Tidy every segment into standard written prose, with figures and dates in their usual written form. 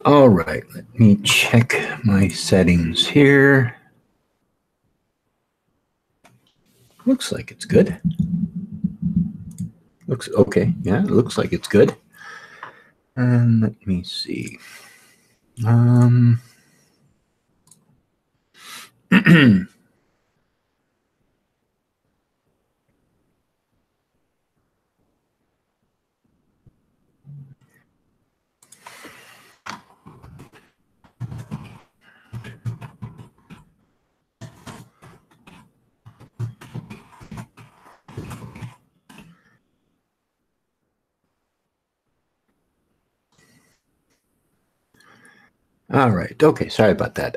All right, let me check my settings here. Looks like it's good. Looks okay. Yeah, it looks like it's good. And let me see. All right. Okay. Sorry about that.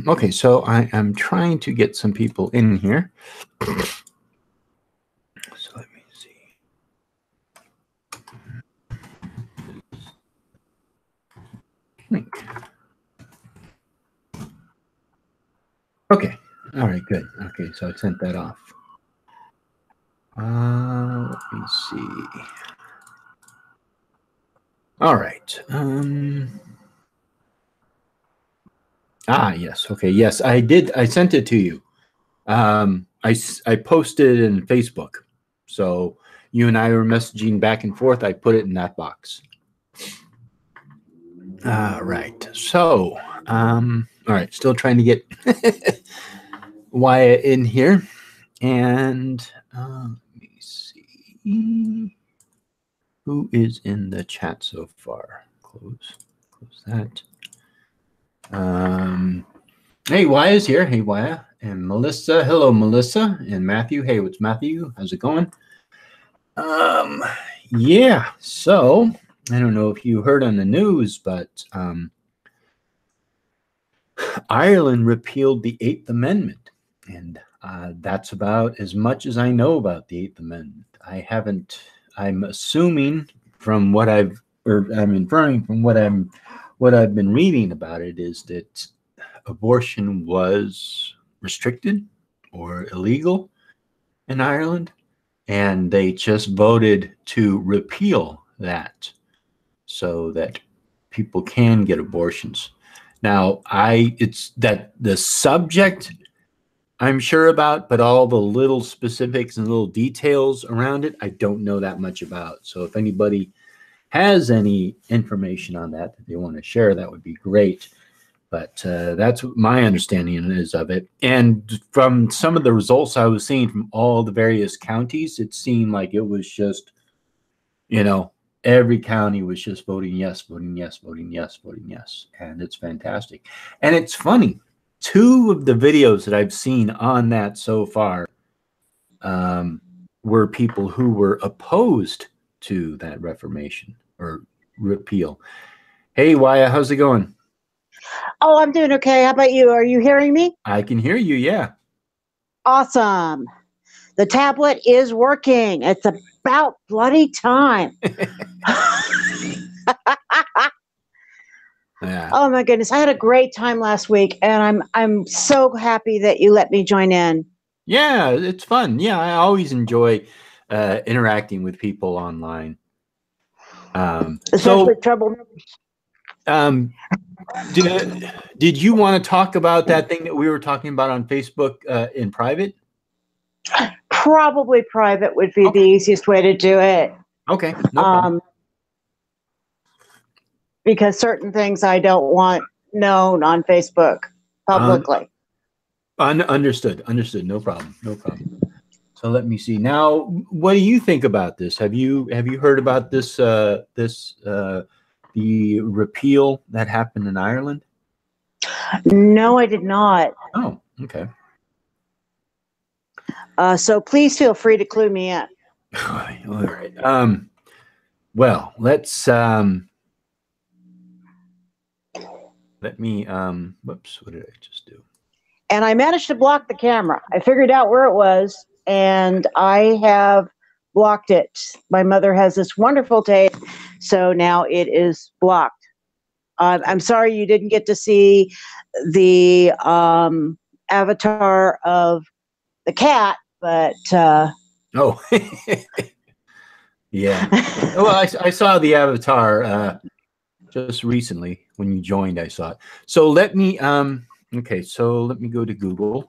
Okay. So I am trying to get some people in here. So let me see. Link. Okay. All right. Good. Okay. So I sent that off. Let me see. All right. Yes. Okay. Yes, I did. I sent it to you. I posted it in Facebook. So you and I were messaging back and forth. I put it in that box. All right. So, all right. Still trying to get Wyatt in here. And let me see. Who is in the chat so far? Close that. Hey, Wyatt's here. Hey, Wyatt. And Melissa. Hello, Melissa. And Matthew. Hey, what's Matthew? How's it going? Yeah. So I don't know if you heard on the news, but Ireland repealed the 8th Amendment. And that's about as much as I know about the 8th Amendment. I'm assuming from what I'm inferring from what I've been reading about it is that abortion was restricted or illegal in Ireland, and they just voted to repeal that so that people can get abortions. Now, it's that the subject I'm sure about, but all the little specifics and little details around it, I don't know that much about. So if anybody has any information on that they want to share, that would be great. But that's what my understanding is of it. And from some of the results I was seeing from all the various counties, it seemed like it was just, every county was just voting yes, voting yes, voting yes, voting yes. And it's fantastic. And it's funny. 2 of the videos that I've seen on that so far were people who were opposed to that reformation or repeal. Hey, Wyatt, how's it going? Oh, I'm doing okay. How about you? Are you hearing me? I can hear you, yeah. Awesome. The tablet is working. It's about bloody time. Yeah. Oh my goodness. I had a great time last week, and I'm so happy that you let me join in. Yeah, it's fun. Yeah, I always enjoy interacting with people online. Especially troublemakers. Did you want to talk about that thing that we were talking about on Facebook in private? Probably private would be the easiest way to do it. Okay, no problem. Because certain things I don't want known on Facebook publicly. Understood. No problem. So let me see. Now, what do you think about this? Have you heard about this the repeal that happened in Ireland? No, I did not. Oh, okay. So please feel free to clue me in. All right. Well, let's let me whoops, what did I just do? And I managed to block the camera. I figured out where it was, and I have blocked it. My mother has this wonderful tape, so now it is blocked. I'm sorry you didn't get to see the avatar of the cat, but oh. Yeah. Well, I saw the avatar Just recently when you joined, I saw it. So let me okay, so let me go to Google.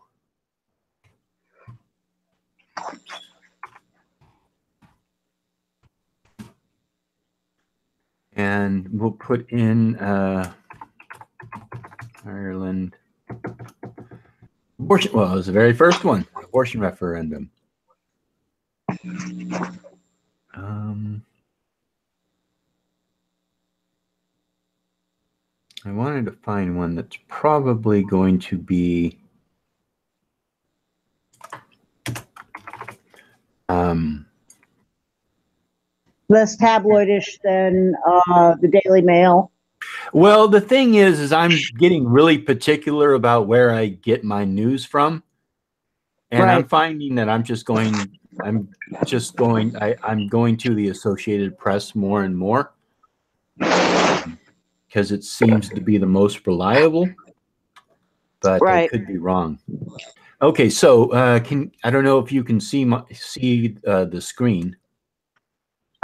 And we'll put in Ireland abortion. Well, it was the very first one, abortion referendum. I wanted to find one that's probably going to be less tabloidish than the Daily Mail. Well, the thing is I'm getting really particular about where I get my news from, and Right. I'm finding that I'm going to the Associated Press more and more because it seems to be the most reliable, but Right. I could be wrong. Okay, so I don't know if you can see the screen.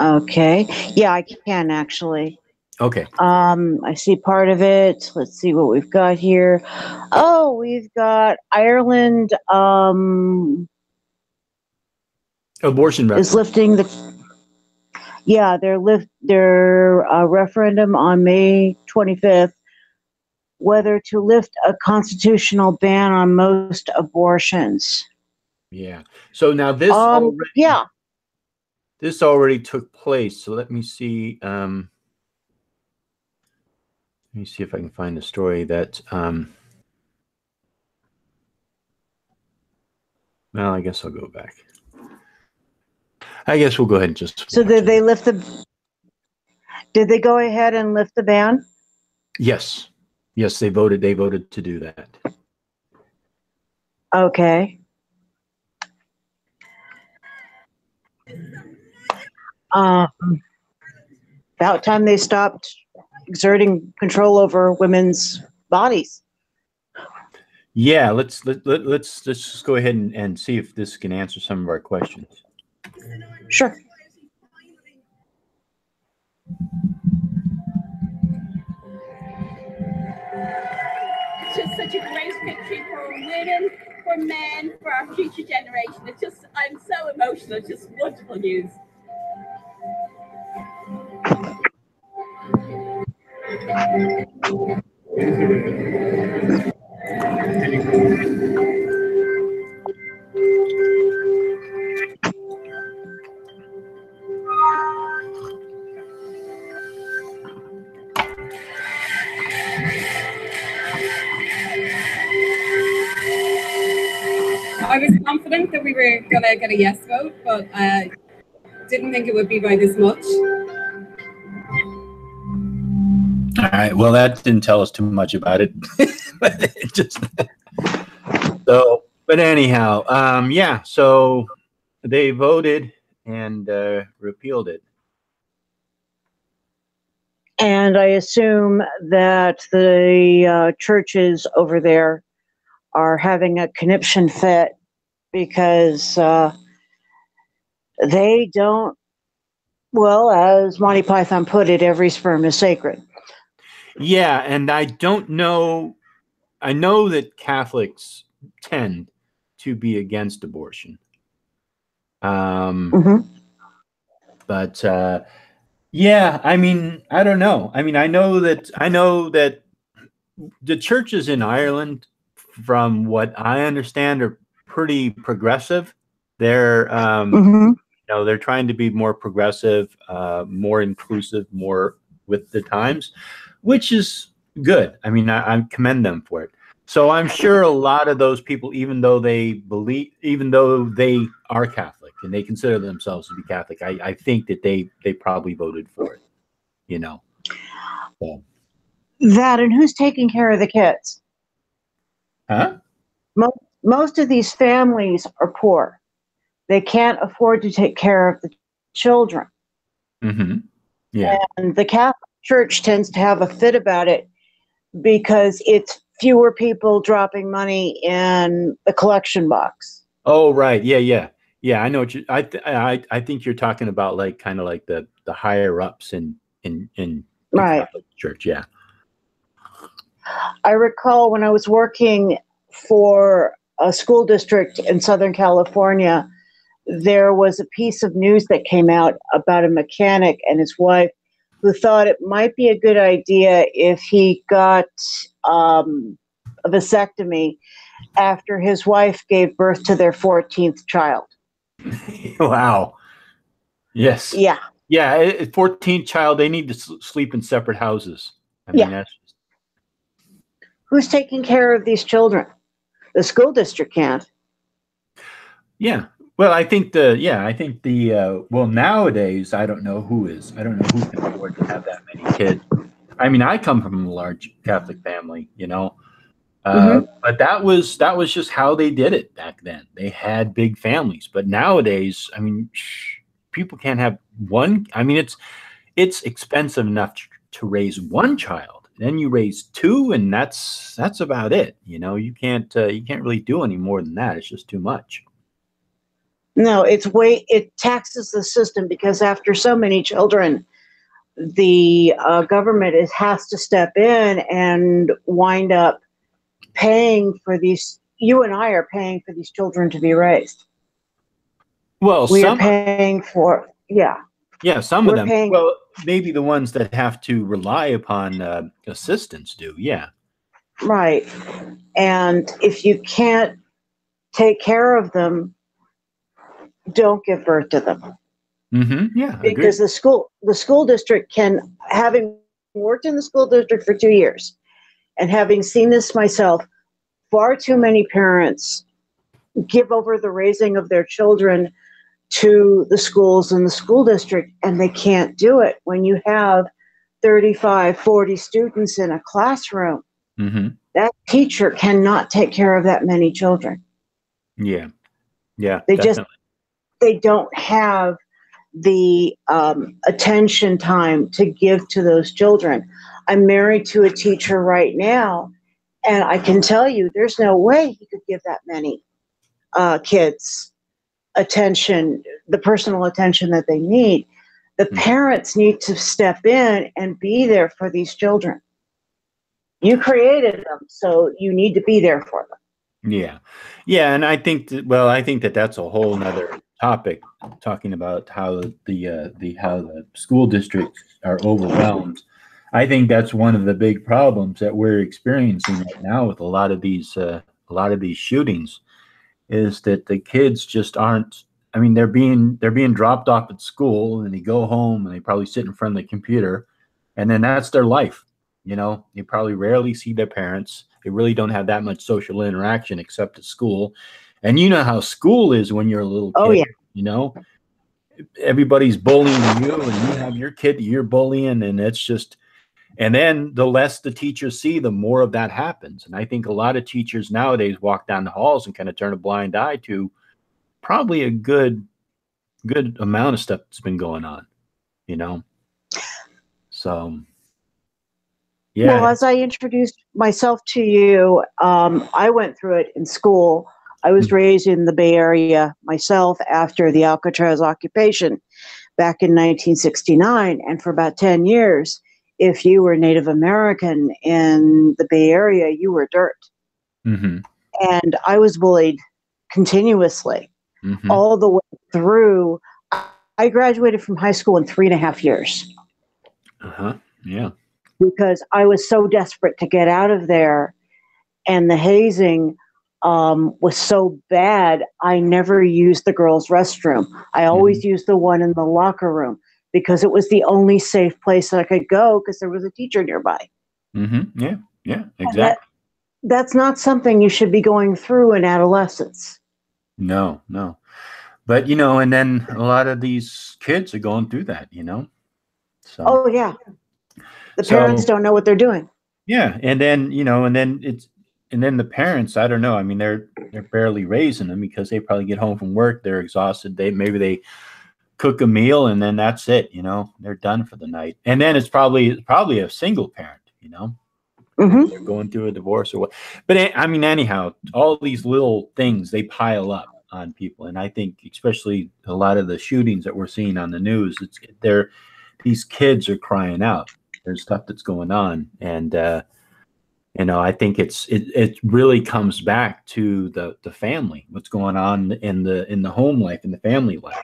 Okay. Yeah, I can actually. Okay. I see part of it. Let's see what we've got here. Oh, we've got Ireland Abortion is lifting the. Yeah, their referendum on May 25th, whether to lift a constitutional ban on most abortions. Yeah. So now this this already took place. So let me see. Let me see if I can find the story that. Well, I guess I'll go back. I guess we'll go ahead and just. So did they lift the? Did they go ahead and lift the ban? Yes. Yes, they voted. They voted to do that. Okay. About time they stopped exerting control over women's bodies. Yeah, let's just go ahead and see if this can answer some of our questions. Sure. It's just such a great victory for women, for men, for our future generation. It's just, I'm so emotional. It's just wonderful news. I was confident that we were going to get a yes vote, but I didn't think it would be by this much. All right. Well, that didn't tell us too much about it. So, but anyhow, yeah. So they voted and repealed it. And I assume that the churches over there are having a conniption fit because they don't, well, as Monty Python put it, every sperm is sacred. Yeah, and I don't know. I know that Catholics tend to be against abortion. But yeah, I mean, I don't know. I mean, I know that the churches in Ireland, from what I understand, are pretty progressive. They're you know, they're trying to be more progressive, more inclusive, more with the times, which is good. I mean, I commend them for it. So I'm sure a lot of those people, even though they are Catholic and they consider themselves to be Catholic, I think that they probably voted for it, you know. So. That, and who's taking care of the kids? Huh? Most of these families are poor. They can't afford to take care of the children. Yeah. And the Catholic Church tends to have a fit about it because it's fewer people dropping money in the collection box. Oh, right. Yeah. I know what you. I think you're talking about, like, kind of like the higher ups in Right. Catholic Church. Yeah. I recall when I was working for a school district in Southern California, there was a piece of news that came out about a mechanic and his wife who thought it might be a good idea if he got a vasectomy after his wife gave birth to their 14th child. Wow. Yes. Yeah. Yeah. 14th child, they need to sleep in separate houses. I mean, that's just... Who's taking care of these children? The school district can't. Yeah. Well, I think well, nowadays, I don't know who is. I don't know who can afford to have that many kids. I mean, I come from a large Catholic family, you know, but that was just how they did it back then. They had big families, but nowadays, I mean, people can't have one. I mean, it's expensive enough to raise one child. Then you raise two, and that's about it. You know, you can't really do any more than that. It's just too much. No, it taxes the system because after so many children, the government has to step in and wind up paying for these. You and I are paying for these children to be raised. Well, we are paying for, some of them. Well, maybe the ones that have to rely upon assistance do, right. And if you can't take care of them, don't give birth to them. Yeah, because the school district can, having worked in the school district for 2 years and having seen this myself, far too many parents give over the raising of their children to the schools and the school district, and they can't do it when you have 35, 40 students in a classroom. That teacher cannot take care of that many children. Yeah, they don't have the attention time to give to those children. I'm married to a teacher right now, and I can tell you there's no way he could give that many kids attention, the personal attention that they need. The parents need to step in and be there for these children. You created them, so you need to be there for them. Yeah, and I think that that's a whole nother topic, talking about how the school districts are overwhelmed. I think that's one of the big problems that we're experiencing right now with a lot of these shootings, is that the kids just aren't. I mean, they're being dropped off at school, and they go home and they probably sit in front of the computer, and then that's their life. You know, they probably rarely see their parents. They really don't have that much social interaction except at school. And you know how school is when you're a little kid. You know, everybody's bullying you, and you have your kid that you're bullying, and it's just. And then the less the teachers see, the more of that happens. And I think a lot of teachers nowadays walk down the halls and kind of turn a blind eye to probably a good amount of stuff that's been going on, you know? So, yeah. Well, as I introduced myself to you, I went through it in school. I was raised in the Bay Area myself after the Alcatraz occupation back in 1969. And for about 10 years, if you were Native American in the Bay Area, you were dirt. And I was bullied continuously all the way through. I graduated from high school in 3.5 years. Yeah. Because I was so desperate to get out of there. And the hazing was so bad, I never used the girls' restroom. I always used the one in the locker room, because it was the only safe place that I could go because there was a teacher nearby. Yeah, exactly. That's not something you should be going through in adolescence. No. But, you know, and then a lot of these kids are going through that, you know? So. Oh, yeah. The parents don't know what they're doing. Yeah, and then, you know, and then the parents, I don't know. I mean, they're barely raising them because they probably get home from work, they're exhausted. Maybe they cook a meal, and then that's it, you know, they're done for the night. And then it's probably a single parent, you know, they're going through a divorce or what. But I mean, anyhow, all these little things, they pile up on people. And I think especially a lot of the shootings that we're seeing on the news, these kids are crying out, there's stuff that's going on, and I think it really comes back to the family, what's going on in the home life, in the family life.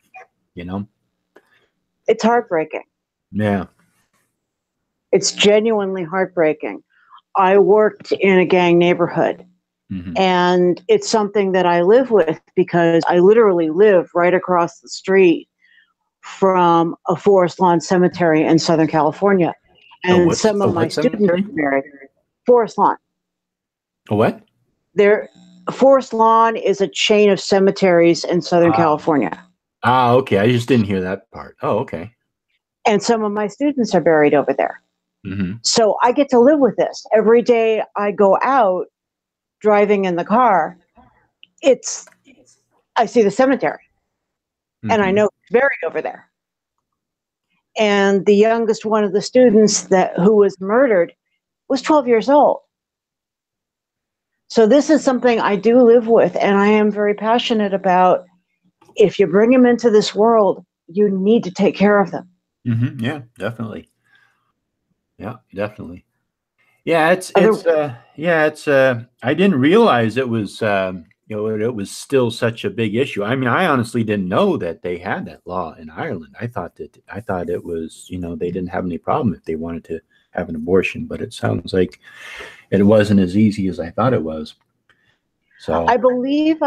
It's heartbreaking. Yeah. It's genuinely heartbreaking. I worked in a gang neighborhood, and it's something that I live with because I literally live right across the street from a forest lawn cemetery in Southern California. And some of my students are buried. Forest lawn. A what? Forest lawn is a chain of cemeteries in Southern California. Okay. I just didn't hear that part. Oh, okay. And some of my students are buried over there. Mm-hmm. So I get to live with this. Every day I go out driving in the car, I see the cemetery, and I know it's buried over there. And the youngest one of the students who was murdered was 12 years old. So this is something I do live with, and I am very passionate about. If you bring them into this world, you need to take care of them. Mm-hmm. Yeah, definitely. Yeah, definitely. Yeah, I didn't realize it was, it was still such a big issue. I mean, I honestly didn't know that they had that law in Ireland. I thought it was, they didn't have any problem if they wanted to have an abortion, but it sounds like it wasn't as easy as I thought it was. So I believe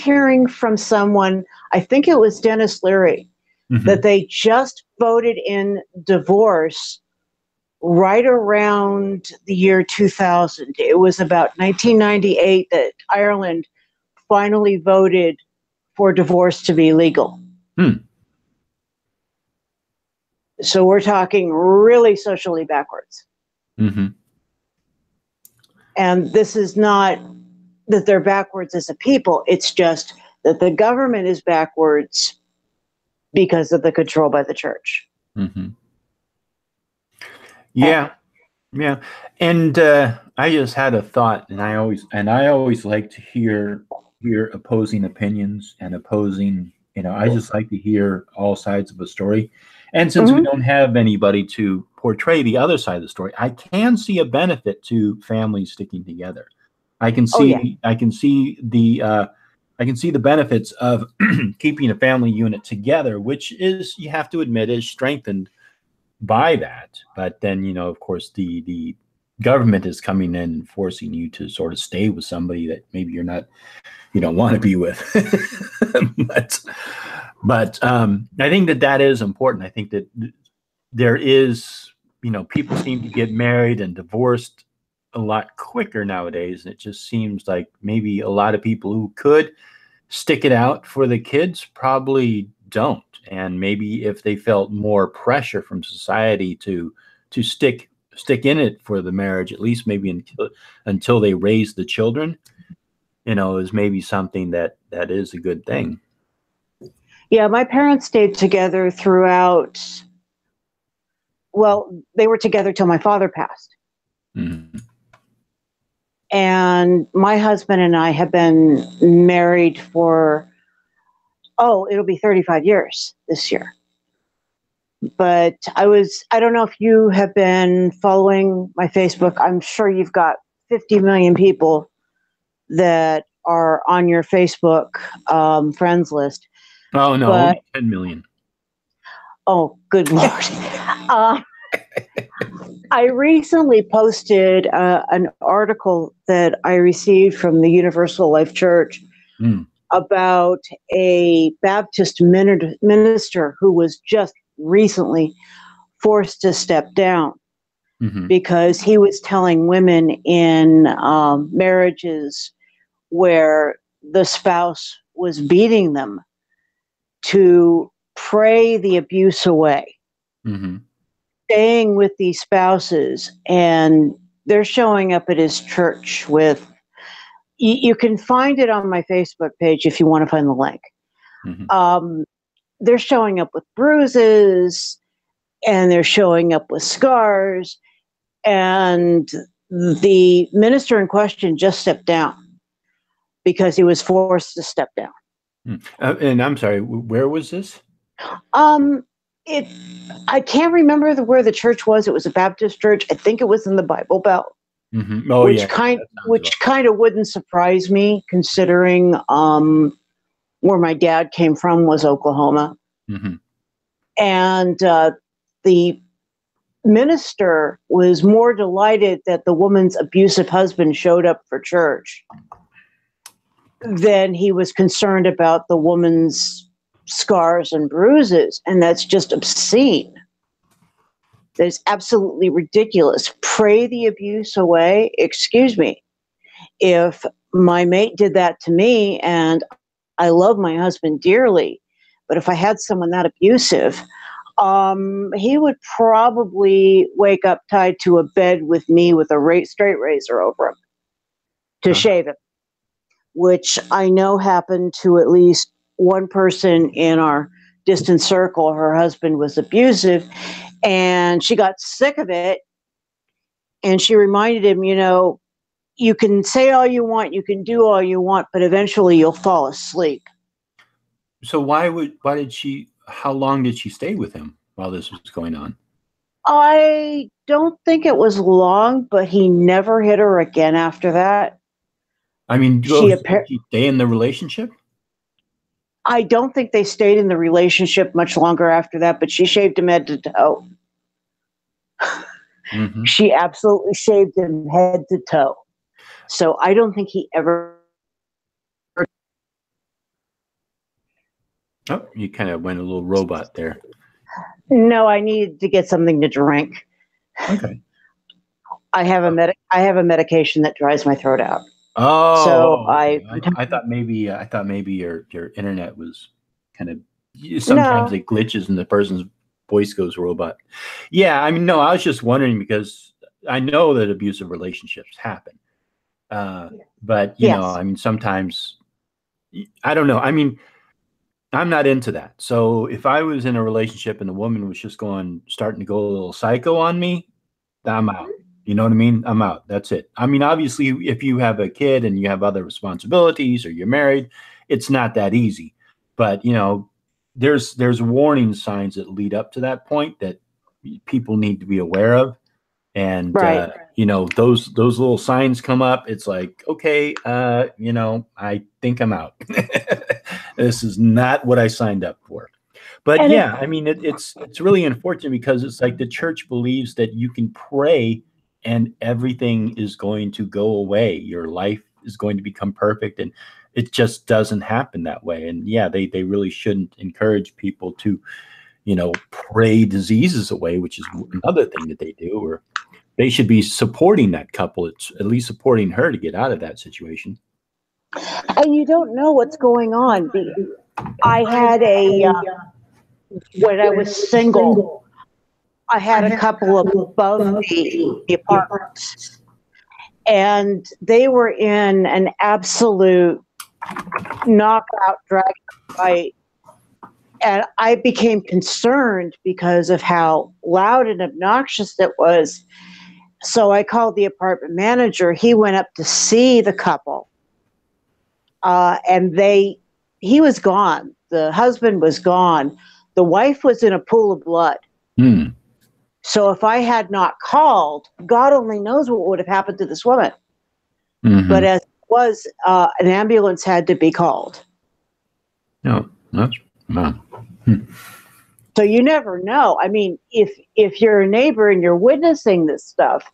hearing from someone, I think it was Dennis Leary, that they just voted in divorce right around the year 2000. It was about 1998 that Ireland finally voted for divorce to be legal. So we're talking really socially backwards. And this is not that they're backwards as a people. It's just that the government is backwards because of the control by the church. Yeah. And I just had a thought, and I always like to hear opposing opinions and opposing, I just like to hear all sides of a story. And since we don't have anybody to portray the other side of the story, I can see a benefit to families sticking together. I can see the benefits of keeping a family unit together, which is, you have to admit, is strengthened by that. But then, of course, the government is coming in and forcing you to sort of stay with somebody that maybe you don't want to be with. but I think that is important. I think that there is, people seem to get married and divorced a lot quicker nowadays. And it just seems like maybe a lot of people who could stick it out for the kids probably don't. And maybe if they felt more pressure from society to stick in it for the marriage, at least maybe until they raise the children, is maybe something that is a good thing. Yeah, my parents stayed together throughout. Well, they were together till my father passed. And my husband and I have been married for, it'll be 35 years this year. But I don't know if you have been following my Facebook. I'm sure you've got 50 million people that are on your Facebook friends list. Oh, no, only 10 million. Oh, good Lord. I recently posted an article that I received from the Universal Life Church about a Baptist minister who was just recently forced to step down because he was telling women in marriages where the spouse was beating them to pray the abuse away. Staying with these spouses, and they're showing up at his church with, you can find it on my Facebook page if you want to find the link. They're showing up with bruises, and they're showing up with scars, and the minister in question just stepped down because he was forced to step down. And I'm sorry, where was this? I can't remember where the church was. It was a Baptist church. I think it was in the Bible Belt. Mm-hmm. Oh, which yeah. kind of wouldn't surprise me, considering where my dad came from was Oklahoma. Mm-hmm. And the minister was more delighted that the woman's abusive husband showed up for church than he was concerned about the woman's scars and bruises. And that's just obscene. That's absolutely ridiculous. Pray the abuse away. Excuse me. If my mate did that to me, and I love my husband dearly, but if I had someone that abusive, he would probably wake up tied to a bed with me with a straight razor over him to shave him, which I know happened to at least one person in our distant circle. Her husband was abusive, and she got sick of it, and she reminded him, you can say all you want, you can do all you want, but eventually you'll fall asleep. So how long did she stay with him while this was going on? I don't think it was long, but he never hit her again after that. I mean, did she stay in the relationship? I don't think they stayed in the relationship much longer after that, but she shaved him head to toe. Mm-hmm. She absolutely shaved him head to toe. So I don't think he ever. Oh, you kind of went a little robot there. No, I needed to get something to drink. Okay. I have a medication that dries my throat out. Oh, so okay. I thought maybe your internet was kind of sometimes it glitches and the person's voice goes robot. Yeah, I mean, no, I was just wondering because I know that abusive relationships happen. But you know, I mean, sometimes I don't know. I mean, I'm not into that. So if I was in a relationship and the woman was just starting to go a little psycho on me, I'm out. You know what I mean? I'm out. That's it. I mean, obviously, if you have a kid and you have other responsibilities or you're married, it's not that easy. But there's warning signs that lead up to that point that people need to be aware of. And, those little signs come up. It's like, okay, I think I'm out. This is not what I signed up for. But I mean, it's really unfortunate because it's like the church believes that you can pray and everything is going to go away. Your life is going to become perfect. And it just doesn't happen that way. And they really shouldn't encourage people to, pray diseases away, which is another thing that they do, or they should be supporting that couple. It's at least supporting her to get out of that situation. And you don't know what's going on. I had when I was single, I had a couple above the apartments, and they were in an absolute knockout dragon fight. And I became concerned because of how loud and obnoxious it was. So I called the apartment manager. He went up to see the couple, and he was gone. The husband was gone. The wife was in a pool of blood. Hmm. So if I had not called, God only knows what would have happened to this woman. Mm-hmm. But as it was, an ambulance had to be called. No, that's wow. So you never know. I mean, if you're a neighbor and you're witnessing this stuff,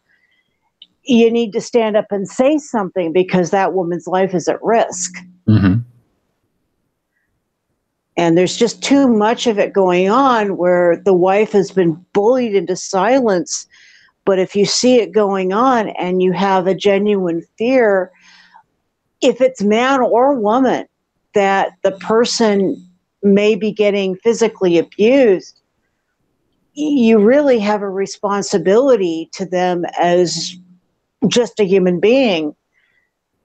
you need to stand up and say something because that woman's life is at risk. Mm-hmm. And there's just too much of it going on where the wife has been bullied into silence. But if you see it going on and you have a genuine fear, if it's man or woman, that the person may be getting physically abused, you really have a responsibility to them as just a human being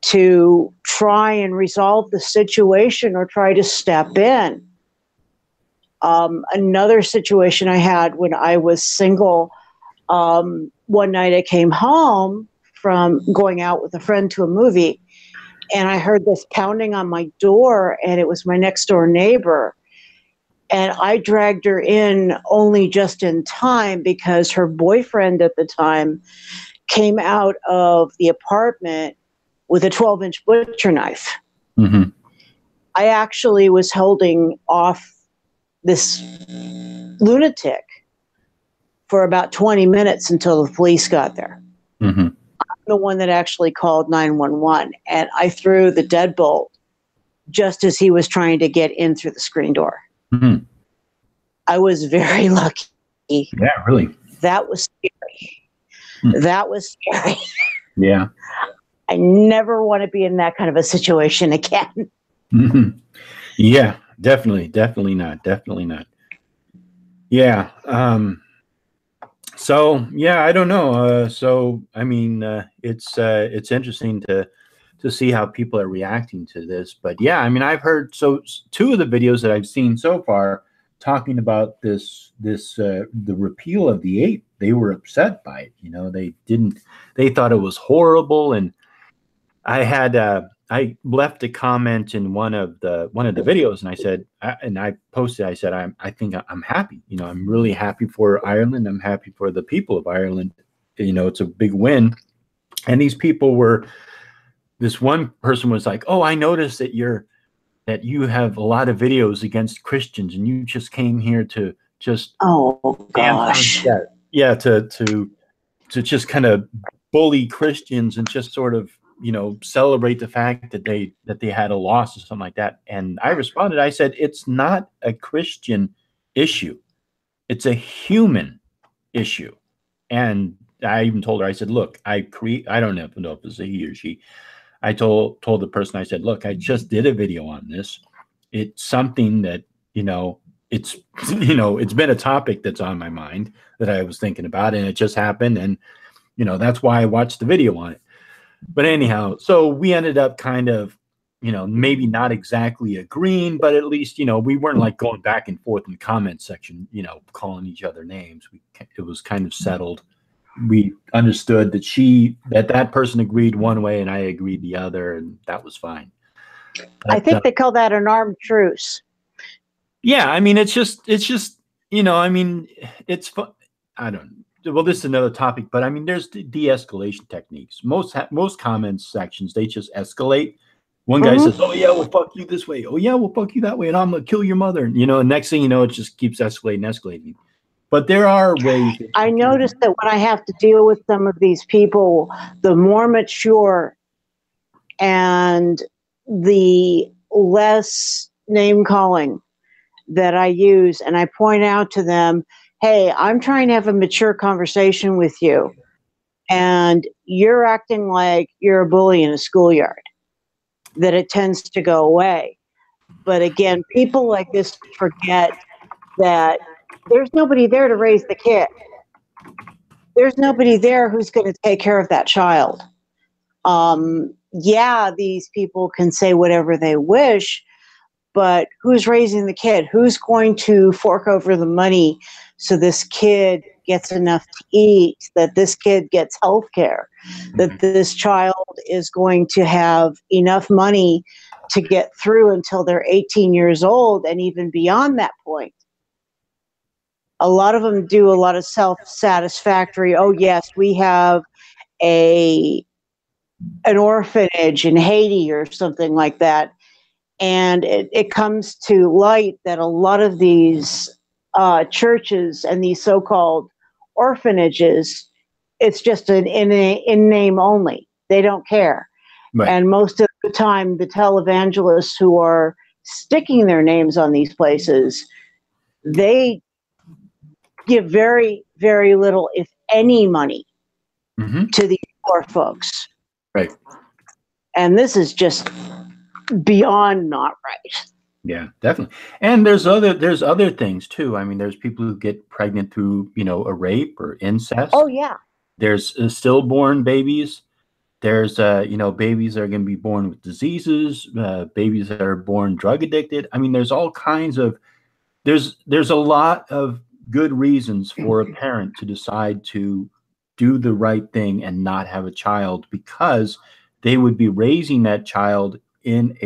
to try and resolve the situation or try to step in. Another situation I had when I was single, one night I came home from going out with a friend to a movie, and I heard this pounding on my door, and it was my next door neighbor. And I dragged her in only just in time because her boyfriend at the time came out of the apartment with a 12-inch butcher knife. Mm-hmm. I actually was holding off this lunatic for about 20 minutes until the police got there. Mm-hmm. I'm the one that actually called 911, and I threw the deadbolt just as he was trying to get in through the screen door. Mm-hmm. I was very lucky. Yeah, really. That was scary. That was scary. Yeah. I never want to be in that kind of a situation again. Mm-hmm. Yeah, definitely not. Definitely not. Yeah. So yeah, I don't know. So I mean, it's interesting to see how people are reacting to this. But yeah, I mean, I've heard two of the videos that I've seen so far talking about the repeal of the 8. They were upset by it. You know, they thought it was horrible. And I left a comment in one of the videos, and I said, I posted, I said, I think I'm happy. You know, I'm really happy for Ireland. I'm happy for the people of Ireland. You know, it's a big win. And these people were, this one person was like, oh, I noticed that you have a lot of videos against Christians, and you just came here to just gosh, to just kind of bully Christians and just sort of, you know, celebrate the fact that they had a loss or something like that. And I responded, I said, it's not a Christian issue, it's a human issue. And I even told her, I said, look, I don't know if it was a he or she. I told the person, I said, look, I just did a video on this. It's something that, you know, it's been a topic that's on my mind that I was thinking about, and it just happened. And, you know, that's why I watched the video on it. But anyhow, so we ended up kind of, you know, maybe not exactly agreeing, but at least, you know, we weren't like going back and forth in the comment section, you know, calling each other names. It was kind of settled. We understood that that person agreed one way and I agreed the other, and that was fine. But, I think they call that an armed truce. Yeah, I mean, it's just, you know, I mean, it's fun. I don't. Well, this is another topic, but I mean, there's de-escalation techniques. Most comment sections, they just escalate. One guy says, "Oh yeah, we'll fuck you this way. Oh yeah, we'll fuck you that way, and I'm gonna kill your mother." And, you know, and next thing you know, it just keeps escalating. But there are ways. I noticed that when I have to deal with some of these people, the more mature and the less name calling that I use, and I point out to them, hey, I'm trying to have a mature conversation with you, and you're acting like you're a bully in a schoolyard, that it tends to go away. But again, people like this forget that there's nobody there to raise the kid. There's nobody there who's going to take care of that child. Yeah, these people can say whatever they wish, but who's raising the kid? Who's going to fork over the money so this kid gets enough to eat, that this kid gets health care, that this child is going to have enough money to get through until they're 18 years old and even beyond that point? A lot of them do a lot of self-satisfactory, oh yes, we have an orphanage in Haiti or something like that. And it comes to light that a lot of these churches and these so-called orphanages, it's just in name only. They don't care. Right. And most of the time, the televangelists who are sticking their names on these places, they give very, very little, if any, money to these poor folks. Right. And this is just beyond not right. Yeah, definitely. And there's other things too. I mean, there's people who get pregnant through, you know, a rape or incest. Oh yeah. There's stillborn babies. There's you know, babies that are going to be born with diseases, babies that are born drug addicted. I mean, there's all kinds of there's a lot of good reasons for a parent to decide to do the right thing and not have a child, because they would be raising that child in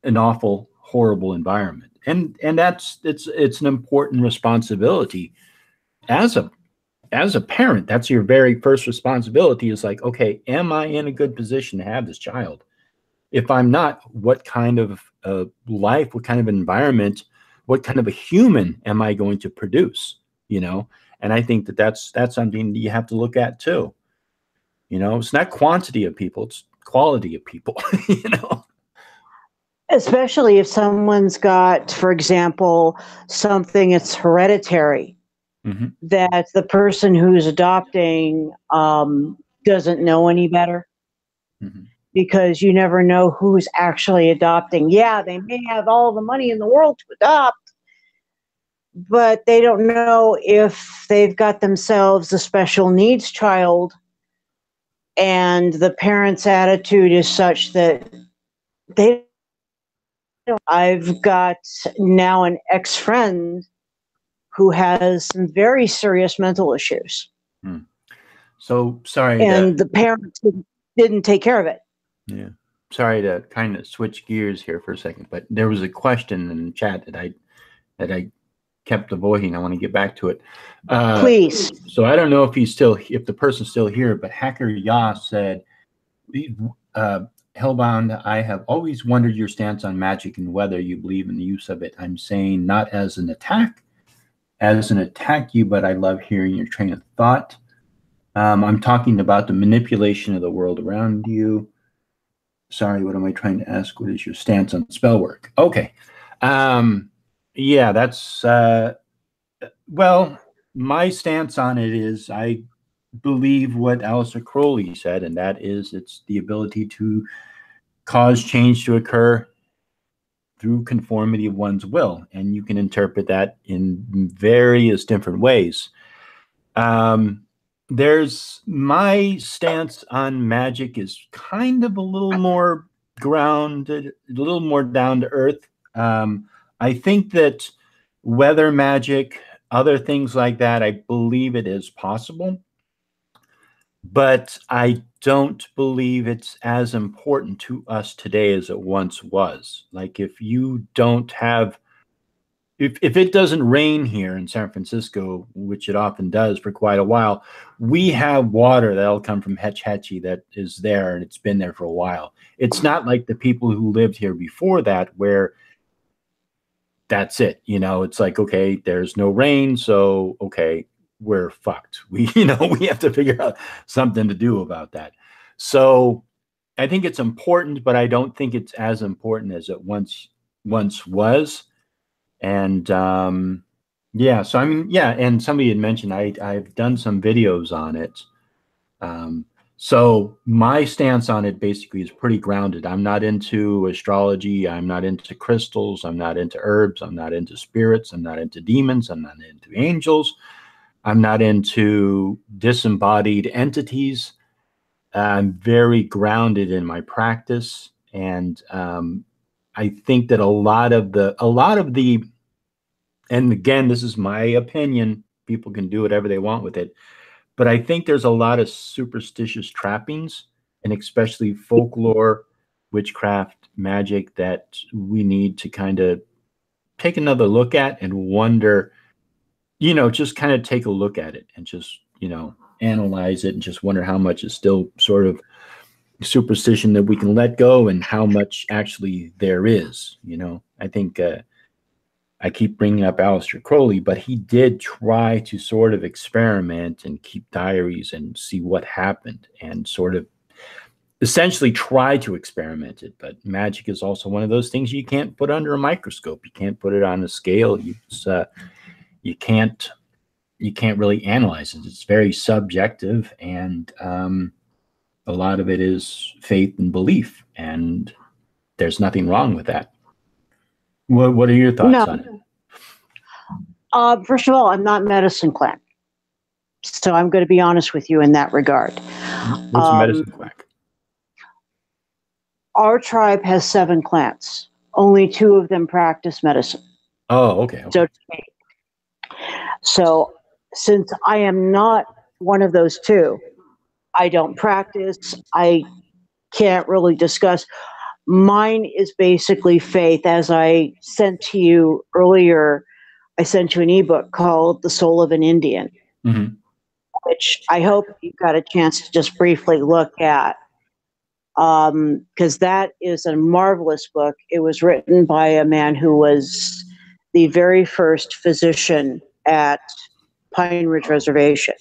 an awful horrible environment. And that's it's an important responsibility as a parent. That's your very first responsibility, is like, okay, am I in a good position to have this child? If I'm not, what kind of life, what kind of environment, what kind of a human am I going to produce? You know, and I think that that's something that you have to look at too. You know, it's not quantity of people, it's quality of people. You know, Especially if someone's got, for example, something that's hereditary, mm-hmm. that the person who's adopting doesn't know any better. Mm-hmm. Because you never know who's actually adopting. Yeah, they may have all the money in the world to adopt, but they don't know if they've got themselves a special needs child and the parent's attitude is such that they don't. I've got now an ex-friend who has some very serious mental issues. So sorry. And the parents didn't take care of it. Yeah. Sorry to kind of switch gears here for a second, but there was a question in the chat that I kept avoiding. I want to get back to it. Please. So I don't know if the person's still here, but Hacker Ya said, Hellbound, I have always wondered your stance on magic and whether you believe in the use of it. I'm saying not as an attack you, but I love hearing your train of thought. I'm talking about the manipulation of the world around you. Sorry, what am I trying to ask? What is your stance on spell work? Okay. Yeah, that's, well, my stance on it is I believe what Aleister Crowley said, and that is it's the ability to cause change to occur through conformity of one's will. And you can interpret that in various different ways. There's my stance on magic is kind of a little more grounded, a little more down to earth. I think that weather magic, other things like that, I believe it is possible, but I don't believe it's as important to us today as it once was. Like if you don't have if it doesn't rain here in San Francisco, which it often does for quite a while, we have water that'll come from Hetch Hetchy that is there, and it's been there for a while. It's not like the people who lived here before that, where that's it. You know, it's like, okay, there's no rain, so okay, we're fucked. We have to figure out something to do about that. So I think it's important, but I don't think it's as important as it once was. And yeah, so I mean, yeah, and somebody had mentioned I've done some videos on it. So my stance on it basically is pretty grounded. I'm not into astrology. I'm not into crystals. I'm not into herbs. I'm not into spirits. I'm not into demons. I'm not into angels. I'm not into disembodied entities. I'm very grounded in my practice, and I think that a lot of the and again, this is my opinion, people can do whatever they want with it, but I think there's a lot of superstitious trappings, and especially folklore, witchcraft, magic, that we need to kind of take another look at and wonder, just kind of take a look at it and just, analyze it and just wonder how much is still sort of superstition that we can let go and how much actually there is. I think I keep bringing up Aleister Crowley, but he did try to sort of experiment and keep diaries and see what happened and sort of essentially try to experiment it. But magic is also one of those things you can't put under a microscope. You can't put it on a scale. You can't really analyze it. It's very subjective, and a lot of it is faith and belief, and there's nothing wrong with that. What are your thoughts on it? First of all, I'm not medicine quack, so I'm going to be honest with you in that regard. What's a medicine quack? Our tribe has 7 clans. Only 2 of them practice medicine. Oh, okay. So since I am not one of those 2, I don't practice. I can't really discuss. Mine is basically faith. As I sent to you earlier, I sent you an ebook called The Soul of an Indian, which I hope you got a chance to just briefly look at, because that is a marvelous book. It was written by a man who was the very first physician at Pine Ridge Reservation.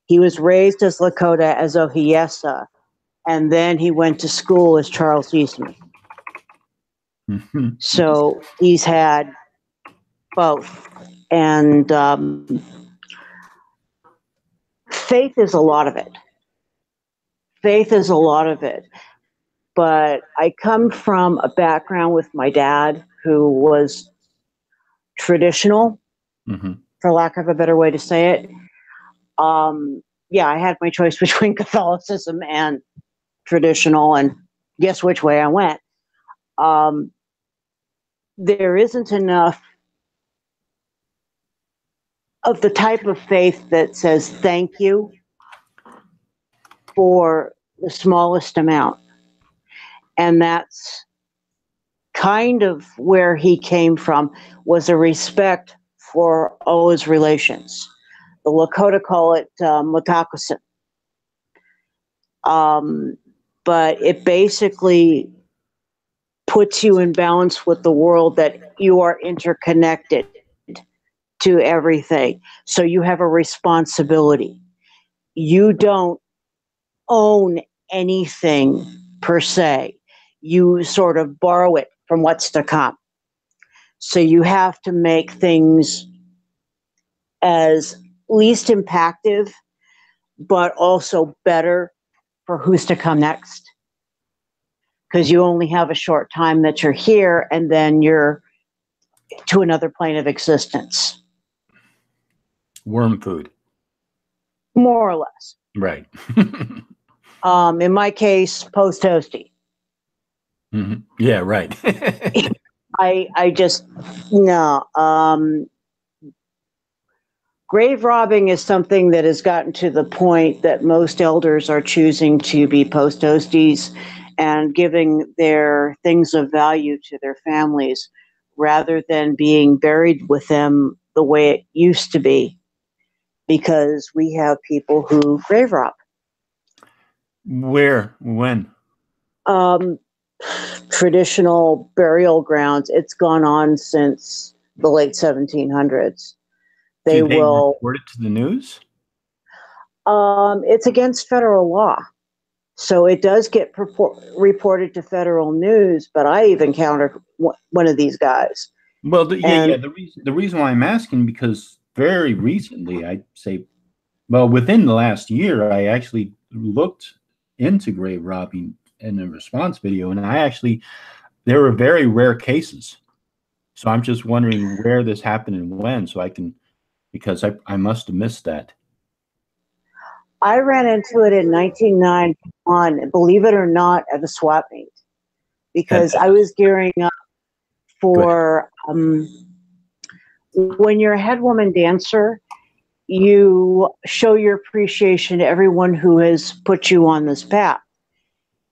He was raised as Lakota, as Ohiesa, and then he went to school as Charles Eastman. So he's had both. And faith is a lot of it. Faith is a lot of it. But I come from a background with my dad who was traditional, for lack of a better way to say it. Yeah, I had my choice between Catholicism and traditional, and guess which way I went. There isn't enough of the type of faith that says thank you for the smallest amount. And that's kind of where he came from, was a respect for all his relations. The Lakota call it Matakusin. But it basically puts you in balance with the world, that you are interconnected to everything. So you have a responsibility. You don't own anything per se. You sort of borrow it from what's to come. So you have to make things as least impactful, but also better for who's to come next. Because you only have a short time that you're here, and then you're to another plane of existence. Worm food. More or less. Right. In my case, post toasty. Yeah, right. I just, no. Grave robbing is something that has gotten to the point that most elders are choosing to be post toasties and giving their things of value to their families, rather than being buried with them the way it used to be, because we have people who grave rob. Where? When? Traditional burial grounds. It's gone on since the late 1700s. They will report it to the news? It's against federal law. So it does get reported to federal news, but I even encountered one of these guys. Well, the reason why I'm asking, because very recently, I'd say, well, within the last year, I actually looked into grave robbing in a response video, and there were very rare cases. So I'm just wondering where this happened and when, so I can, because I must have missed that. I ran into it in 1991, believe it or not, at a swap meet, because I was gearing up for, when you're a head woman dancer, you show your appreciation to everyone who has put you on this path.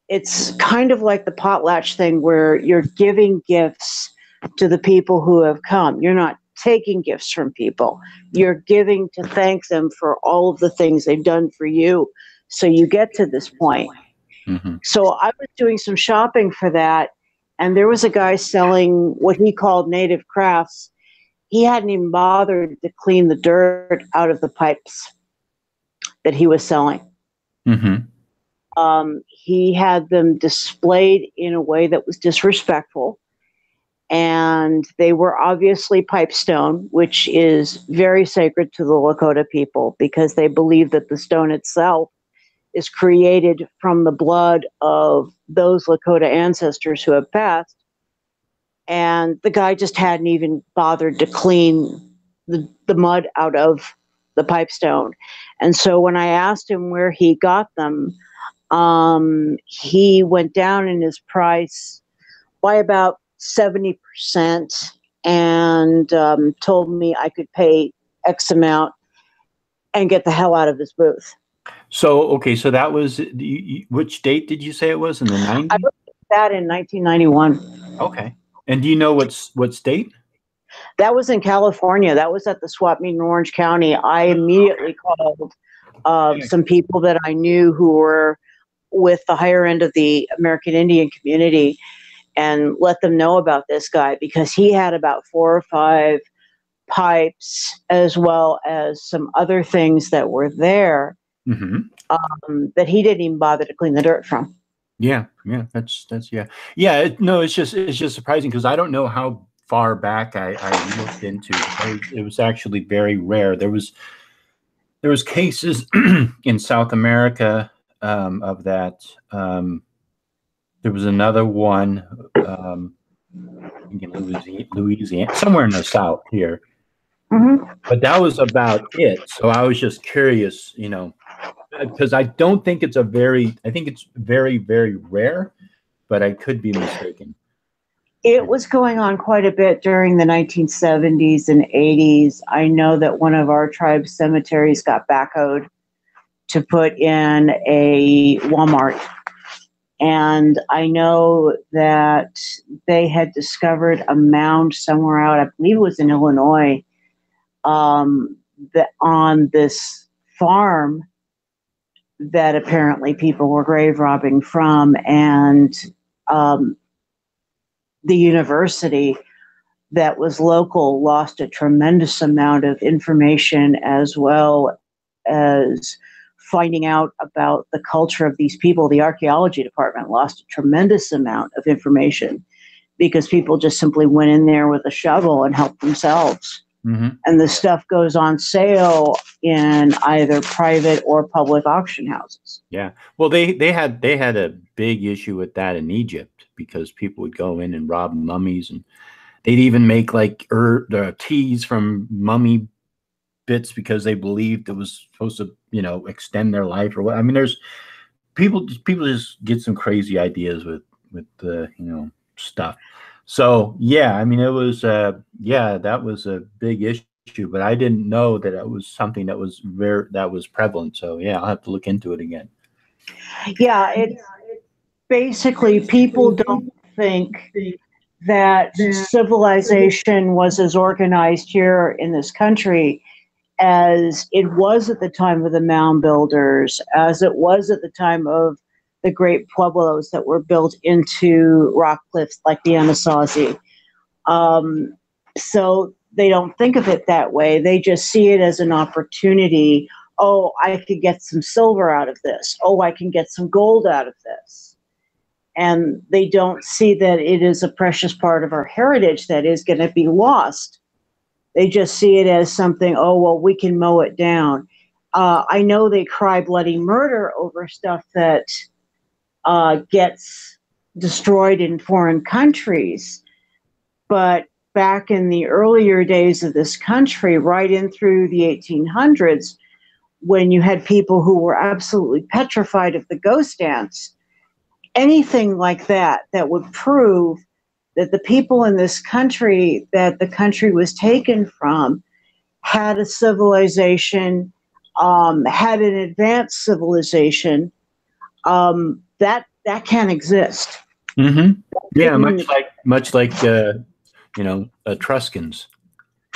It's kind of like the potlatch thing, where you're giving gifts to the people who have come. You're not taking gifts from people. You're giving to thank them for all of the things they've done for you, so you get to this point. So I was doing some shopping for that, and there was a guy selling what he called native crafts. He hadn't even bothered to clean the dirt out of the pipes that he was selling. He had them displayed in a way that was disrespectful. And they were obviously pipestone, which is very sacred to the Lakota people, because they believe that the stone itself is created from the blood of those Lakota ancestors who have passed. And the guy just hadn't even bothered to clean the mud out of the pipestone. And so when I asked him where he got them, he went down in his price by about 70%, and told me I could pay X amount and get the hell out of this booth. So, okay, so that was, which date did you say it was, in the 90s? that in 1991. Okay. And do you know what state? That was in California. That was at the swap meet in Orange County. I immediately called some people that I knew who were with the higher end of the American Indian community and let them know about this guy, because he had about 4 or 5 pipes as well as some other things that were there that he didn't even bother to clean the dirt from. Yeah, that's yeah. No, it's just surprising because I don't know how far back I looked into. It was actually very rare. There was cases in South America of that. There was another one in Louisiana, somewhere in the South here. But that was about it. So I was just curious, you know, because I don't think it's I think it's very, very rare, but I could be mistaken. It was going on quite a bit during the 1970s and 80s. I know that one of our tribe's cemeteries got backhoed to put in a Walmart. And I know that they had discovered a mound somewhere out, I believe it was in Illinois, that on this farm that apparently people were grave robbing from, and the university that was local lost a tremendous amount of information, as well as finding out about the culture of these people. The archaeology department lost a tremendous amount of information because people just simply went in there with a shovel and helped themselves. And the stuff goes on sale in either private or public auction houses. Yeah. Well, they had a big issue with that in Egypt because people would go in and rob mummies, and they'd even make like the teas from mummy bits because they believed it was supposed to, you know, extend their life or what. I mean, there's people just get some crazy ideas with the, you know, stuff. So yeah, I mean, it was that was a big issue, but I didn't know that it was something that was prevalent. So yeah, I'll have to look into it again. Yeah, it's basically people don't think that civilization was as organized here in this country as it was at the time of the mound builders, as it was at the time of the great pueblos that were built into rock cliffs like the Anasazi. So they don't think of it that way. They just see it as an opportunity. Oh, I could get some silver out of this. Oh, I can get some gold out of this. And they don't see that it is a precious part of our heritage that is going to be lost. They just see it as something, oh, well, we can mow it down. I know they cry bloody murder over stuff that gets destroyed in foreign countries. But back in the earlier days of this country, right in through the 1800s, when you had people who were absolutely petrified of the ghost dance, anything like that would prove that the people in this country that the country was taken from had a civilization, had an advanced civilization, that can't exist. Yeah, much like you know, Etruscans.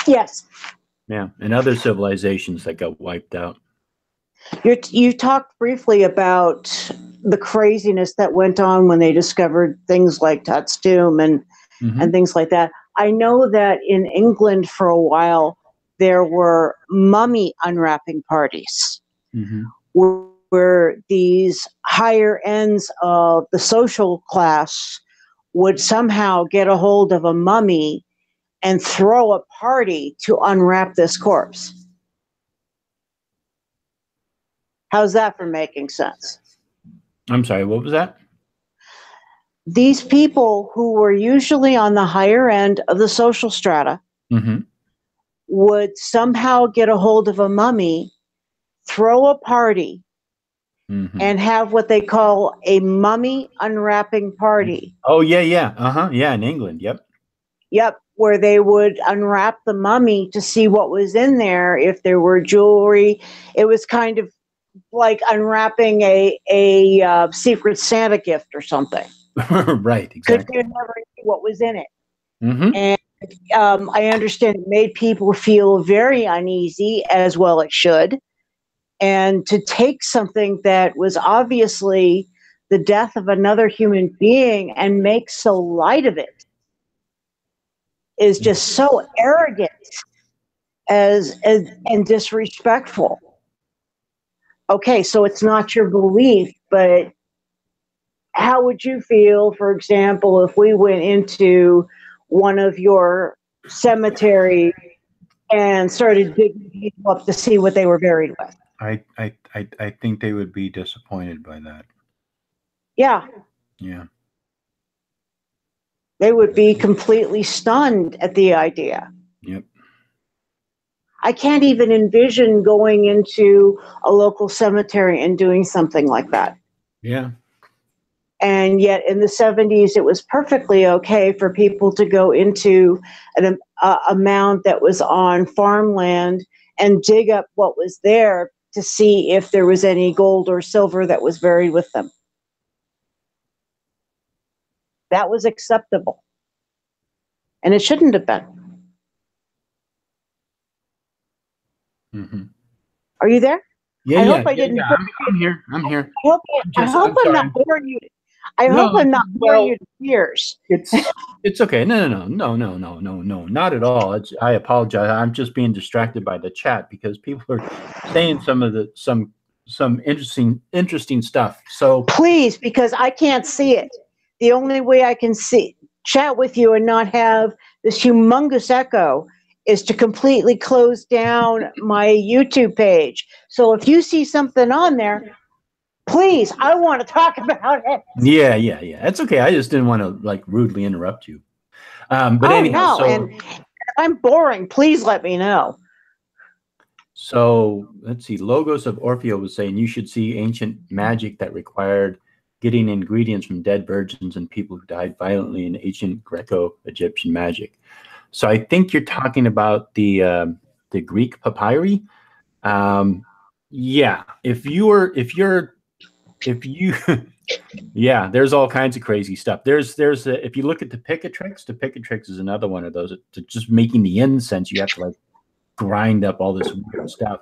Yes. Yeah, and other civilizations that got wiped out. You talked briefly about the craziness that went on when they discovered things like Tut's tomb and things like that. I know that in England for a while there were mummy unwrapping parties where these higher ends of the social class would somehow get a hold of a mummy and throw a party to unwrap this corpse. How's that for making sense? I'm sorry, what was that? These people who were usually on the higher end of the social strata would somehow get a hold of a mummy, throw a party, and have what they call a mummy unwrapping party. Oh, yeah. Yeah, in England, Yep, where they would unwrap the mummy to see what was in there, if there were jewelry. It was kind of like unwrapping a Secret Santa gift or something. Right, Because exactly. you never knew what was in it. Mm-hmm. And I understand it made people feel very uneasy, as well it should. And to take something that was obviously the death of another human being and make so light of it is just so arrogant as and disrespectful. Okay, so it's not your belief, but how would you feel, for example, if we went into one of your cemeteries and started digging people up to see what they were buried with? I think they would be disappointed by that. Yeah, Yeah. they would be completely stunned at the idea. Yep. I can't even envision going into a local cemetery and doing something like that. Yeah. And yet in the 70s, it was perfectly okay for people to go into a mound that was on farmland and dig up what was there to see if there was any gold or silver that was buried with them. That was acceptable. And it shouldn't have been. Mm-hmm. Are you there? Yeah, I yeah, hope I didn't. yeah. I'm here. I'm here. I hope I'm not boring you. I hope I'm not boring you to tears. It's okay. No, not at all. I apologize. I'm just being distracted by the chat because people are saying some interesting stuff. So please, because I can't see it. The only way I can chat with you and not have this humongous echo is to completely close down my YouTube page. So if you see something on there, please, I want to talk about it. Yeah. It's okay. I just didn't want to like rudely interrupt you. But anyhow, no. And if I'm boring, please let me know. So let's see. Logos of Orfeo was saying you should see ancient magic that required getting ingredients from dead virgins and people who died violently in ancient Greco-Egyptian magic. So I think you're talking about the Greek papyri. Yeah, if you yeah, there's all kinds of crazy stuff. If you look at the Picatrix is another one of those. To just making the incense, you have to like grind up all this weird stuff.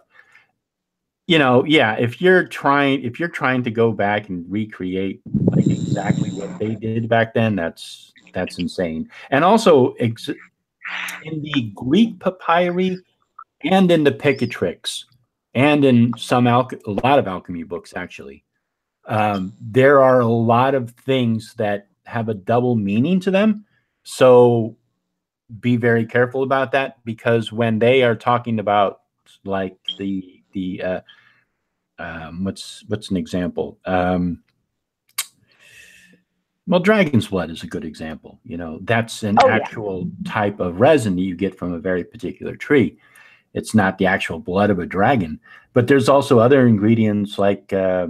Yeah, if you're trying to go back and recreate like exactly what they did back then, that's insane. And also in the Greek papyri and in the Picatrix and in a lot of alchemy books actually, there are a lot of things that have a double meaning to them. So be very careful about that, because when they are talking about like what's an example? Well, dragon's blood is a good example. That's an actual type of resin that you get from a very particular tree. It's not the actual blood of a dragon, but there's also other ingredients like, I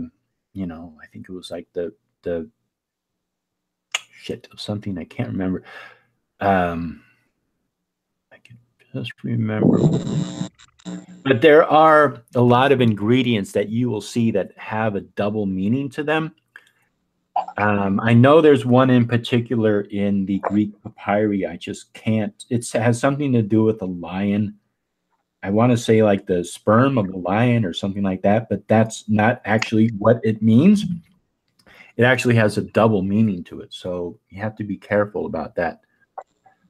think it was like the something I can't remember. I can just remember. But there are a lot of ingredients that you will see that have a double meaning to them. I know there's one in particular in the Greek papyri. I just can't. It has something to do with a lion. I want to say like the sperm of the lion or something like that, but that's not actually what it means. It actually has a double meaning to it. So you have to be careful about that.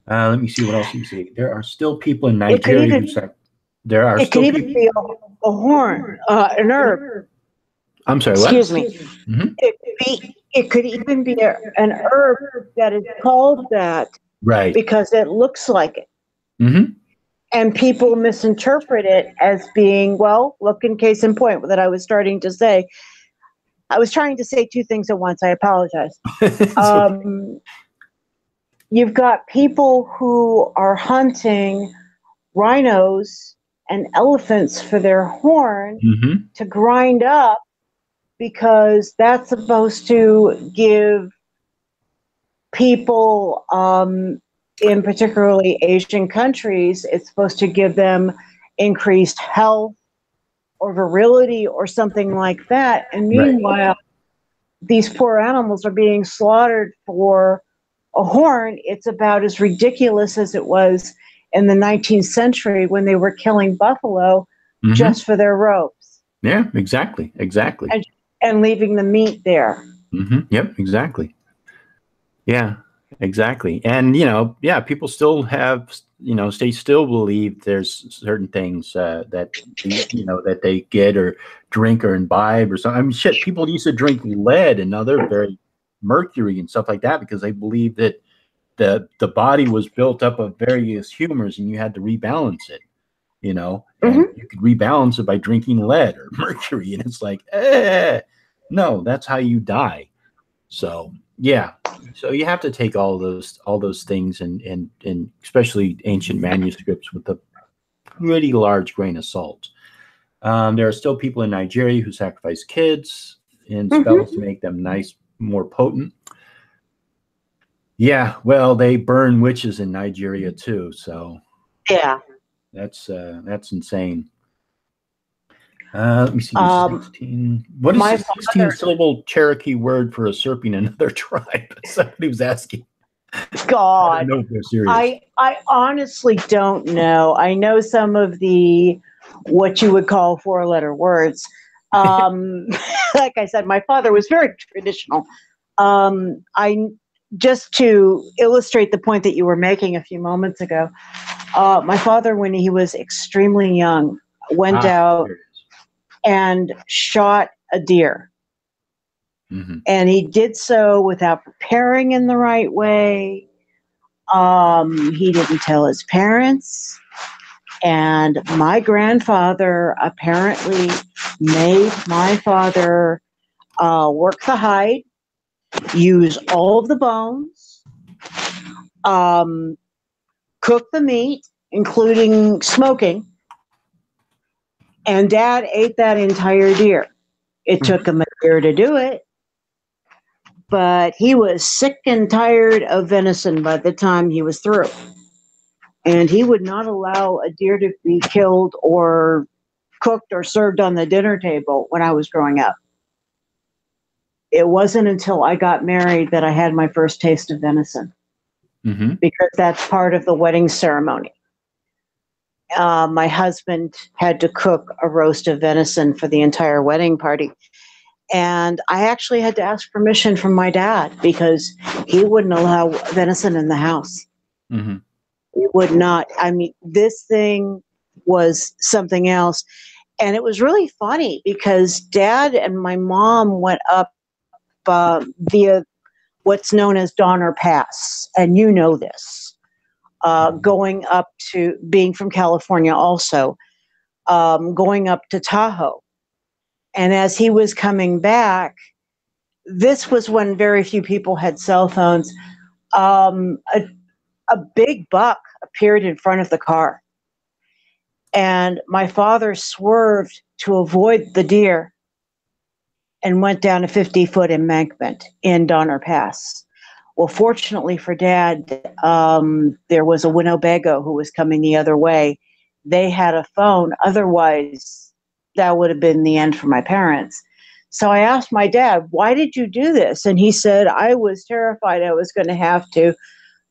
Let me see what else you say. There are still people in Nigeria who say there are still people. It could even be a horn, an herb. I'm sorry, excuse me. Mm-hmm. It could even be an herb that is called that, right? Because it looks like it. Mm-hmm. And people misinterpret it as being, well, look, in case in point that I was starting to say. I was trying to say two things at once. I apologize. You've got people who are hunting rhinos and elephants for their horn to grind up, because that's supposed to give people in particularly Asian countries, it's supposed to give them increased health or virility or something like that. And meanwhile, these poor animals are being slaughtered for a horn, it's about as ridiculous as it was in the 19th century when they were killing buffalo just for their robes. Yeah, exactly. And leaving the meat there. Yep, exactly. Yeah, exactly. And, yeah, people still have, they still believe there's certain things that, that they get or drink or imbibe or something. I mean, shit, people used to drink lead and other very mercury and stuff like that because they believed that the body was built up of various humors and you had to rebalance it, and you could rebalance it by drinking lead or mercury. And it's like, no, that's how you die. So, yeah. So you have to take all those things and especially ancient manuscripts with a pretty large grain of salt. There are still people in Nigeria who sacrifice kids in spells to make them more potent. Yeah, well, they burn witches in Nigeria too. So yeah, that's insane. Let me see. 16. What is the 16-syllable Cherokee word for usurping another tribe? Somebody was asking. God, I don't know if they're serious. I honestly don't know. I know some of the what you would call 4-letter words. Like I said, my father was very traditional. Just to illustrate the point that you were making a few moments ago, my father, when he was extremely young, went out and shot a deer. And he did so without preparing in the right way. He didn't tell his parents. And my grandfather apparently made my father work the hide, use all of the bones, cook the meat, including smoking. And Dad ate that entire deer. It took him a year to do it, but he was sick and tired of venison by the time he was through. And he would not allow a deer to be killed or cooked or served on the dinner table when I was growing up. It wasn't until I got married that I had my first taste of venison, because that's part of the wedding ceremony. My husband had to cook a roast of venison for the entire wedding party. And I actually had to ask permission from my dad because he wouldn't allow venison in the house. He would not. I mean, this thing was something else. And it was really funny because Dad and my mom went up via what's known as Donner Pass. And you know this. Going up to, being from California also, going up to Tahoe. And as he was coming back, this was when very few people had cell phones, a big buck appeared in front of the car. And my father swerved to avoid the deer and went down a 50-foot embankment in Donner Pass. Well, fortunately for Dad, there was a Winnebago who was coming the other way. They had a phone. Otherwise, that would have been the end for my parents. So I asked my dad, why did you do this? And he said, I was terrified I was going to have to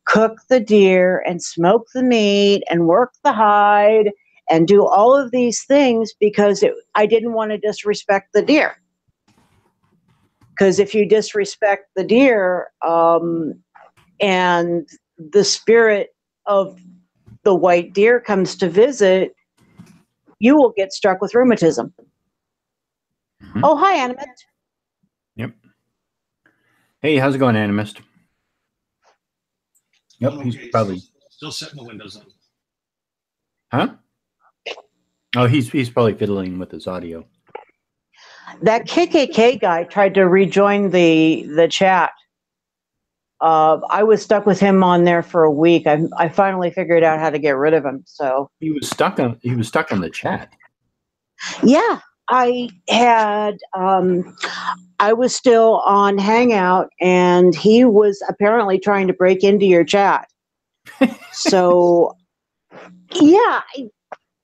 cook the deer and smoke the meat and work the hide and do all of these things because I didn't want to disrespect the deer. Because if you disrespect the deer and the spirit of the white deer comes to visit, you will get struck with rheumatism. Oh, hi, Animist. Yep. Hey, how's it going, Animist? Yep, Okay, he's probably still setting the windows on. Huh? Oh, he's probably fiddling with his audio. That KKK guy tried to rejoin the chat. I was stuck with him on there for a week. I finally figured out how to get rid of him. So He was stuck on the chat. yeah, I had I was still on Hangout, and he was apparently trying to break into your chat. So yeah,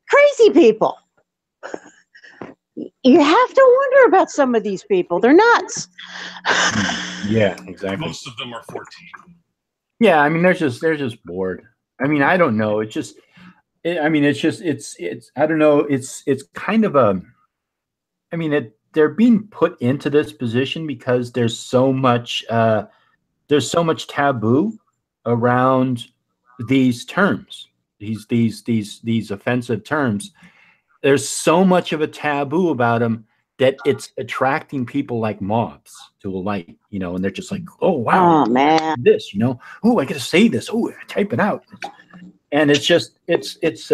crazy people. you have to wonder about some of these people. They're nuts. Yeah, exactly. Most of them are 14. Yeah, I mean, they're just bored. I mean, I don't know. It's just, I mean, it's I don't know. It's kind of a, I mean, they're being put into this position because there's so much taboo around these terms, these offensive terms. There's so much of a taboo about them that it's attracting people like moths to a light, you know, and they're just like, oh wow, Oh man, this, you know, oh, I gotta say this, oh, type it out, and it's just it's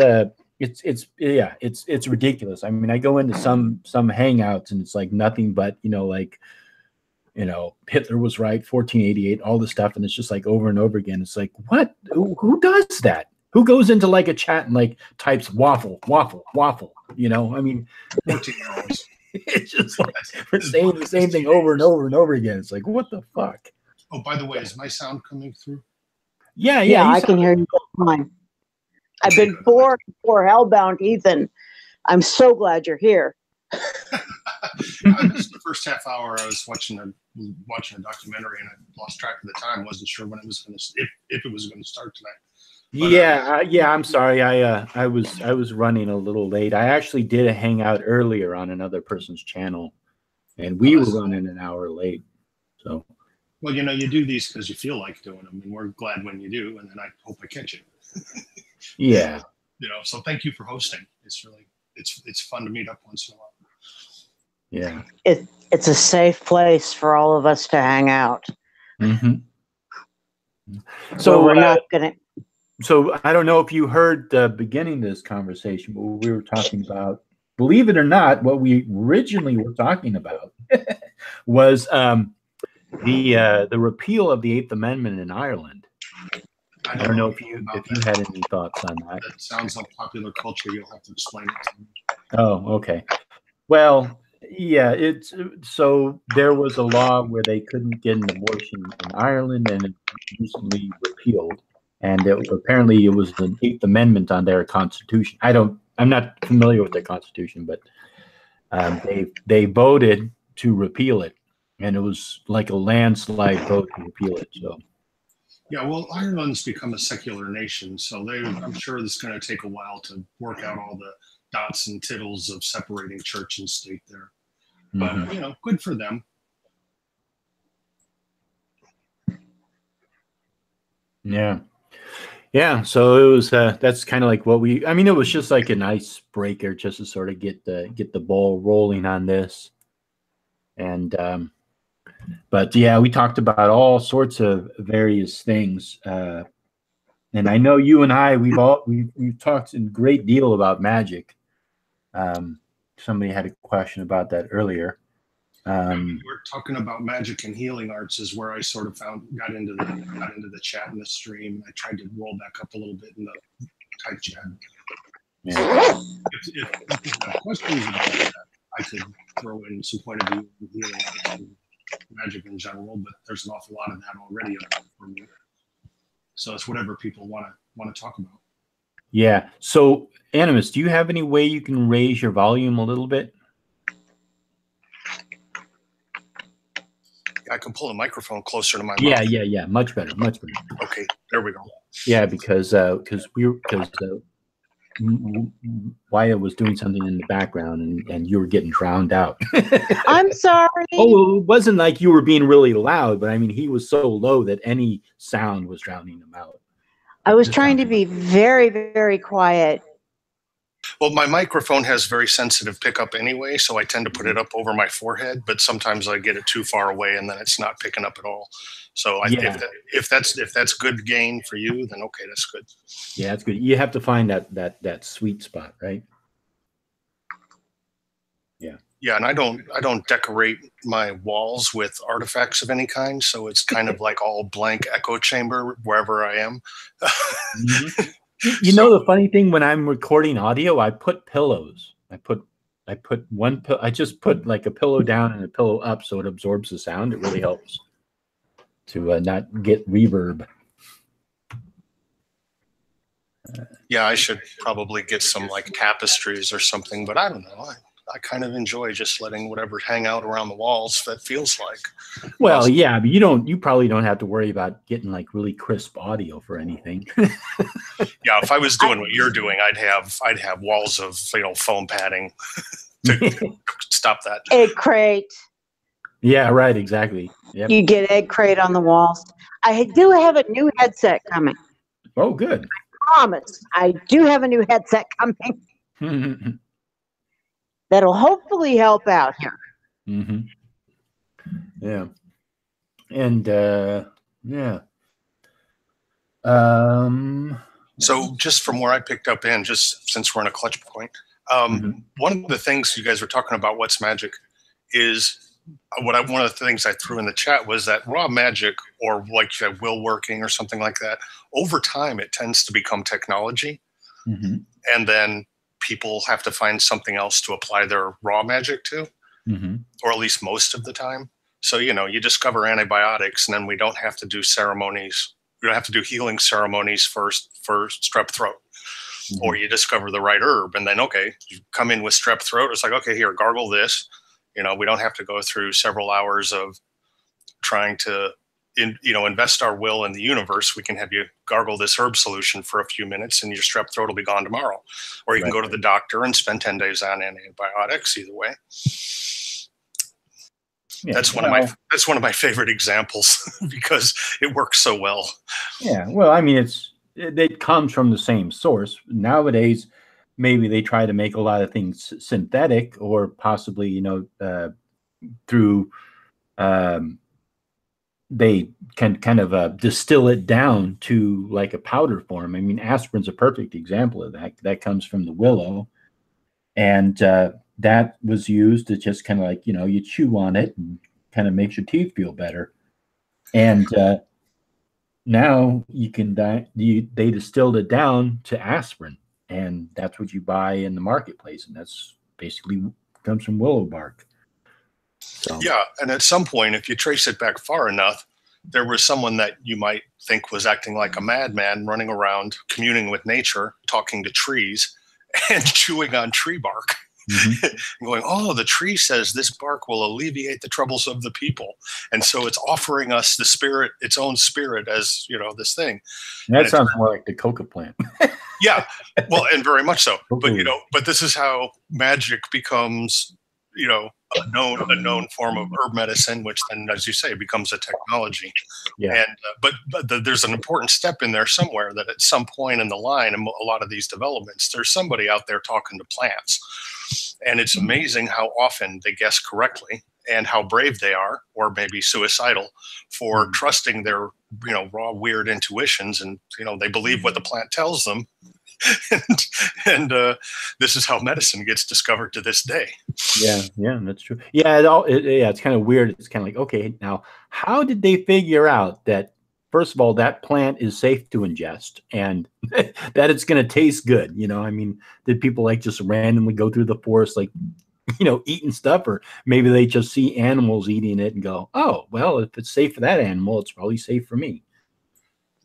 ridiculous. I mean, I go into some hangouts and it's like nothing but, you know, like, you know, Hitler was right, 1488, all this stuff, and it's just like over and over again. It's like, what? Who does that? Who goes into like a chat and like types waffle, waffle, waffle? You know, I mean, 14-year-olds. it's just like we're saying the same thing over and over and over again. It's like, what the fuck? Oh, by the way, is my sound coming through? Yeah, I can hear you fine. I've been bored for Hellbound, Heathen. I'm so glad you're here. Just the first half hour, I was watching a documentary, and I lost track of the time. Wasn't sure when it was going to, if it was going to start tonight. But, yeah. I'm sorry. I was running a little late. I actually did a hangout earlier on another person's channel, and we were running an hour late. So, well, you know, you do these because you feel like doing them, and we're glad when you do. And then I hope I catch it. Yeah. You know, so thank you for hosting. It's really it's fun to meet up once in a while. Yeah. It's a safe place for all of us to hang out. Mm-hmm. So we're not gonna. So I don't know if you heard the beginning of this conversation, but we were talking about, believe it or not, what we originally were talking about was the repeal of the 8th Amendment in Ireland. I don't know if you had any thoughts on that. That sounds like popular culture. You'll have to explain it to me. Oh, okay. Well, yeah, so there was a law where they couldn't get an abortion in Ireland, and it recently repealed. And apparently it was an 8th Amendment on their constitution. I'm not familiar with their constitution, but they voted to repeal it, and it was like a landslide vote to repeal it. So, yeah, well, Ireland's become a secular nation, so I'm sure it's going to take a while to work out all the dots and tittles of separating church and state there. But you know, good for them. Yeah. Yeah, so it was that's kind of like what I mean, it was just like an icebreaker just to sort of get the ball rolling on this. And but yeah, we talked about all sorts of various things. And I know you and I we've talked in great deal about magic. Somebody had a question about that earlier. We're talking about magic and healing arts is where I sort of got into the chat and the stream. I tried to roll back up a little bit in the type chat. Yeah. If you have questions about that, I could throw in some point of view on healing arts and magic in general, but there's an awful lot of that already for me. So it's whatever people want to talk about. Yeah. So Animus, do you have any way you can raise your volume a little bit? I can pull the microphone closer to my mouth. Yeah. Much better. Okay, there we go. Yeah, because Wyatt was doing something in the background and you were getting drowned out. I'm sorry. Oh, it wasn't like you were being really loud, but I mean, he was so low that any sound was drowning him out. I was trying to be very, very quiet. Well, my microphone has very sensitive pickup anyway, so I tend to put it up over my forehead, but sometimes I get it too far away and then it's not picking up at all. So if that's good gain for you, then okay, that's good. Yeah, that's good. You have to find that sweet spot, right? Yeah. Yeah, and I don't decorate my walls with artifacts of any kind, so it's kind of like all blank echo chamber wherever I am. Mm-hmm. You know, the funny thing, when I'm recording audio, I put pillows. I just put like a pillow down and a pillow up so it absorbs the sound. It really helps to not get reverb. Yeah, I should probably get some like tapestries or something, but I don't know. I kind of enjoy just letting whatever hang out around the walls that feels like. Well, yeah, but you probably don't have to worry about getting like really crisp audio for anything. Yeah, if I was doing what you're doing, I'd have walls of foam padding to stop that. Egg crate. Yeah, right, exactly. Yep. You get egg crate on the walls. I do have a new headset coming. Oh, good. Promise. I do have a new headset coming that'll hopefully help out here. Mm-hmm. Yeah. And yeah. So just from where I picked up in, just since we're in a clutch point, one of the things you guys were talking about, what's magic, is one of the things I threw in the chat was that raw magic, or like you said, will working or something like that, over time it tends to become technology, and then people have to find something else to apply their raw magic to, or at least most of the time. So you discover antibiotics, and then we don't have to do ceremonies. We don't have to do healing ceremonies for strep throat. Or you discover the right herb, and then you come in with strep throat. It's like, okay, here, gargle this. We don't have to go through several hours of trying to, invest our will in the universe. We can have you gargle this herb solution for a few minutes, and your strep throat will be gone tomorrow. Or you can go to the doctor and spend 10 days on antibiotics. Either way, that's one of my favorite examples because it works so well. Yeah, well, I mean, it comes from the same source. Nowadays, maybe they try to make a lot of things synthetic, or possibly, through they can kind of distill it down to like a powder form. I mean, aspirin's a perfect example of that. That comes from the willow, and that was used to just kind of like, you chew on it and kind of makes your teeth feel better. And now you can they distilled it down to aspirin, and that's what you buy in the marketplace, and that's basically comes from willow bark. So. Yeah, and at some point, if you trace it back far enough, there was someone that you might think was acting like a madman, running around, communing with nature, talking to trees, and chewing on tree bark. Going, oh, the tree says this bark will alleviate the troubles of the people, and so it's offering us the spirit, its own spirit, as this thing. That sounds more like the coca plant. Yeah, well, and very much so. But but this is how magic becomes, a known form of herb medicine, which then, as you say, becomes a technology. Yeah. And but there's an important step in there somewhere, that at some point in the line, in a lot of these developments, there's somebody out there talking to plants. And it's amazing how often they guess correctly, and how brave they are, or maybe suicidal, for trusting their raw weird intuitions, and they believe what the plant tells them. and this is how medicine gets discovered to this day. Yeah, that's true. Yeah, it's kind of weird. It's kind of like, okay, now how did they figure out that, first of all, that plant is safe to ingest, and that it's going to taste good? I mean, did people like just randomly go through the forest, like, eating stuff, or maybe they just see animals eating it and go, oh, well, if it's safe for that animal, it's probably safe for me.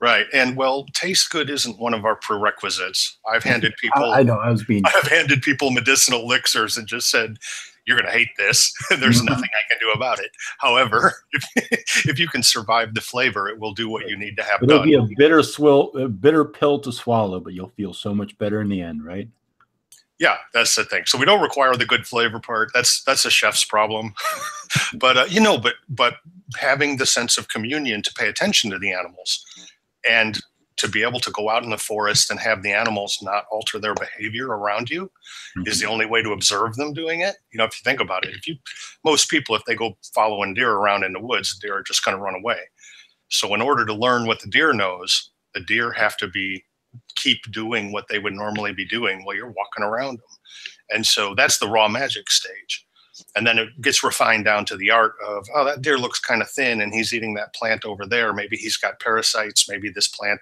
Right. And well, taste good isn't one of our prerequisites. I've handed people, I've handed people medicinal elixirs and just said, you're going to hate this. There's nothing I can do about it. However, if you can survive the flavor, it will do what you need to have done. It'll be a bitter pill to swallow, but you'll feel so much better in the end, right? Yeah, that's the thing. So we don't require the good flavor part. That's a chef's problem. But but having the sense of communion to pay attention to the animals, and to be able to go out in the forest and have the animals not alter their behavior around you is the only way to observe them doing it. If you think about it, most people, if they go following deer around in the woods, deer are just going to run away. So in order to learn what the deer knows, the deer have to keep doing what they would normally be doing while you're walking around them. And so that's the raw magic stage. And then it gets refined down to the art of, oh, that deer looks kind of thin and he's eating that plant over there. Maybe he's got parasites. Maybe this plant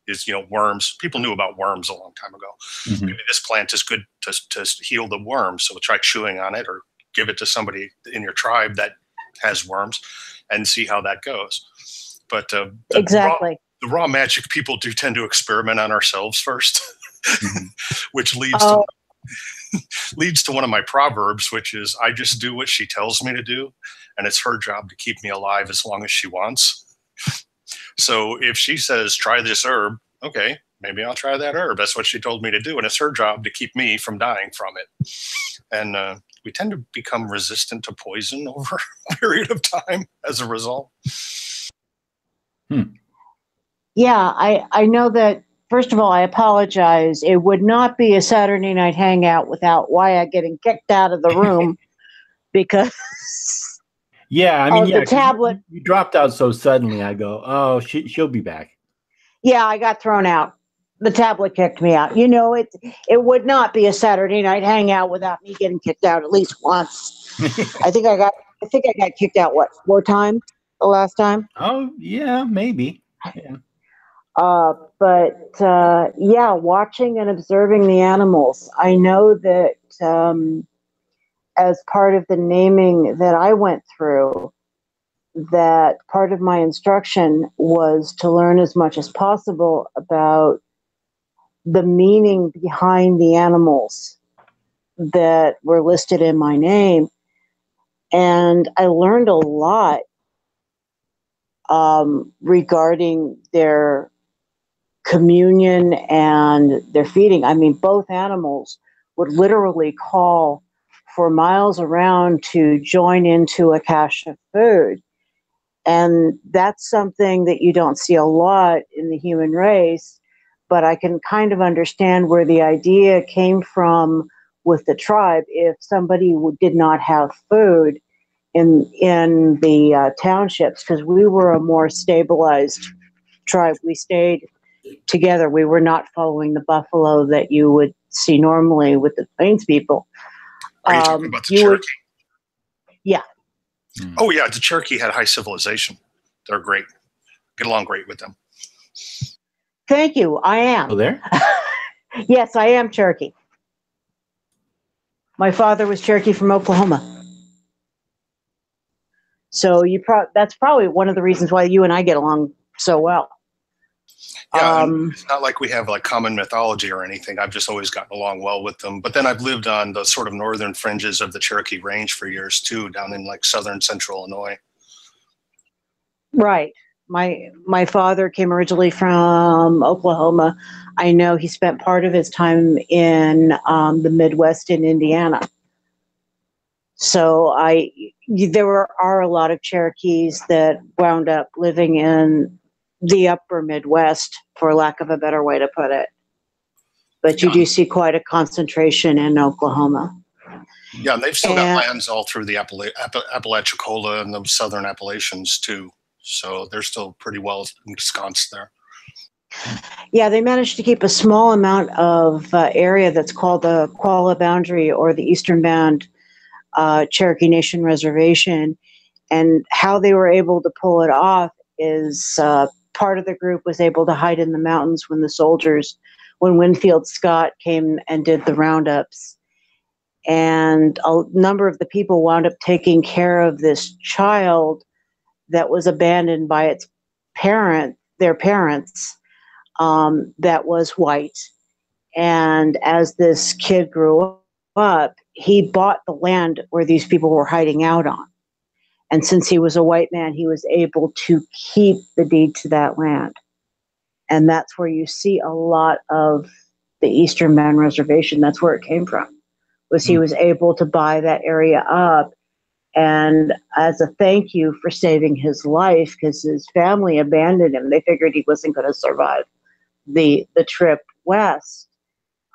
is, worms. People knew about worms a long time ago. Maybe this plant is good to heal the worms. So we'll try chewing on it, or give it to somebody in your tribe that has worms, and see how that goes. But exactly. The raw magic people do tend to experiment on ourselves first, which leads to leads to one of my proverbs, which is I just do what she tells me to do, and it's her job to keep me alive as long as she wants. So if she says, try this herb, okay, maybe I'll try that herb. That's what she told me to do. And it's her job to keep me from dying from it. And we tend to become resistant to poison over a period of time as a result. Yeah, I know that. First of all, I apologize. It would not be a Saturday night hangout without Wyatt getting kicked out of the room because yeah, I mean, the tablet. You dropped out so suddenly. I go, oh, she'll be back. Yeah, I got thrown out. The tablet kicked me out. You know, it would not be a Saturday night hangout without me getting kicked out at least once. I think I got kicked out 4 times the last time. Oh yeah, maybe. Yeah. Yeah, watching and observing the animals. I know that as part of the naming that I went through, that part of my instruction was to learn as much as possible about the meaning behind the animals that were listed in my name. And I learned a lot regarding their communion and their feeding. I mean, both animals would literally call for miles around to join into a cache of food. And that's something that you don't see a lot in the human race, but I can kind of understand where the idea came from with the tribe. If somebody did not have food in the townships, because we were a more stabilized tribe, we stayed together. We were not following the buffalo that you would see normally with the Plains people. Are you talking about the Cherokee? Yeah. Oh, yeah. The Cherokee had high civilization. They're great. Get along great with them. Thank you. I am. Oh, there? Yes, I am Cherokee. My father was Cherokee from Oklahoma. So that's probably one of the reasons why you and I get along so well. Yeah, it's not like we have like common mythology or anything. I've just always gotten along well with them. But then I've lived on the sort of northern fringes of the Cherokee Range for years too, down in like southern central Illinois. Right. My father came originally from Oklahoma. I know he spent part of his time in the Midwest in Indiana. So there are a lot of Cherokees that wound up living in the upper Midwest, for lack of a better way to put it. But you do see quite a concentration in Oklahoma. Yeah, and they've still got lands all through the Apalachicola and the southern Appalachians too. So they're still pretty well ensconced there. Yeah, they managed to keep a small amount of area that's called the Qualla Boundary or the Eastern Band Cherokee Nation Reservation. And how they were able to pull it off is part of the group was able to hide in the mountains when Winfield Scott came and did the roundups. And a number of the people wound up taking care of this child that was abandoned by their parents, that was white. And as this kid grew up, he bought the land where these people were hiding out on. And since he was a white man, he was able to keep the deed to that land. And that's where you see a lot of the Eastern Band Reservation. That's where it came from, was he was able to buy that area up. And as a thank you for saving his life, because his family abandoned him, they figured he wasn't going to survive the trip west.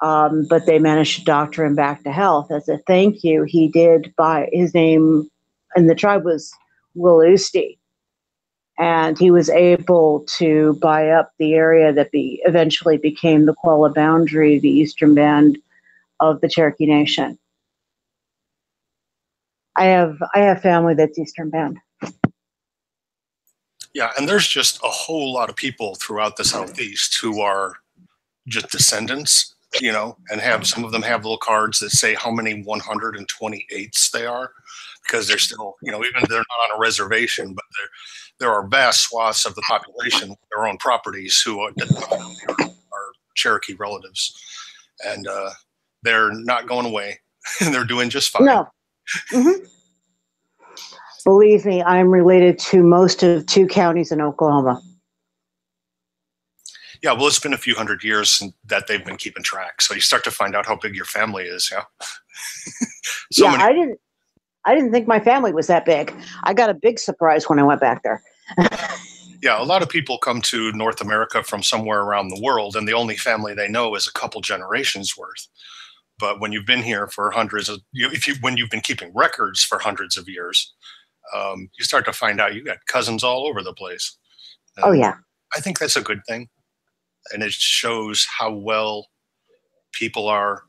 But they managed to doctor him back to health. As a thank you, he did buy, his name, and the tribe was Willusti. And he was able to buy up the area that eventually became the Qualla Boundary, the Eastern Band of the Cherokee Nation. I have family that's Eastern Band. Yeah, and there's just a whole lot of people throughout the Southeast who are just descendants, and some of them have little cards that say how many 128ths they are, because they're still, even if they're not on a reservation, but there are vast swaths of the population with their own properties who are Cherokee relatives. And They're not going away. They're doing just fine. No. Mm-hmm. Believe me, I'm related to most of 2 counties in Oklahoma. Yeah, well, it's been a few hundred years that they've been keeping track. So you start to find out how big your family is. Yeah. I didn't think my family was that big. I got a big surprise when I went back there. Yeah, a lot of people come to North America from somewhere around the world, and the only family they know is a couple generations worth. But when you've been here for when you've been keeping records for hundreds of years, you start to find out you got cousins all over the place. And oh yeah, I think that's a good thing, and it shows how well people are.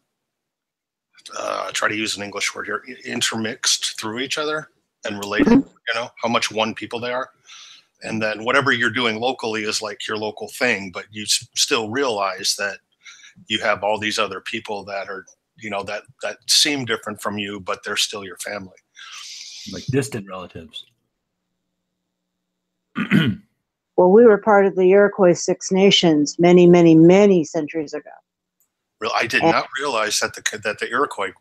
Try to use an English word here, intermixed through each other and related, how much one people they are. And then whatever you're doing locally is like your local thing, but you still realize that you have all these other people that are, that seem different from you, but they're still your family. Like distant relatives. Well, we were part of the Iroquois Six Nations many, many, many centuries ago. I did not realize that the Iroquois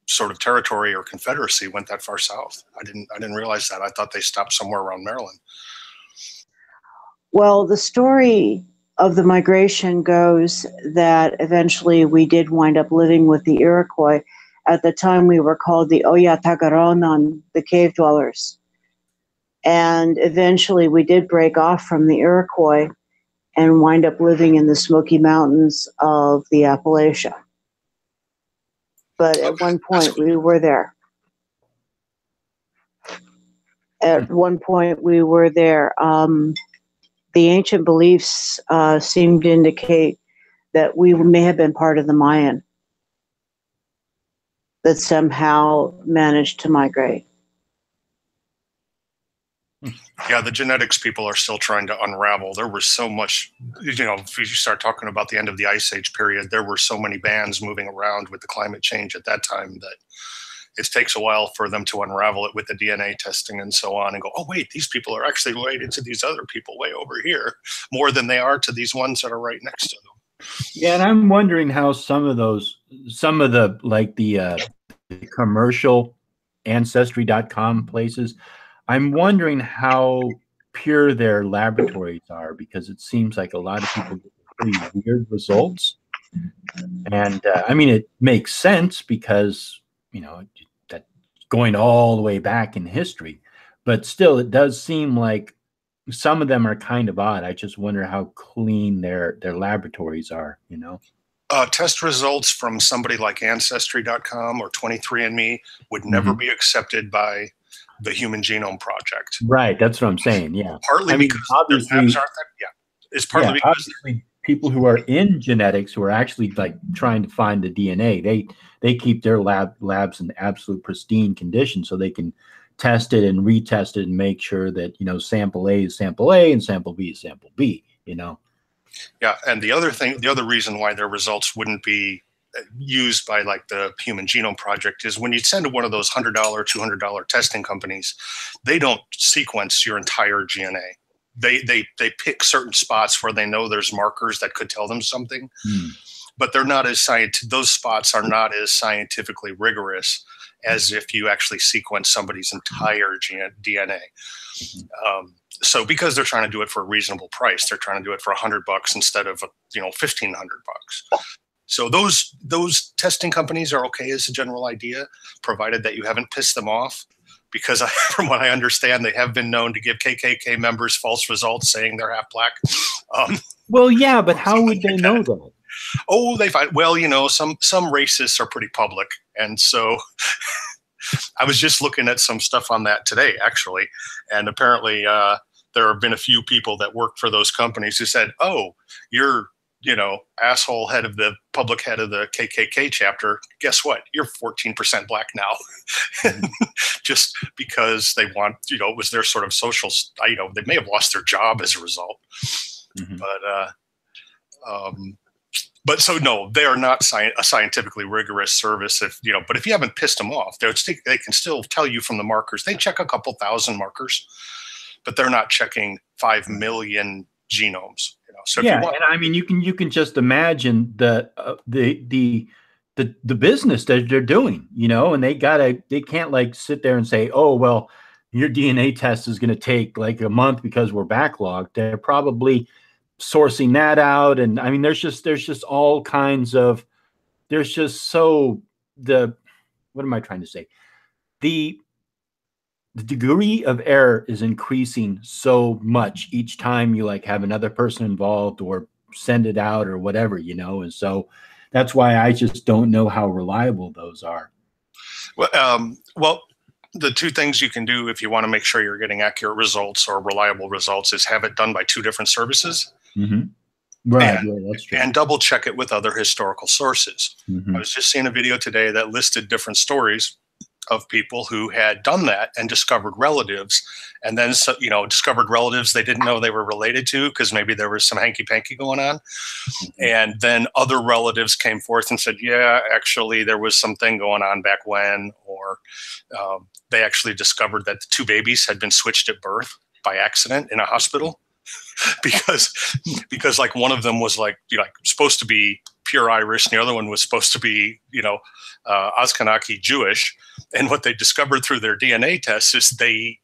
sort of territory or confederacy went that far south. I didn't realize that. I thought they stopped somewhere around Maryland. Well, the story of the migration goes that eventually we did wind up living with the Iroquois. At the time, we were called the Oyatagaronan, the cave dwellers. And eventually we did break off from the Iroquois and wind up living in the Smoky Mountains of the Appalachia. But at one point we were there. At one point we were there. The ancient beliefs seem to indicate that we may have been part of the Mayan that somehow managed to migrate. Yeah, the genetics people are still trying to unravel. There was so much, if you start talking about the end of the Ice Age period, there were so many bands moving around with the climate change at that time that it takes a while for them to unravel it with the DNA testing and so on and go, oh, wait, these people are actually related to these other people way over here more than they are to these ones that are right next to them. Yeah, and I'm wondering how some of the commercial Ancestry.com places, I'm wondering how pure their laboratories are, because it seems like a lot of people get pretty weird results. And I mean, it makes sense because, that's going all the way back in history. But still, it does seem like some of them are kind of odd. I just wonder how clean their laboratories are, Test results from somebody like Ancestry.com or 23andMe would never be accepted by the Human Genome Project. Right, that's what I'm saying. Yeah, partly because obviously, labs aren't that. Yeah, it's partly because obviously people who are in genetics who are actually like trying to find the DNA, they keep their labs in absolute pristine condition so they can test it and retest it and make sure that sample A is sample A and sample B is sample B. Yeah, and the other reason why their results wouldn't be used by like the Human Genome Project is when you send to one of those $100, $200 testing companies, they don't sequence your entire DNA. They pick certain spots where they know there's markers that could tell them something, but they're not as those spots are not as scientifically rigorous as if you actually sequence somebody's entire DNA. So because they're trying to do it for a reasonable price, they're trying to do it for $100 instead of $1,500. So those testing companies are okay as a general idea, provided that you haven't pissed them off. Because from what I understand, they have been known to give KKK members false results saying they're half black. Well, yeah, but how would they know that? Oh, they find some racists are pretty public, and so I was just looking at some stuff on that today, actually, and apparently there have been a few people that worked for those companies who said, "Oh, you're asshole public head of the KKK chapter. Guess what? You're 14% black now." Just because they want, it was their sort of social, they may have lost their job as a result. But so no, they are not a scientifically rigorous service. But if you haven't pissed them off, they can still tell you from the markers. They check a couple thousand markers, but they're not checking 5 million genomes. So yeah, and I mean, you can just imagine the the business that they're doing, you know, and they can't like sit there and say, oh, well, your DNA test is going to take like a month because we're backlogged. They're probably sourcing that out. And I mean, there's just all kinds of, there's just what am I trying to say? The degree of error is increasing so much each time you like have another person involved or send it out or whatever, you know? And so that's why I just don't know how reliable those are. Well, the two things you can do if you want to make sure you're getting accurate results or reliable results is have it done by two different services. Mm-hmm. Right, yeah, that's true. And double check it with other historical sources. Mm-hmm. I was just seeing a video today that listed different stories of people who had done that and discovered relatives, and then discovered relatives they didn't know they were related to because maybe there was some hanky-panky going on. Mm-hmm. And then other relatives came forth and said, yeah, actually there was something going on back when, or they actually discovered that the two babies had been switched at birth by accident in a hospital because like one of them was like supposed to be pure Irish and the other one was supposed to be Ashkenazi Jewish. And what they discovered through their DNA tests is they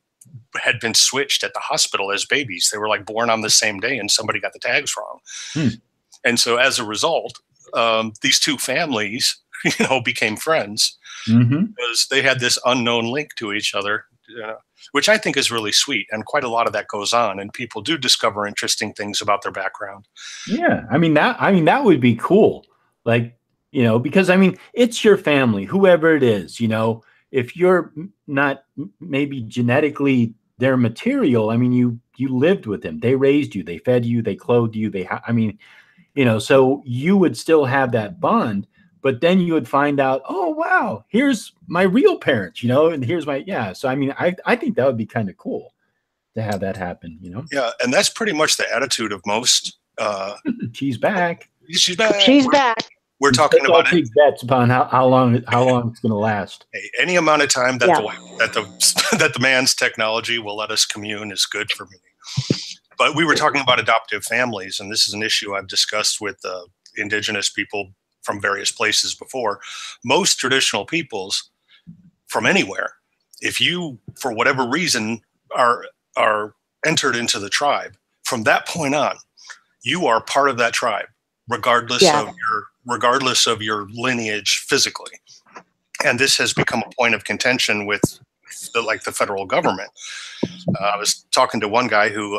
had been switched at the hospital as babies. They were like born on the same day and somebody got the tags wrong. And so as a result, these two families, became friends because they had this unknown link to each other, which I think is really sweet. And quite a lot of that goes on, and people do discover interesting things about their background. Yeah. I mean, that would be cool. Like, because I mean, it's your family, whoever it is, if you're not maybe genetically their material, I mean, you lived with them, they raised you, they fed you, they clothed you, so you would still have that bond, but then you would find out, oh, wow, here's my real parents, and here's so I mean, I think that would be kind of cool to have that happen, Yeah, and that's pretty much the attitude of most. She's back. She's back. She's back. We're talking about big bets upon how long it's going to last. Hey, any amount of time that the man's technology will let us commune is good for me. But we were talking about adoptive families, and this is an issue I've discussed with indigenous people from various places before. Most traditional peoples from anywhere, if you, for whatever reason, are entered into the tribe, from that point on, you are part of that tribe, regardless of your lineage physically. And this has become a point of contention with the federal government. I was talking to one guy who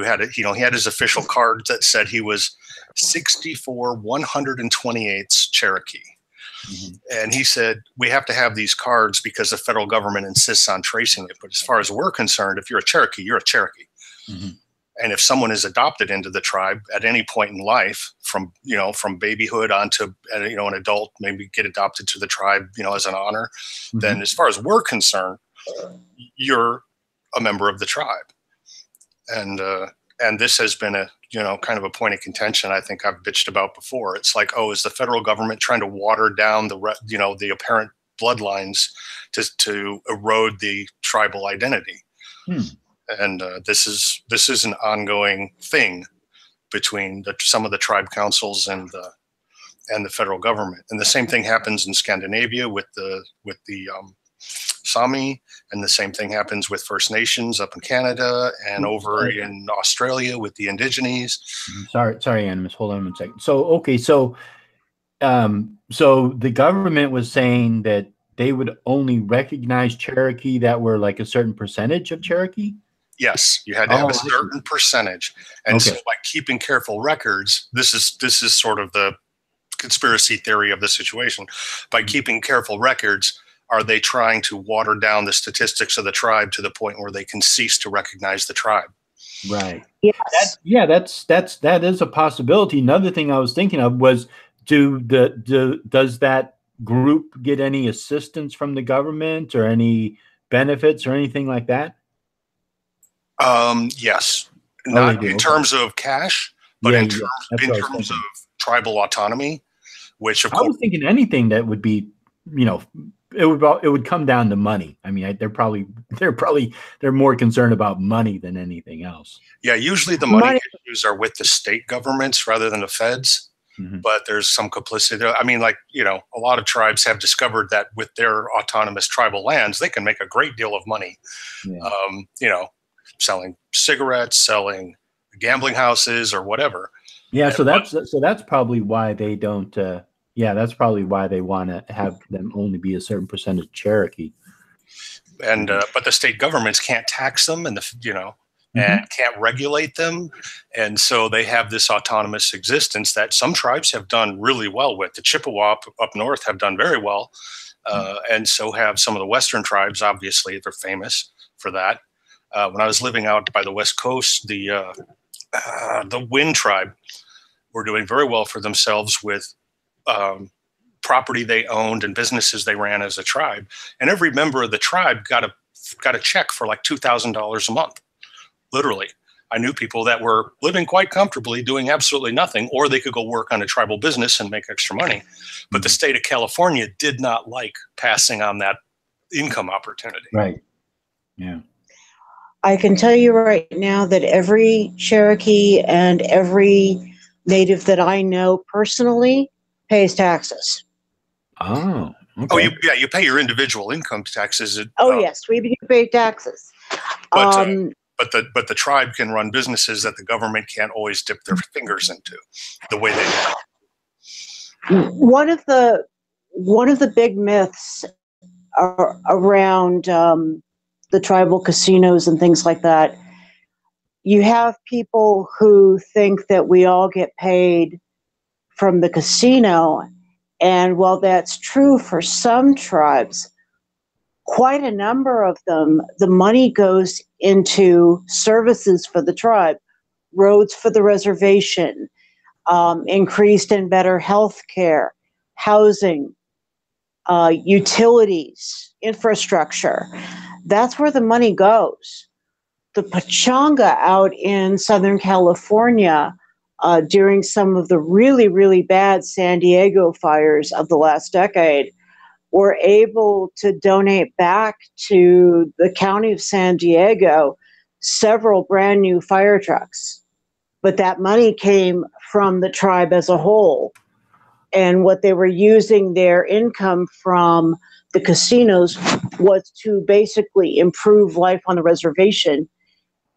had he had his official card that said he was 64 128ths Cherokee. Mm-hmm. And he said, we have to have these cards because the federal government insists on tracing it. But as far as we're concerned, if you're a Cherokee, you're a Cherokee. Mm-hmm. And if someone is adopted into the tribe at any point in life, from babyhood on to an adult, maybe get adopted to the tribe, as an honor, mm-hmm. then as far as we're concerned, you're a member of the tribe. And this has been a kind of a point of contention. I think I've bitched about before. It's like, oh, is the federal government trying to water down the apparent bloodlines to erode the tribal identity? And this is an ongoing thing between some of the tribe councils and the federal government. And the same thing happens in Scandinavia with the Sami, and the same thing happens with First Nations up in Canada and over in Australia with the Indigenes. Sorry, Animus. Hold on one second. So the government was saying that they would only recognize Cherokee that were like a certain percentage of Cherokee. Yes, you had to have a certain percentage, and so by keeping careful records, this is sort of the conspiracy theory of the situation. By keeping careful records, are they trying to water down the statistics of the tribe to the point where they can cease to recognize the tribe? Right. Yes. That is a possibility. Another thing I was thinking of was, does that group get any assistance from the government or any benefits or anything like that? Yes, not in terms of cash, but in terms of tribal autonomy, which of course I was thinking anything that would be, it would come down to money. I mean, they're more concerned about money than anything else. Yeah, usually the money issues are with the state governments rather than the feds. but there's some complicity there. I mean, like, you know, a lot of tribes have discovered that with their autonomous tribal lands, they can make a great deal of money, you know, selling cigarettes, selling gambling houses or whatever. Yeah. So that's probably why they don't, that's probably why they want to have them only be a certain percentage Cherokee. And, but the state governments can't tax them and and can't regulate them. And so they have this autonomous existence that some tribes have done really well with. The Chippewa up north have done very well. And so have some of the Western tribes. Obviously, they're famous for that. When I was living out by the West Coast, the Wind tribe were doing very well for themselves with property they owned and businesses they ran as a tribe. And every member of the tribe got a check for like $2,000 a month. Literally, I knew people that were living quite comfortably doing absolutely nothing, or they could go work on a tribal business and make extra money. But the state of California did not like passing on that income opportunity. Right. Yeah. I can tell you right now that every Cherokee and every Native that I know personally pays taxes. Oh, okay. Oh, you pay your individual income taxes. Yes, we do pay taxes. But the tribe can run businesses that the government can't always dip their fingers into the way they do. One of the big myths around the tribal casinos and things like that, you have people who think that we all get paid from the casino. And while that's true for some tribes, quite a number of them, the money goes into services for the tribe, roads for the reservation, increased and better health care, housing, utilities, infrastructure. That's where the money goes. The Pechanga out in Southern California, during some of the really, really bad San Diego fires of the last decade, were able to donate back to the county of San Diego several brand new fire trucks. But that money came from the tribe as a whole. And what they were using their income from the casinos was to basically improve life on the reservation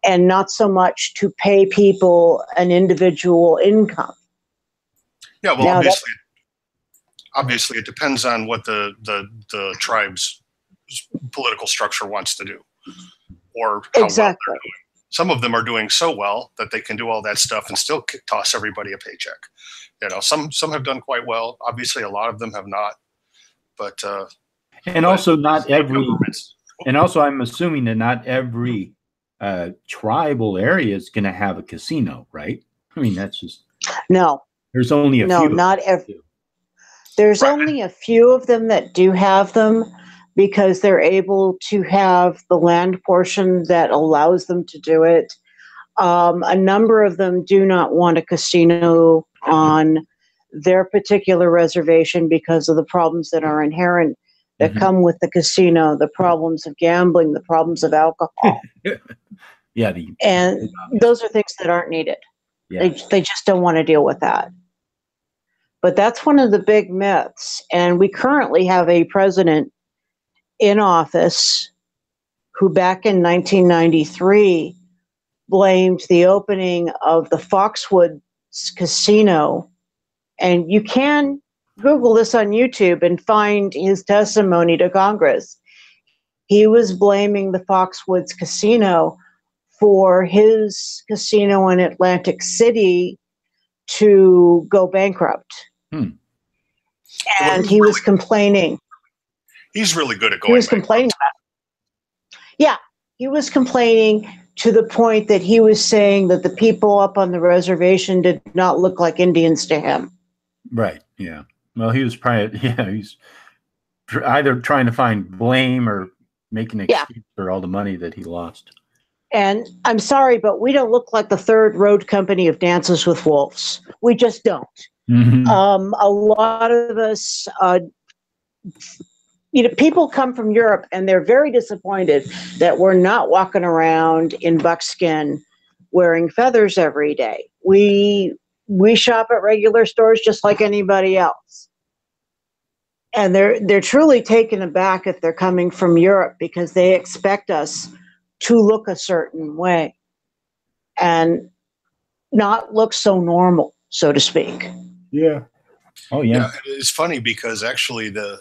and not so much to pay people an individual income. Yeah, well, obviously it depends on what the tribe's political structure wants to do, or how well they're doing. Some of them are doing so well that they can do all that stuff and still toss everybody a paycheck. You know, some have done quite well. Obviously, a lot of them have not. But also not every. And also, I'm assuming that not every tribal area is going to have a casino, right? I mean, that's just no. There's only a few. No, not every. There's only a few of them that do have them because they're able to have the land portion that allows them to do it. A number of them do not want a casino on their particular reservation because of the problems that are inherent that come with the casino, the problems of gambling, the problems of alcohol. And those are things that aren't needed. Yeah. They just don't want to deal with that. But that's one of the big myths. And we currently have a president in office who back in 1993 blamed the opening of the Foxwoods Casino. And you can Google this on YouTube and find his testimony to Congress. He was blaming the Foxwoods Casino for his casino in Atlantic City to go bankrupt. And he was complaining. He's really good at going. He was complaining about it. Yeah, he was complaining to the point that he was saying that the people up on the reservation did not look like Indians to him. Right. Yeah. Well, he was probably he's either trying to find blame or make an excuse for all the money that he lost. And I'm sorry, but we don't look like the third road company of Dances with Wolves. We just don't. A lot of us, people come from Europe and they're very disappointed that we're not walking around in buckskin wearing feathers every day. We we shop at regular stores just like anybody else. And they're truly taken aback if they're coming from Europe because they expect us to look a certain way and not look so normal, so to speak. Yeah. Oh yeah. Yeah, it's funny because actually the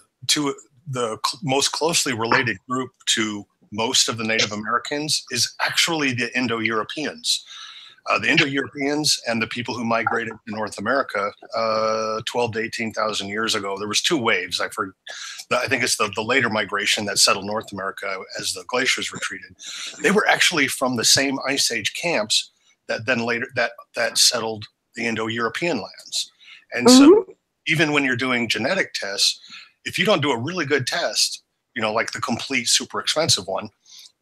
most closely related group to most of the Native Americans is actually the Indo-Europeans. The Indo-Europeans and the people who migrated to North America 12 to 18,000 years ago. There was two waves. I think it's the later migration that settled North America as the glaciers retreated. They were actually from the same Ice Age camps that then later that settled the Indo-European lands. And so even when you're doing genetic tests, if you don't do a really good test, like the complete super expensive one,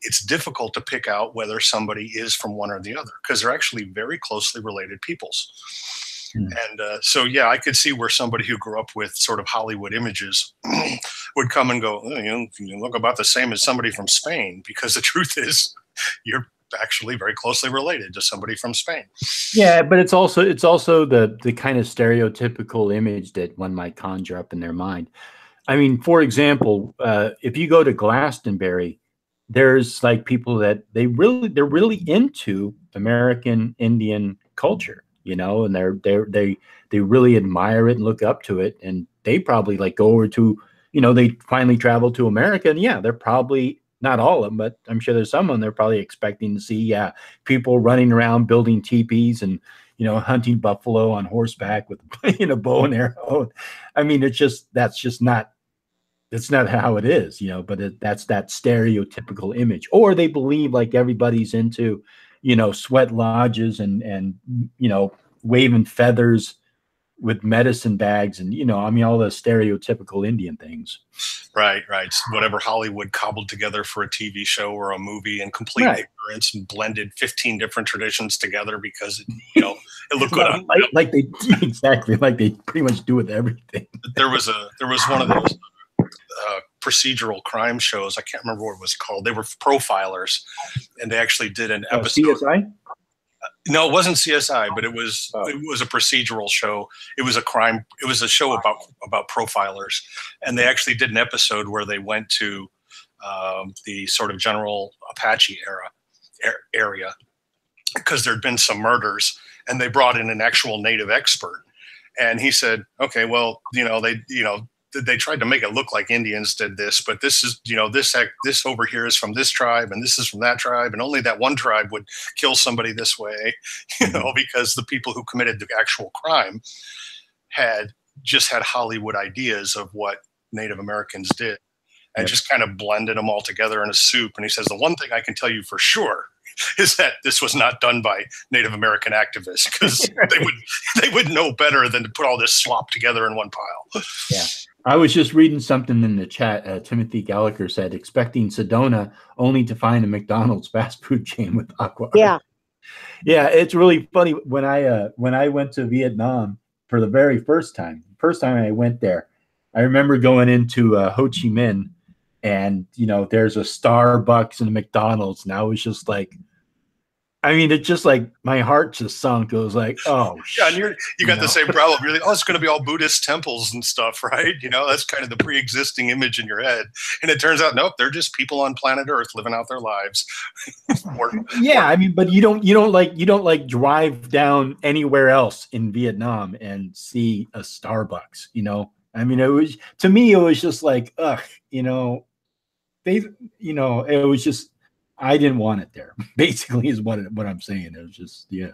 it's difficult to pick out whether somebody is from one or the other because they're actually very closely related peoples. And so, yeah, I could see where somebody who grew up with sort of Hollywood images would come and go, you look about the same as somebody from Spain, because the truth is you're actually very closely related to somebody from Spain. Yeah, but it's also the kind of stereotypical image that one might conjure up in their mind. I mean, for example, if you go to Glastonbury, there's like people that they're really into American Indian culture, and they really admire it and look up to it, and they probably like go over to, they finally travel to America, and yeah, they're probably not all of them, but I'm sure there's someone they're probably expecting to see, people running around building teepees and hunting buffalo on horseback with a bow and arrow. I mean, that's not how it is, but that's that stereotypical image. Or they believe like everybody's into, sweat lodges and waving feathers with medicine bags and, all the stereotypical Indian things. Right. Whatever Hollywood cobbled together for a TV show or a movie in complete ignorance and blended 15 different traditions together because, it looked good on like they exactly like they pretty much do with everything. There was one of those procedural crime shows. I can't remember what it was called. They were profilers, and they actually did an episode. CSI? No, it wasn't CSI, but it was a procedural show. It was a crime. It was a show about profilers, and they actually did an episode where they went to the sort of general Apache area because there'd been some murders, and they brought in an actual native expert, and he said, "Okay, well, they tried to make it look like Indians did this, but this is, this over here is from this tribe and this is from that tribe. And only that one tribe would kill somebody this way, because the people who committed the actual crime had Hollywood ideas of what Native Americans did and just kind of blended them all together in a soup. And he says, the one thing I can tell you for sure is that this was not done by Native American activists because they would know better than to put all this slop together in one pile. Yeah. I was just reading something in the chat. Timothy Gallagher said, expecting Sedona only to find a McDonald's fast food chain with aqua. Yeah. Yeah, it's really funny. When I went to Vietnam for the very first time I went there, I remember going into Ho Chi Minh and, there's a Starbucks and a McDonald's. And I was just like, it's just like my heart just sunk. It was like, oh, yeah, and you got the same problem. You're like, it's going to be all Buddhist temples and stuff, right? That's kind of the pre-existing image in your head. And it turns out, nope, they're just people on planet Earth living out their lives. But you don't drive down anywhere else in Vietnam and see a Starbucks. It was, to me, it was just like, it was just. I didn't want it there. Basically, is what I'm saying. It was just, yeah.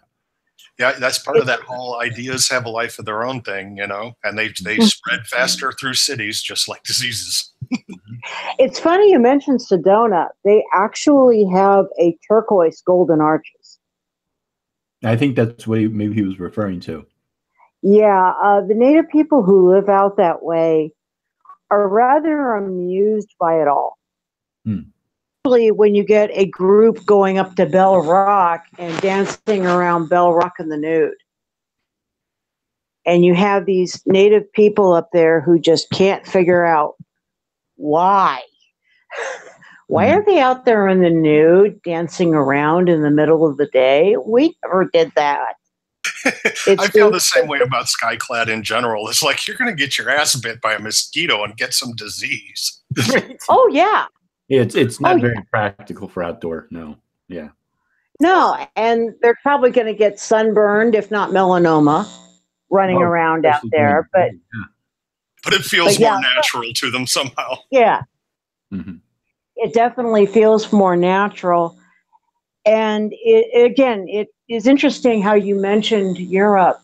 That's part of that whole ideas have a life of their own thing, and they spread faster through cities, just like diseases. It's funny you mentioned Sedona. They actually have a turquoise golden arches. I think that's what maybe he was referring to. Yeah, the native people who live out that way are rather amused by it all. When you get a group going up to Bell Rock and dancing around Bell Rock in the nude. And you have these native people up there who just can't figure out why. Why are they out there in the nude dancing around in the middle of the day? We never did that. I feel the same way about Skyclad in general. It's like you're going to get your ass bit by a mosquito and get some disease. Oh yeah. It's not very practical for outdoor. No. Yeah. No, and they're probably going to get sunburned, if not melanoma, running around out there. But it feels more natural to them somehow. Yeah. Mm-hmm. It definitely feels more natural. And it is interesting how you mentioned Europe.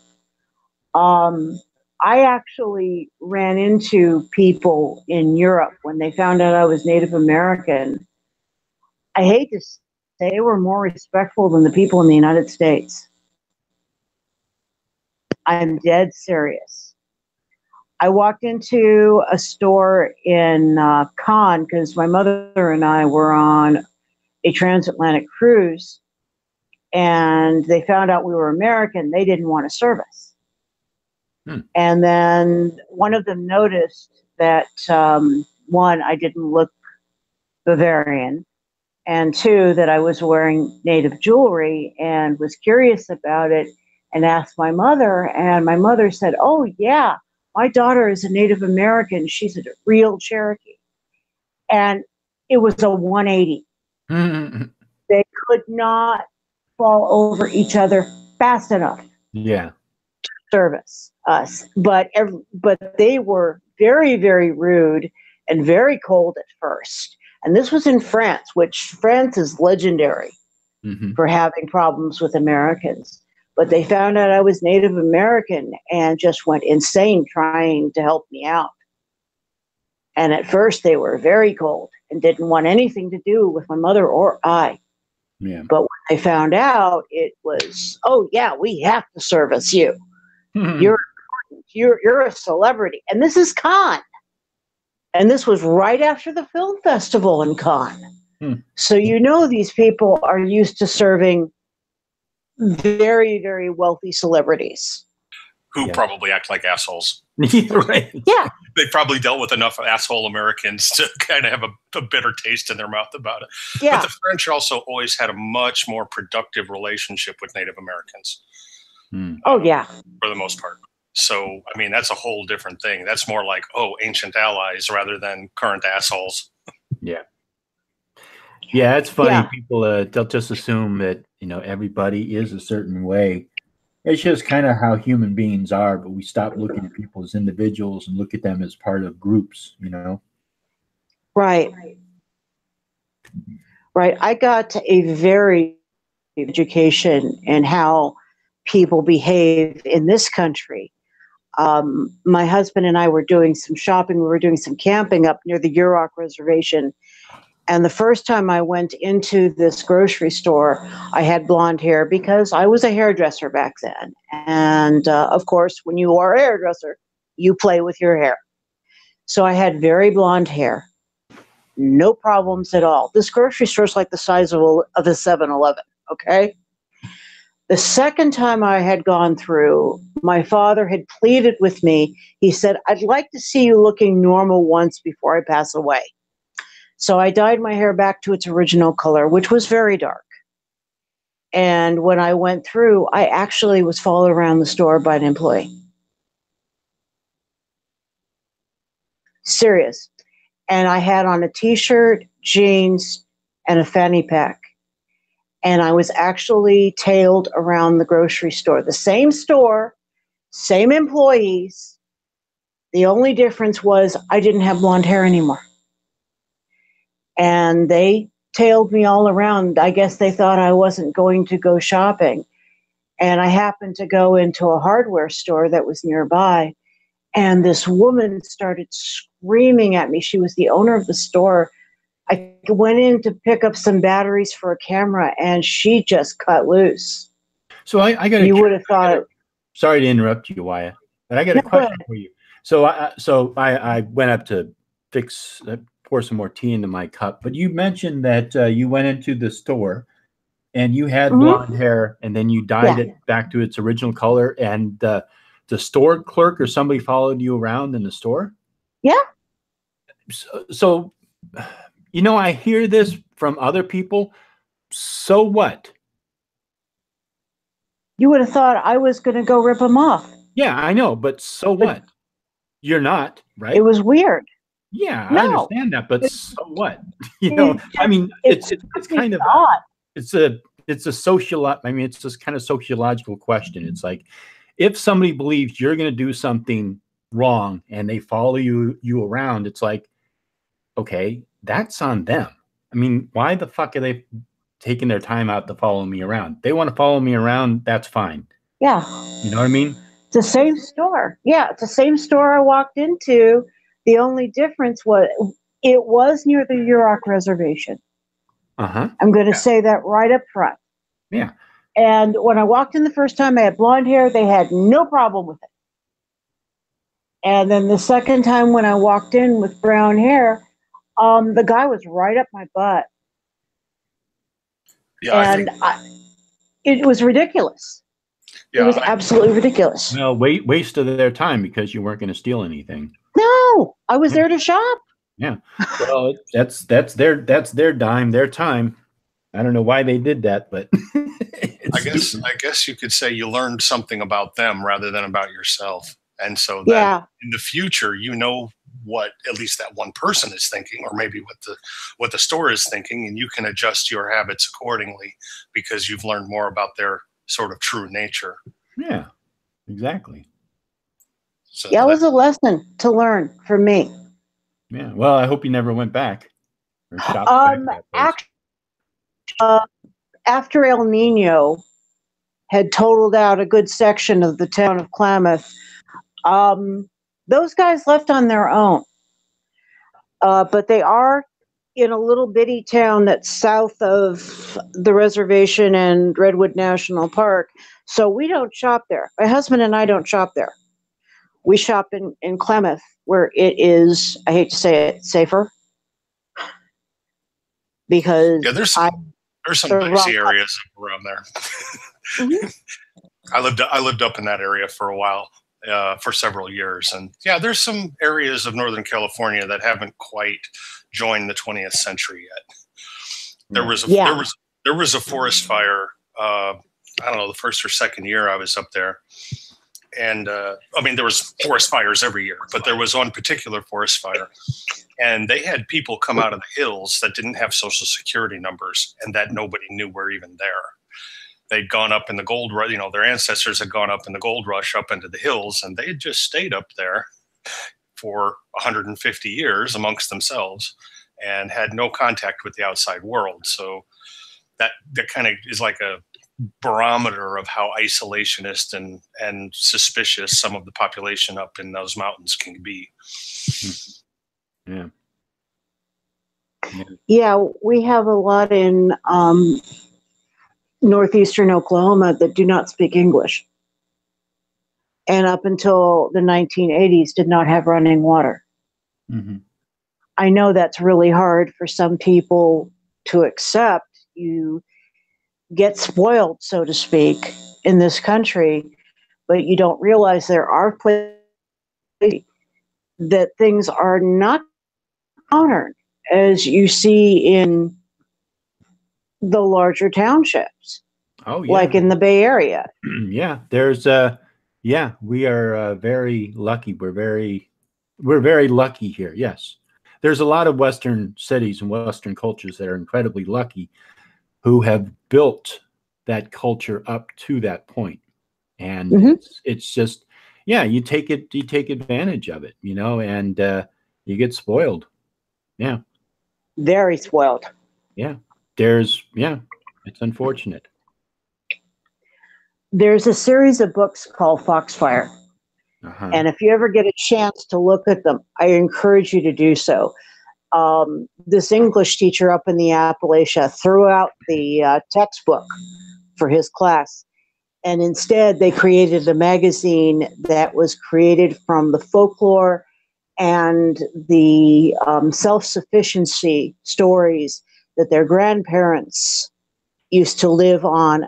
I actually ran into people in Europe when they found out I was Native American. I hate to say they were more respectful than the people in the United States. I'm dead serious. I walked into a store in Cannes because my mother and I were on a transatlantic cruise, and they found out we were American. They didn't want to serve us. And then one of them noticed that, one, I didn't look Bavarian, and two, that I was wearing native jewelry, and was curious about it and asked my mother, and my mother said, "Oh yeah, my daughter is a Native American. She's a real Cherokee." And it was a 180. They could not fall over each other fast enough. Yeah. To service us, but they were very, very rude and very cold at first. And this was in France, which France is legendary for having problems with Americans. But they found out I was Native American and just went insane trying to help me out. And at first they were very cold and didn't want anything to do with my mother or I. Yeah. But when they found out, it was, "Oh yeah, we have to service you. You're important. You're a celebrity." And this is Cannes. And this was right after the film festival in Cannes. So these people are used to serving very, very wealthy celebrities. Who probably act like assholes. Right. Yeah. They probably dealt with enough asshole Americans to kind of have a bitter taste in their mouth about it. Yeah. But the French also always had a much more productive relationship with Native Americans. Oh, yeah. For the most part. So, I mean, that's a whole different thing. That's more like, ancient allies rather than current assholes. Yeah. Yeah, it's funny. Yeah. People, they'll just assume that, everybody is a certain way. It's just kind of how human beings are, but we stop looking at people as individuals and look at them as part of groups, Right. Right. I got a very education in how people behave in this country. My husband and I were doing some shopping. We were doing some camping up near the Yurok Reservation. And the first time I went into this grocery store, I had blonde hair because I was a hairdresser back then. And of course, when you are a hairdresser, you play with your hair. So I had very blonde hair. No problems at all. This grocery store is like the size of a 7-Eleven, okay? The second time I had gone through, my father had pleaded with me. He said, "I'd like to see you looking normal once before I pass away." So I dyed my hair back to its original color, which was very dark. And when I went through, I actually was followed around the store by an employee. Serious. And I had on a t-shirt, jeans, and a fanny pack. And I was actually tailed around the grocery store. The same store, same employees. The only difference was I didn't have blonde hair anymore. And they tailed me all around. I guess they thought I wasn't going to go shopping. And I happened to go into a hardware store that was nearby. And this woman started screaming at me. She was the owner of the store. I went in to pick up some batteries for a camera, and she just cut loose. So I got. You would have thought. Sorry to interrupt you, Wyatt, but I got a question for you. So I went up to pour some more tea into my cup. But you mentioned that you went into the store and you had blonde hair, and then you dyed it back to its original color, and the store clerk or somebody followed you around in the store? Yeah. So I hear this from other people. So what? You would have thought I was going to go rip them off. Yeah, I know, but so what? You're not, right? It was weird. Yeah, I No. understand that, but so what? You know, I mean, it's kind of odd. it's a social. I mean, it's this kind of sociological question. It's like, if somebody believes you're going to do something wrong and they follow you around, it's like, okay, that's on them. I mean, why the fuck are they taking their time out to follow me around? They want to follow me around, that's fine. Yeah. You know what I mean? It's the same store. Yeah, it's the same store I walked into. The only difference was it was near the Yurok Reservation. Uh-huh. I'm going to say that right up front. Yeah. And when I walked in the first time, I had blonde hair. They had no problem with it. And then the second time when I walked in with brown hair, the guy was right up my butt. Yeah, and it was ridiculous. Yeah, it was absolutely ridiculous. Well, waste of their time because you weren't going to steal anything. No, I was there to shop. Yeah. Well, that's their dime, their time. I don't know why they did that, but I guess you could say you learned something about them rather than about yourself. And so that in the future, you know what at least that one person is thinking, or maybe what the store is thinking, and you can adjust your habits accordingly because you've learned more about their sort of true nature. Yeah, exactly. So yeah, it was a lesson to learn for me. Yeah. Well, I hope you never went back or shopped back after El Nino had totaled out a good section of the town of Klamath, those guys left on their own. But they are in a little bitty town that's south of the reservation and Redwood National Park. So we don't shop there. My husband and I don't shop there. We shop in Klamath, where it is, I hate to say it, safer. Because there's some dicey areas around there. Mm-hmm. I lived up in that area for a while, for several years, and yeah, there's some areas of Northern California that haven't quite joined the 20th century yet. There was a forest fire. I don't know, the first or second year I was up there, and I mean there was forest fires every year, but there was one particular forest fire. And they had people come out of the hills that didn't have social security numbers and that nobody knew were even there. They'd gone up in the gold rush, their ancestors had gone up in the gold rush up into the hills, and they had just stayed up there for 150 years amongst themselves and had no contact with the outside world. So that kind of is like a barometer of how isolationist and suspicious some of the population up in those mountains can be. Yeah. Yeah, we have a lot in northeastern Oklahoma that do not speak English. And up until the 1980s did not have running water. Mm-hmm. I know that's really hard for some people to accept. You get spoiled, so to speak, in this country, but you don't realize there are places that things are not honored as you see in the larger townships. Oh, yeah. Like in the Bay Area. Yeah, there's we are very lucky. We're very lucky here. Yes. There's a lot of Western cities and Western cultures that are incredibly lucky who have built that culture up to that point. And it's just, you take advantage of it, and you get spoiled. Yeah. Very spoiled. Yeah. It's unfortunate. There's a series of books called Foxfire. Uh-huh. And if you ever get a chance to look at them, I encourage you to do so. This English teacher up in the Appalachia threw out the textbook for his class. And instead, they created a magazine that was created from the folklore and the self-sufficiency stories that their grandparents used to live on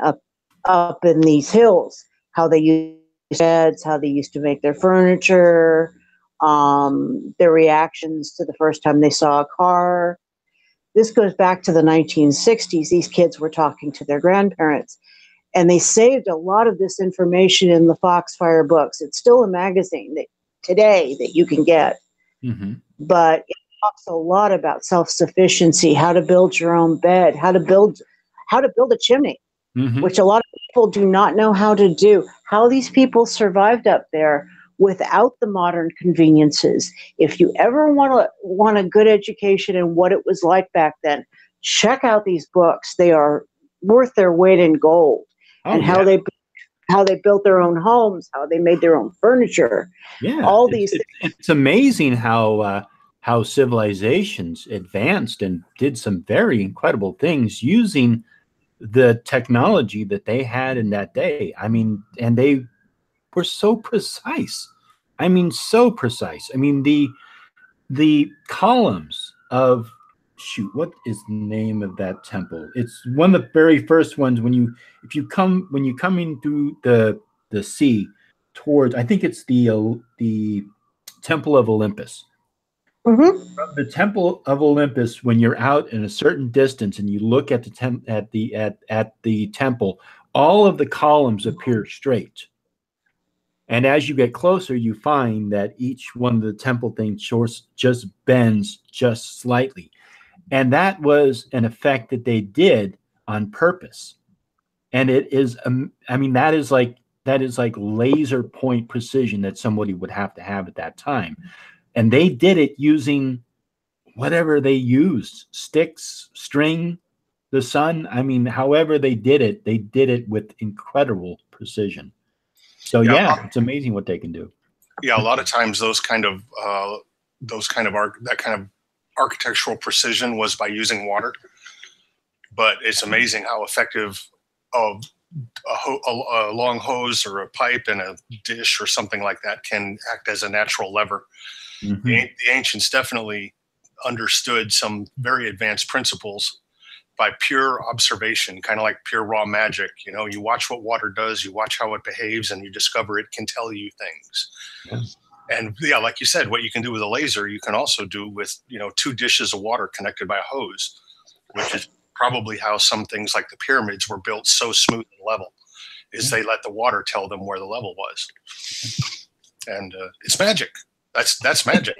up in these hills, how they used beds, how they used to make their furniture, their reactions to the first time they saw a car. This goes back to the 1960s. These kids were talking to their grandparents. And they saved a lot of this information in the Foxfire books. It's still a magazine that today that you can get. But it talks a lot about self-sufficiency, how to build your own bed, how to build a chimney, which a lot of people do not know how to do. How these people survived up there without the modern conveniences. If you ever want a good education and what it was like back then, check out these books. They are worth their weight in gold. And how they built their own homes, how they made their own furniture. Yeah, all these things. It's amazing how civilizations advanced and did some very incredible things using the technology that they had in that day. I mean, and they were so precise. I mean, so precise. I mean, the columns of, shoot, what is the name of that temple? It's one of the very first ones when you coming through the sea towards, I think it's the Temple of Olympus. From the Temple of Olympus, when you're out in a certain distance and you look at the temple, all of the columns appear straight. And as you get closer, you find that each one of the temple things just bends just slightly. And that was an effect that they did on purpose. And it is, I mean, that is like laser point precision that somebody would have at that time. And they did it using whatever they used, sticks, string, the sun. I mean, however they did it with incredible precision. So yeah, it's amazing what they can do. Yeah, a lot of times that kind of architectural precision was by using water. But it's amazing how effective a long hose or a pipe and a dish or something like that can act as a natural lever. The ancients definitely understood some very advanced principles by pure observation, kind of like pure raw magic. You know, you watch what water does, you watch how it behaves, and you discover it can tell you things. Yeah. And yeah, like you said, what you can do with a laser, you can also do with, 2 dishes of water connected by a hose, which is probably how some things like the pyramids were built so smooth and level, is they let the water tell them where the level was. And it's magic. That's magic.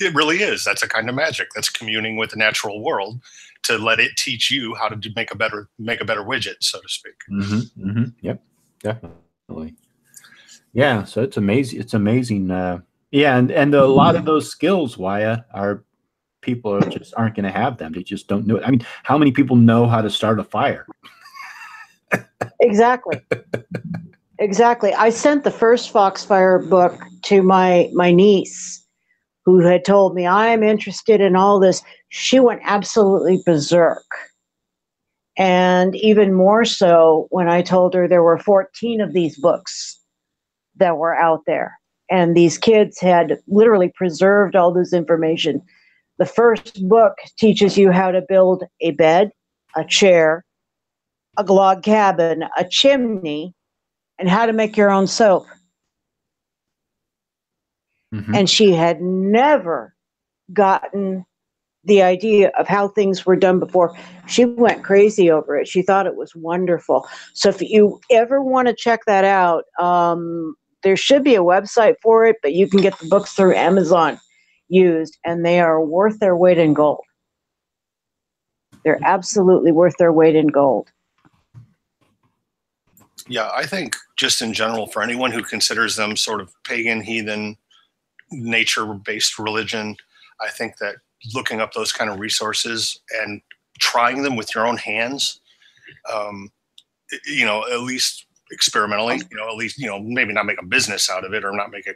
It really is. That's a kind of magic. That's communing with the natural world to let it teach you how to make a better widget, so to speak. Yep, definitely. Yeah, so it's amazing. It's amazing. Yeah, and a lot of those skills, Waya, people aren't going to have them. They just don't know it. I mean, how many people know how to start a fire? Exactly. Exactly. I sent the first Foxfire book to my niece, who had told me, I'm interested in all this. She went absolutely berserk. And even more so when I told her there were 14 of these books that were out there. And these kids had literally preserved all this information. The first book teaches you how to build a bed, a chair, a log cabin, a chimney, and how to make your own soap. And she had never gotten the idea of how things were done before. She went crazy over it. She thought it was wonderful. So if you ever want to check that out, there should be a website for it, but you can get the books through Amazon used, and they are worth their weight in gold. They're absolutely worth their weight in gold. Yeah, I think just in general, for anyone who considers them sort of pagan, heathen, nature-based religion, I think that looking up those kind of resources and trying them with your own hands, at least experimentally, at least, maybe not make a business out of it or not make a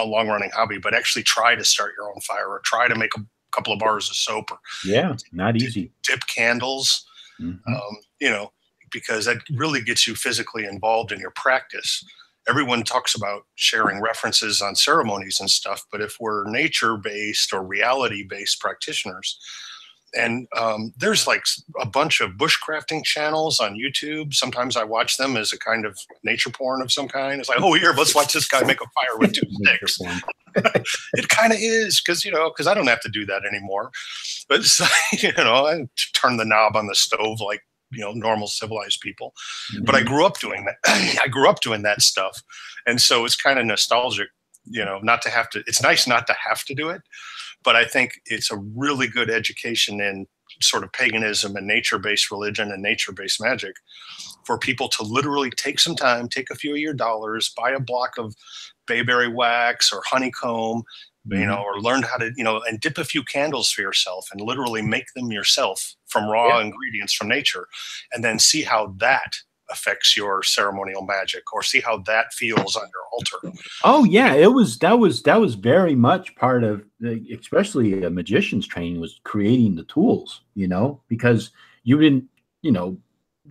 long-running hobby, but actually try to start your own fire or try to make a couple of bars of soap or not easy. Dip candles, because that really gets you physically involved in your practice. Everyone talks about sharing references on ceremonies and stuff, but if we're nature-based or reality-based practitioners, and there's like a bunch of bushcrafting channels on YouTube. Sometimes I watch them as a kind of nature porn of some kind. It's like, oh, here, let's watch this guy make a fire with 2 sticks. It kind of is, because I don't have to do that anymore. But I turn the knob on the stove like normal civilized people. But I grew up doing that. I grew up doing that stuff. And so it's kind of nostalgic, not to have to, it's nice not to have to do it, but I think it's a really good education in sort of paganism and nature-based religion and nature-based magic for people to literally take some time, take a few of your dollars, buy a block of bayberry wax or honeycomb, or learn how to, and dip a few candles for yourself and literally make them yourself from raw ingredients from nature, and then see how that affects your ceremonial magic, or see how that feels on your altar. Oh yeah, that was very much part of especially a magician's training, was creating the tools, because you didn't,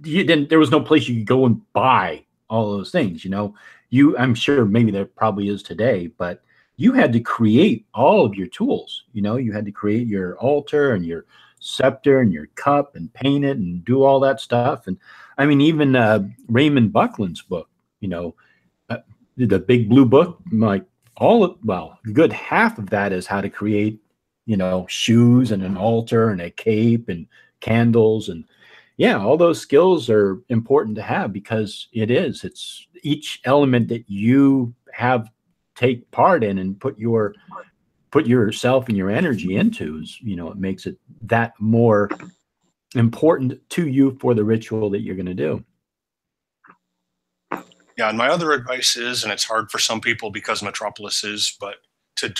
there was no place you could go and buy all those things, I'm sure maybe there probably is today, but you had to create all of your tools. You had to create your altar and your scepter and your cup and paint it and do all that stuff. And I mean, even Raymond Buckland's book, the big blue book, like a good half of that is how to create, shoes and an altar and a cape and candles. And yeah, all those skills are important to have, because it's each element that you take part in and put yourself and your energy into is, it makes it that more important to you for the ritual that you're going to do. Yeah, and my other advice is, and it's hard for some people because Metropolis is, but to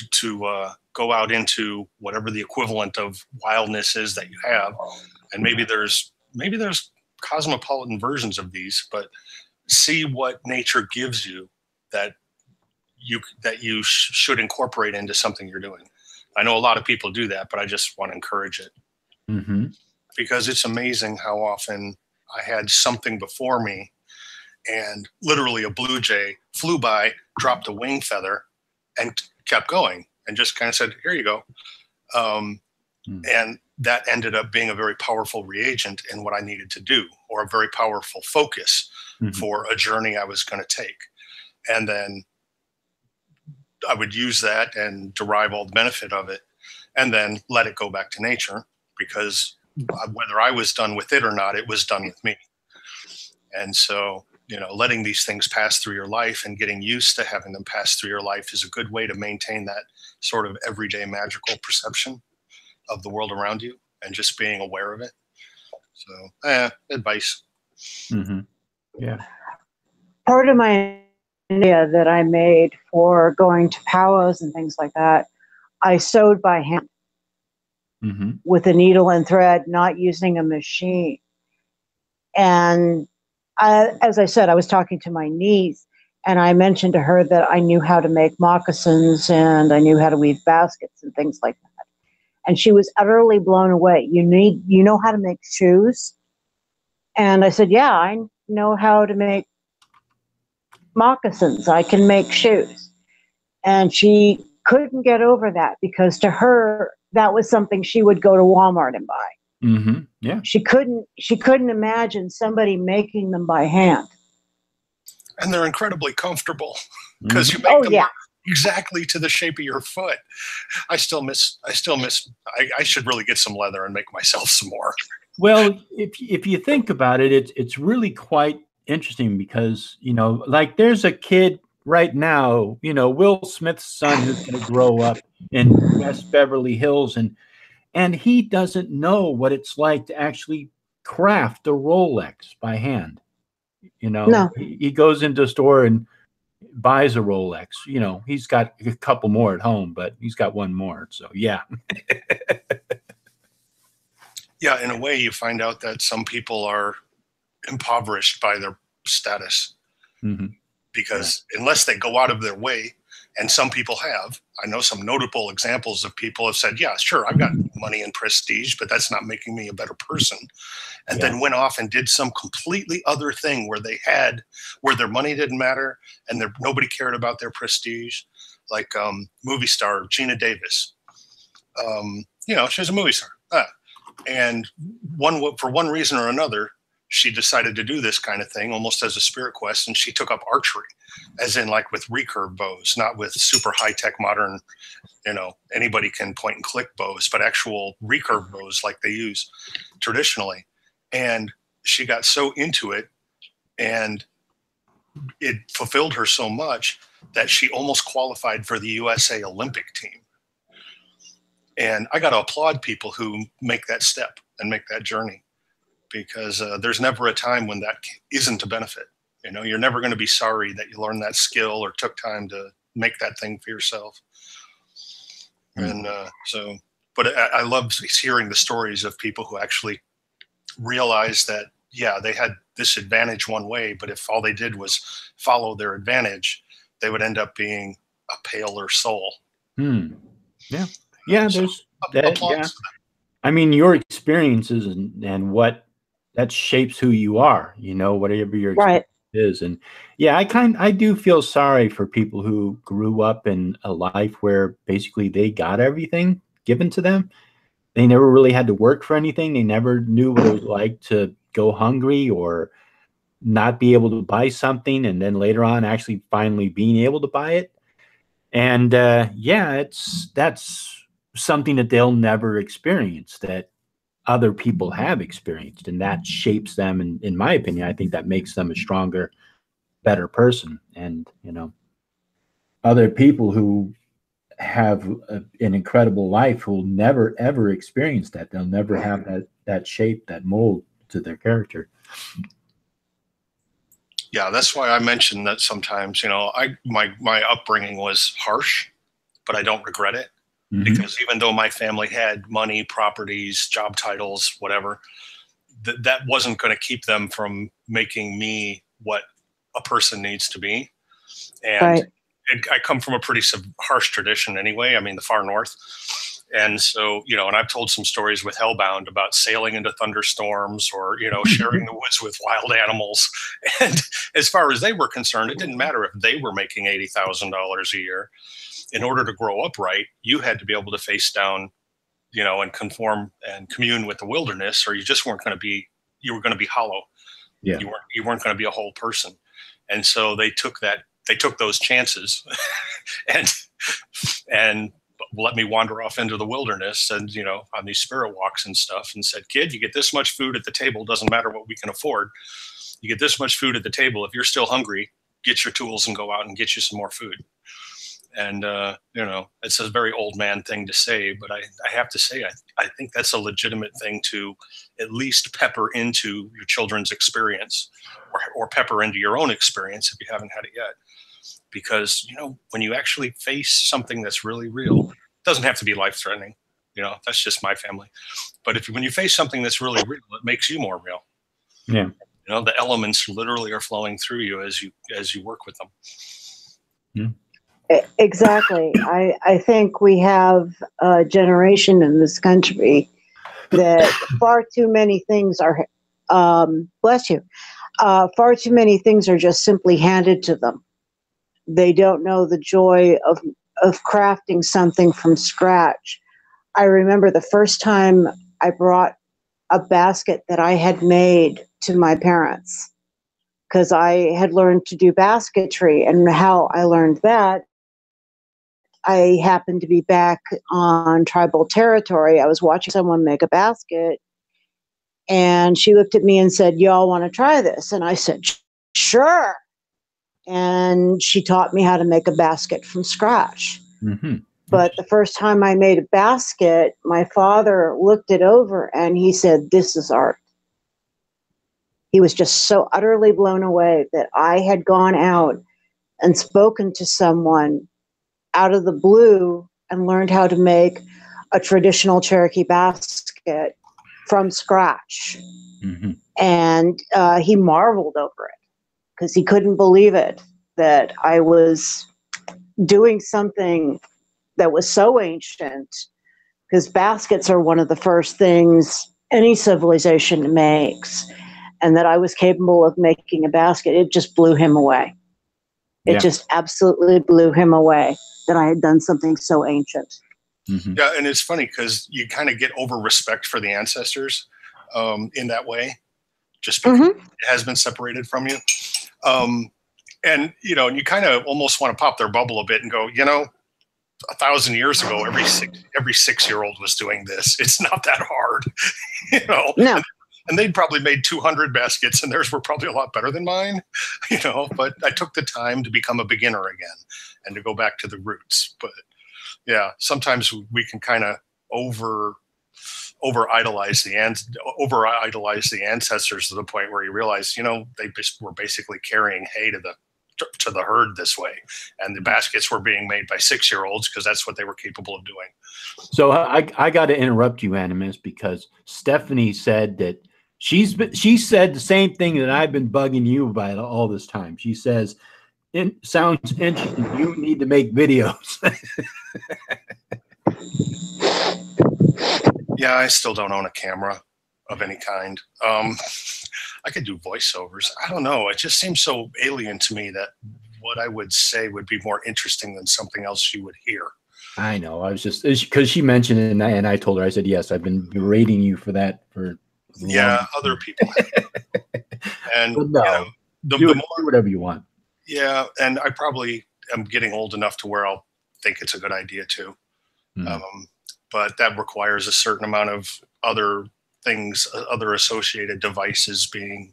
go out into whatever the equivalent of wildness is that you have, and maybe there's cosmopolitan versions of these, but see what nature gives you that you should incorporate into something you're doing. I know a lot of people do that, but I just want to encourage it, because it's amazing how often I had something before me, and literally a blue jay flew by, dropped a wing feather, and kept going, and just kind of said, "Here you go." And that ended up being a very powerful reagent in what I needed to do, or a very powerful focus for a journey I was going to take. And then I would use that and derive all the benefit of it, and then let it go back to nature, because whether I was done with it or not, it was done with me. And so, letting these things pass through your life and getting used to having them pass through your life is a good way to maintain that sort of everyday magical perception of the world around you, and just being aware of it. So, advice. Yeah. Part of my idea that I made for going to powwows and things like that, I sewed by hand with a needle and thread, not using a machine. And as I said, I was talking to my niece, and I mentioned to her that I knew how to make moccasins and I knew how to weave baskets and things like that. And she was utterly blown away. You know how to make shoes? And I said, yeah, I know how to make moccasins. I can make shoes. And she couldn't get over that, because to her, that was something she would go to Walmart and buy. Yeah. She couldn't imagine somebody making them by hand. And they're incredibly comfortable, because you make them exactly to the shape of your foot. I should really get some leather and make myself some more. Well, if you think about it, it's really quite interesting, because, like there's a kid right now, Will Smith's son, who's going to grow up in West Beverly Hills, and he doesn't know what it's like to actually craft a Rolex by hand. No. He goes into a store and buys a Rolex. He's got a couple more at home, but he's got one more. So yeah. Yeah, in a way, you find out that some people are impoverished by their status, because unless they go out of their way, and some people have, I know some notable examples of people have said, yeah, sure, I've got money and prestige, but that's not making me a better person. And then went off and did some completely other thing where their money didn't matter and nobody cared about their prestige. Like movie star Gina Davis. She was a movie star. And for one reason or another, she decided to do this kind of thing almost as a spirit quest, and she took up archery, as in like with recurve bows, not with super high-tech modern, anybody can point and click bows, but actual recurve bows like they use traditionally. And she got so into it, and it fulfilled her so much that she almost qualified for the USA Olympic team. And I got to applaud people who make that step and make that journey, because there's never a time when that isn't a benefit. You know, you're never going to be sorry that you learned that skill or took time to make that thing for yourself. And but I love hearing the stories of people who actually realize that, yeah, they had this advantage one way, but if all they did was follow their advantage, they would end up being a paler soul. Yeah. Yeah. So, There's that. Yeah. I mean, your experiences and what that shapes who you are, you know, whatever your experience is. And yeah, I do feel sorry for people who grew up in a life where basically they got everything given to them. They never really had to work for anything. They never knew what it was like to go hungry or not be able to buy something, and then later on actually finally being able to buy it. And yeah, that's something that they'll never experience that other people have experienced, and that shapes them. And in my opinion, I think that makes them a stronger, better person. And, you know, other people who have an incredible life who will never ever experience that. They'll never have that shape, that mold to their character. Yeah, that's why I mentioned that sometimes, you know, my upbringing was harsh, but I don't regret it. Because even though my family had money, properties, job titles, whatever, that wasn't going to keep them from making me what a person needs to be. And I come from a pretty harsh tradition anyway. I mean, the far north. And so, you know, and I've told some stories with Hellbound about sailing into thunderstorms or, you know, sharing the woods with wild animals. And as far as they were concerned, it didn't matter if they were making $80,000 a year. In order to grow up right, you had to be able to face down, you know, and conform and commune with the wilderness, or you just weren't going to be, you were going to be hollow. Yeah. You weren't going to be a whole person. And so they took those chances and let me wander off into the wilderness and, you know, on these spirit walks and stuff, and said, kid, you get this much food at the table. Doesn't matter what we can afford. You get this much food at the table. If you're still hungry, get your tools and go out and get you some more food. And, you know, it's a very old man thing to say, but I have to say, I think that's a legitimate thing to at least pepper into your children's experience, or pepper into your own experience if you haven't had it yet. Because, you know, when you actually face something that's really real, it doesn't have to be life-threatening. You know, that's just my family. But when you face something that's really real, it makes you more real. Yeah. You know, the elements literally are flowing through you as you work with them. Yeah. Exactly. I think we have a generation in this country that far too many things are, bless you, far too many things are just simply handed to them. They don't know the joy of crafting something from scratch. I remember the first time I brought a basket that I had made to my parents, because I had learned to do basketry, and how I learned that, I happened to be back on tribal territory. I was watching someone make a basket, and she looked at me and said, y'all want to try this? And I said, sure. And she taught me how to make a basket from scratch. But the first time I made a basket, my father looked it over and he said, this is art. He was just so utterly blown away that I had gone out and spoken to someone out of the blue and learned how to make a traditional Cherokee basket from scratch. And he marveled over it, because he couldn't believe it, that I was doing something that was so ancient, because baskets are one of the first things any civilization makes, and that I was capable of making a basket. It just blew him away. It just absolutely blew him away that I had done something so ancient. Yeah, and it's funny because you kind of get over respect for the ancestors in that way, just because it has been separated from you. And, you know, and you kind of almost want to pop their bubble a bit and go, you know, 1,000 years ago, every 6-year-old was doing this. It's not that hard, you know. No. And they'd probably made 200 baskets, and theirs were probably a lot better than mine, but I took the time to become a beginner again and to go back to the roots. But yeah, sometimes we can kind of over idolize the ancestors to the point where you realize, they just were basically carrying hay to the herd this way, and the baskets were being made by 6-year-olds because that's what they were capable of doing. So I got to interrupt you, Animus, because Stephanie said that she said the same thing that I've been bugging you about all this time. She says, "It sounds interesting. You need to make videos." Yeah, I still don't own a camera of any kind. I could do voiceovers. I don't know. It just seems so alien to me that what I would say would be more interesting than something else you would hear. I know. I was just because she mentioned it, and I told her, I said, yes, I've been berating you for that for other people. And no, do whatever you want. Yeah, and I probably am getting old enough to where I'll think it's a good idea too. But that requires a certain amount of other things, other associated devices being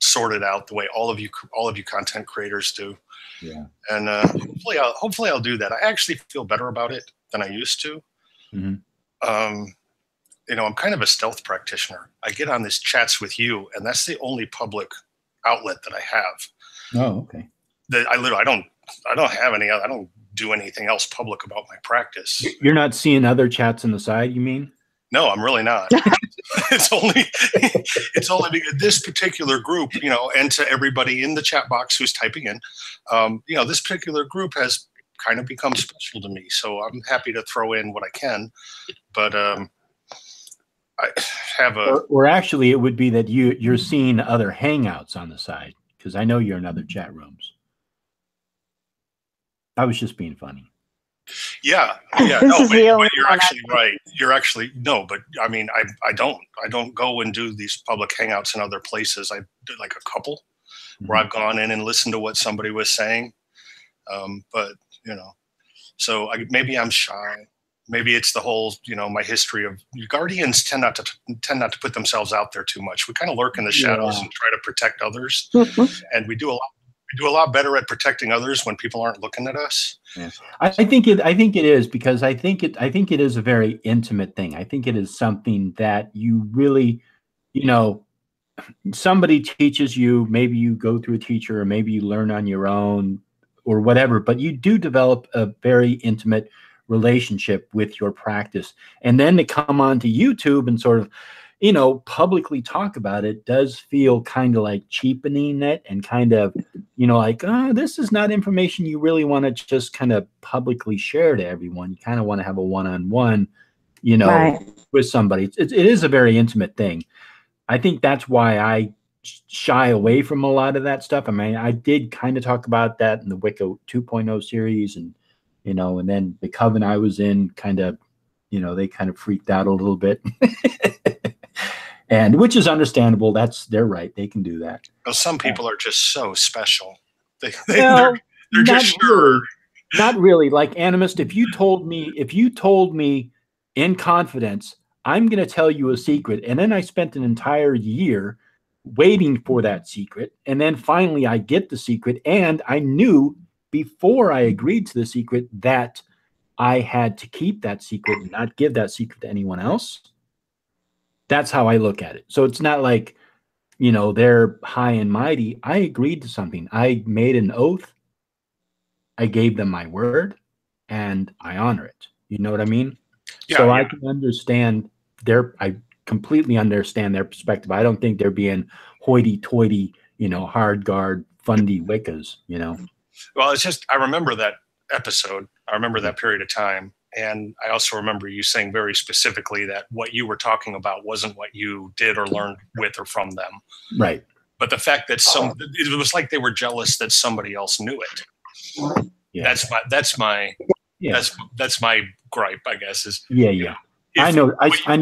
sorted out the way all of you content creators do. Yeah. And hopefully I'll do that. I actually feel better about it than I used to. I'm kind of a stealth practitioner. I get on these chats with you, and that's the only public outlet that I have. Oh, okay. That I don't have any. I don't do anything else public about my practice. You're not seeing other chats on the side, you mean? No, I'm really not. It's only because this particular group, and to everybody in the chat box who's typing in, this particular group has kind of become special to me. So I'm happy to throw in what I can, but I have a. Or actually, it would be that you're seeing other hangouts on the side, because I know you're in other chat rooms. I was just being funny. Yeah. No, but you're actually right. But I mean, I don't go and do these public hangouts in other places. I did like a couple where I've gone in and listened to what somebody was saying. But so maybe I'm shy. Maybe it's the whole, my history of guardians tend not to put themselves out there too much. We kind of lurk in the shadows and try to protect others, and we do a lot better at protecting others when people aren't looking at us. Yeah. I think it is, because I think it is a very intimate thing. I think it is something that you really, somebody teaches you, maybe you go through a teacher, or maybe you learn on your own or whatever, but you do develop a very intimate relationship with your practice. And then to come onto YouTube and sort of, publicly talk about it does feel kind of like cheapening it, and kind of, this is not information you really want to just kind of publicly share to everyone. You kind of want to have a one-on-one, Right. with somebody. It is a very intimate thing. I think that's why I shy away from a lot of that stuff. I mean, I did kind of talk about that in the Wicca 2.0 series, and, and then the Coven I was in kind of, they kind of freaked out a little bit. And which is understandable. They're right. They can do that. Well, some people are just so special. They're just sure. Not really. Like Animist, if you told me in confidence, I'm going to tell you a secret, and then I spent an entire year waiting for that secret, and then finally I get the secret, and I knew before I agreed to the secret that I had to keep that secret and not give that secret to anyone else. That's how I look at it. So it's not like, they're high and mighty. I agreed to something. I made an oath. I gave them my word, and I honor it. You know what I mean? Yeah, so yeah. I can understand I completely understand their perspective. I don't think they're being hoity-toity, hard guard, fundy Wiccas, Well, it's just, I remember that episode. I remember that period of time. And I also remember you saying very specifically that what you were talking about wasn't what you did or learned with or from them. Right. But the fact that it was like they were jealous that somebody else knew it. Yeah. That's my gripe, I guess. Is I know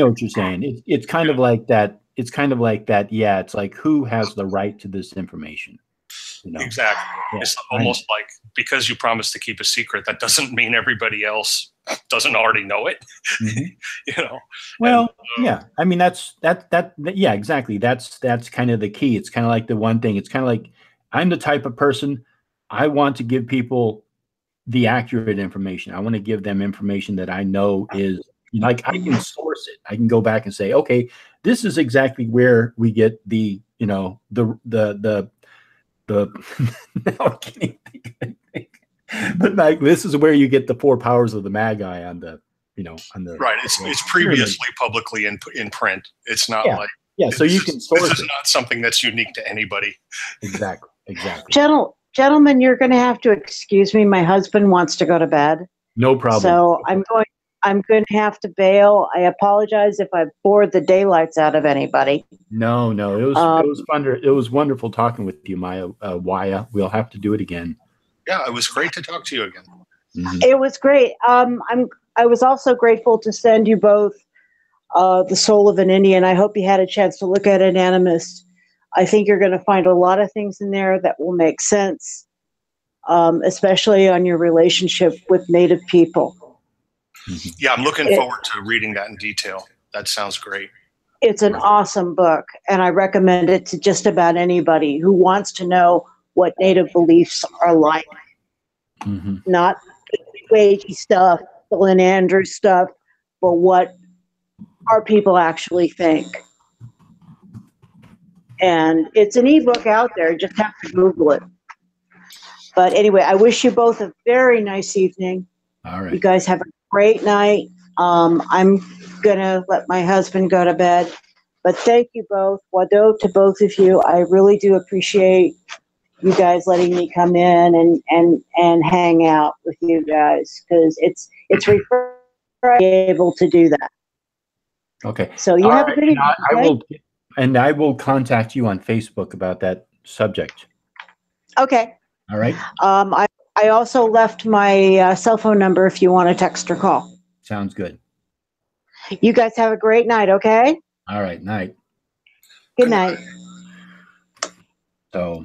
what you're saying. It's kind of like that. It's kind of like that. Yeah. It's like, who has the right to this information? You know? Exactly. Yeah, It's almost like because you promised to keep a secret, that doesn't mean everybody else doesn't already know it. You know. Well, yeah. I mean, yeah, exactly. That's kind of the key. It's kind of like the one thing. It's kind of like I'm the type of person I want to give people the accurate information. I want to give them information that I know is like I can source it. I can go back and say, okay, this is exactly where we get the, you know, the now I can't even think of anything. But like this is where you get the 4 powers of the Magi on the, you know, on the right. It's previously publicly in print. It's not like so you can source this is not something that's unique to anybody. Exactly. Gentlemen, you're going to have to excuse me. My husband wants to go to bed. No problem. So I'm going to have to bail. I apologize if I bored the daylights out of anybody. No, it was fun. It was wonderful talking with you, Maya. Waya. We'll have to do it again. Yeah, it was great to talk to you again. It was great. I was also grateful to send you both The Soul of an Indian. I hope you had a chance to look at it, Animist. I think you're going to find a lot of things in there that will make sense, especially on your relationship with Native people. Yeah, I'm looking forward to reading that in detail. That sounds great. It's an awesome book, and I recommend it to just about anybody who wants to know what Native beliefs are like. Not the wagey stuff, the Lynn Andrews stuff, but what our people actually think. And it's an ebook out there. You just have to Google it. But anyway, I wish you both a very nice evening. All right. You guys have a great night. I'm going to let my husband go to bed. But thank you both. Wado to both of you. I really do appreciate you guys letting me come in and hang out with you guys, because it's refreshing to be able to do that. Okay. So you have a good evening. I will contact you on Facebook about that subject. Okay. All right. I also left my cell phone number if you want to text or call. Sounds good. You guys have a great night, okay? All right, night. Good night. So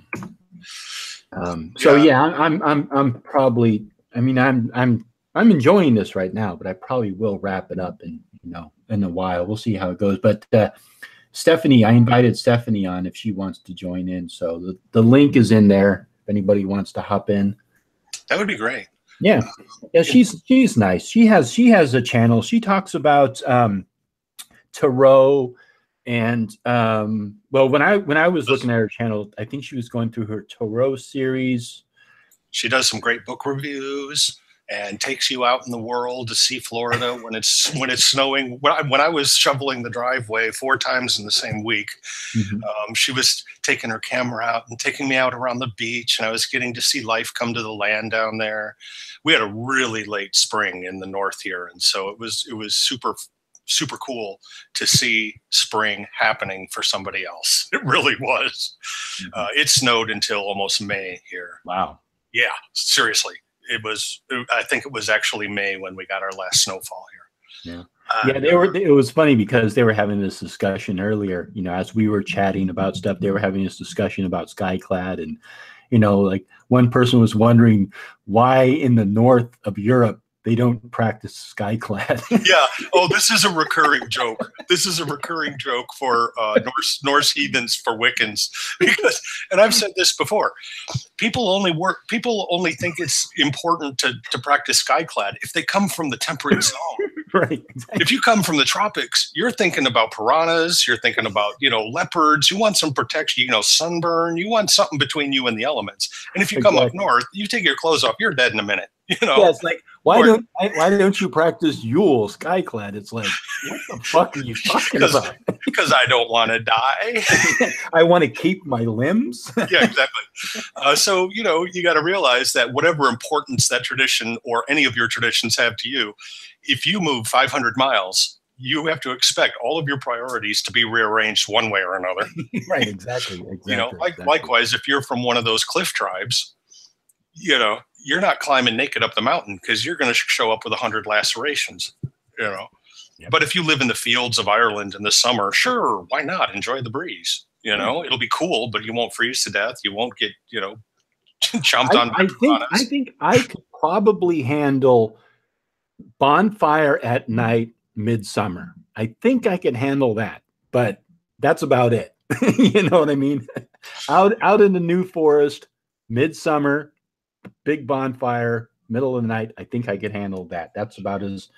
yeah, I'm probably. I mean, I'm enjoying this right now, but I probably will wrap it up in a while. We'll see how it goes. But Stephanie, I invited Stephanie on if she wants to join in. So the link is in there if anybody wants to hop in. That would be great. Yeah, she's nice. She has a channel. She talks about tarot and well, when I was looking at her channel, I think she was going through her tarot series. She does some great book reviews and takes you out in the world to see Florida when it's snowing. When I was shoveling the driveway 4 times in the same week, she was taking her camera out and taking me out around the beach, and I was getting to see life come to the land down there. We had a really late spring in the north here, and so it was super cool to see spring happening for somebody else. It really was. It snowed until almost May here. Wow. Yeah, seriously. I think it was actually May when we got our last snowfall here. Yeah. It was funny because they were having this discussion earlier, as we were chatting about stuff, they were having this discussion about Skyclad, and, like one person was wondering why in the north of Europe they don't practice Skyclad. Yeah. Oh, this is a recurring joke. This is a recurring joke for Norse heathens, for Wiccans, because, and I've said this before, people only think it's important to practice Skyclad if they come from the temperate zone. Right. Exactly. If you come from the tropics, you're thinking about piranhas, you're thinking about, leopards, you want some protection, sunburn, you want something between you and the elements. And if you come up north, you take your clothes off, you're dead in a minute. Yeah, it's like, why don't you practice Yule Skyclad? It's like, what the fuck are you talking about? Because I don't want to die. I want to keep my limbs. Yeah, exactly. So, you got to realize that whatever importance that tradition or any of your traditions have to you, if you move 500 miles, you have to expect all of your priorities to be rearranged one way or another. Right, exactly. Likewise, if you're from one of those cliff tribes, you're not climbing naked up the mountain because you're going to show up with 100 lacerations, Yep. But if you live in the fields of Ireland in the summer, sure, why not? Enjoy the breeze. It'll be cool, but you won't freeze to death. You won't get, jumped on I us. think I could probably handle bonfire at night, midsummer. I think I can handle that, but that's about it. You know what I mean? Out in the New Forest, midsummer, big bonfire, middle of the night. I think I could handle that. That's about as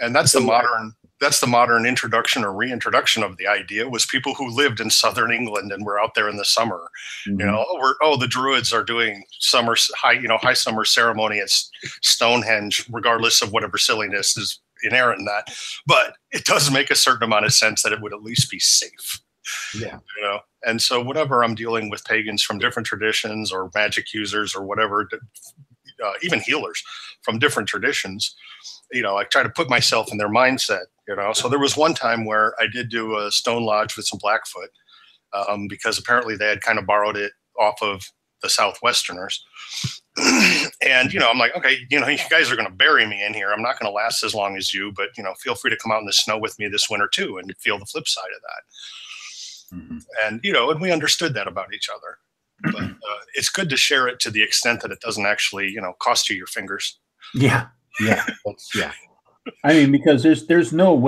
and that's the modern introduction or reintroduction of the idea, was people who lived in southern England and were out there in the summer. Mhm. You know, the Druids are doing high summer ceremony at Stonehenge, regardless of whatever silliness is inherent in that. But it does make a certain amount of sense that it would at least be safe. Yeah. You know, and so whenever I'm dealing with pagans from different traditions or magic users or whatever, even healers from different traditions, you know, I try to put myself in their mindset, you know. So there was one time where I did do a stone lodge with some Blackfoot, because apparently they had kind of borrowed it off of the Southwesterners. And, you know, I'm like, okay, you know, you guys are going to bury me in here. I'm not going to last as long as you, but, you know, feel free to come out in the snow with me this winter too and feel the flip side of that. Mm-hmm. And, you know, and we understood that about each other. But it's good to share it to the extent that it doesn't actually, you know, cost you your fingers. Yeah. Yeah. Yeah. I mean, because there's no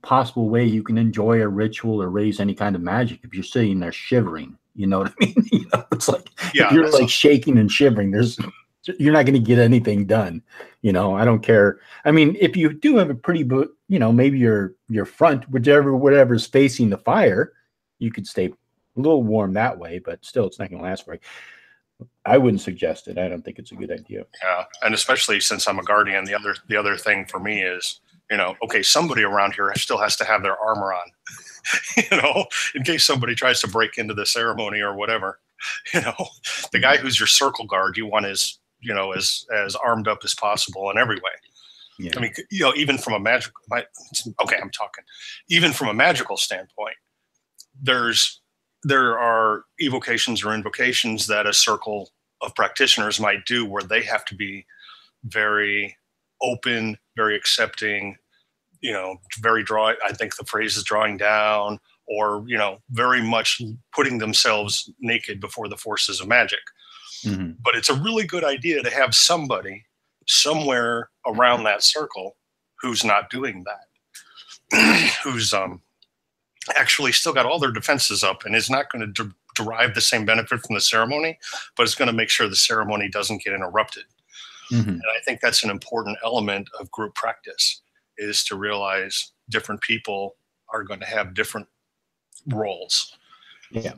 possible way you can enjoy a ritual or raise any kind of magic if you're sitting there shivering. You know what I mean? You know, it's like you're like shaking and shivering. You're not going to get anything done. You know, I don't care. I mean, if you do have a pretty, you know, maybe your front, whatever's facing the fire, you could stay a little warm that way, but still, it's not going to last very. I wouldn't suggest it. I don't think it's a good idea. Yeah, and especially since I'm a guardian, the other thing for me is, you know, okay, somebody around here still has to have their armor on, you know, in case somebody tries to break into the ceremony or whatever. You know, the guy who's your circle guard, you want as, you know, as armed up as possible in every way. Yeah. I mean, you know, even from a even from a magical standpoint, there are evocations or invocations that a circle of practitioners might do where they have to be very open, very accepting, you know, I think the phrase is drawing down, or, you know, very much putting themselves naked before the forces of magic. Mm-hmm. But it's a really good idea to have somebody somewhere around that circle who's not doing that, who's actually still got all their defenses up and is not going to derive the same benefit from the ceremony, but it's going to make sure the ceremony doesn't get interrupted. Mm-hmm. And I think that's an important element of group practice, is to realize different people are going to have different roles. Yeah.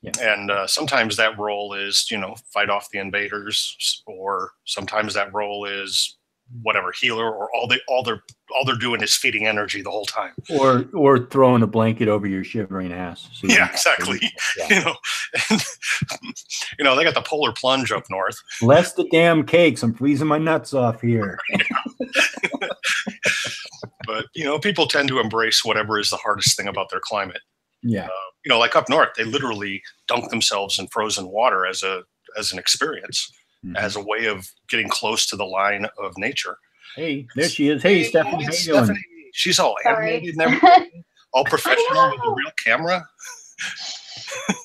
Yeah. And sometimes that role is, you know, fight off the invaders, or sometimes that role is whatever, healer, or all they're doing is feeding energy the whole time, or throwing a blanket over your shivering ass. So yeah, exactly. Yeah. You know, and, you know, they got the polar plunge up north. Less the damn cakes. I'm freezing my nuts off here. But, you know, people tend to embrace whatever is the hardest thing about their climate. Yeah. You know, like up north, they literally dunk themselves in frozen water as an experience, mm-hmm. as a way of getting close to the line of nature. Hey, there she is. Hey, Stephanie, how you doing? She's all animated and everything, all professional with a real camera.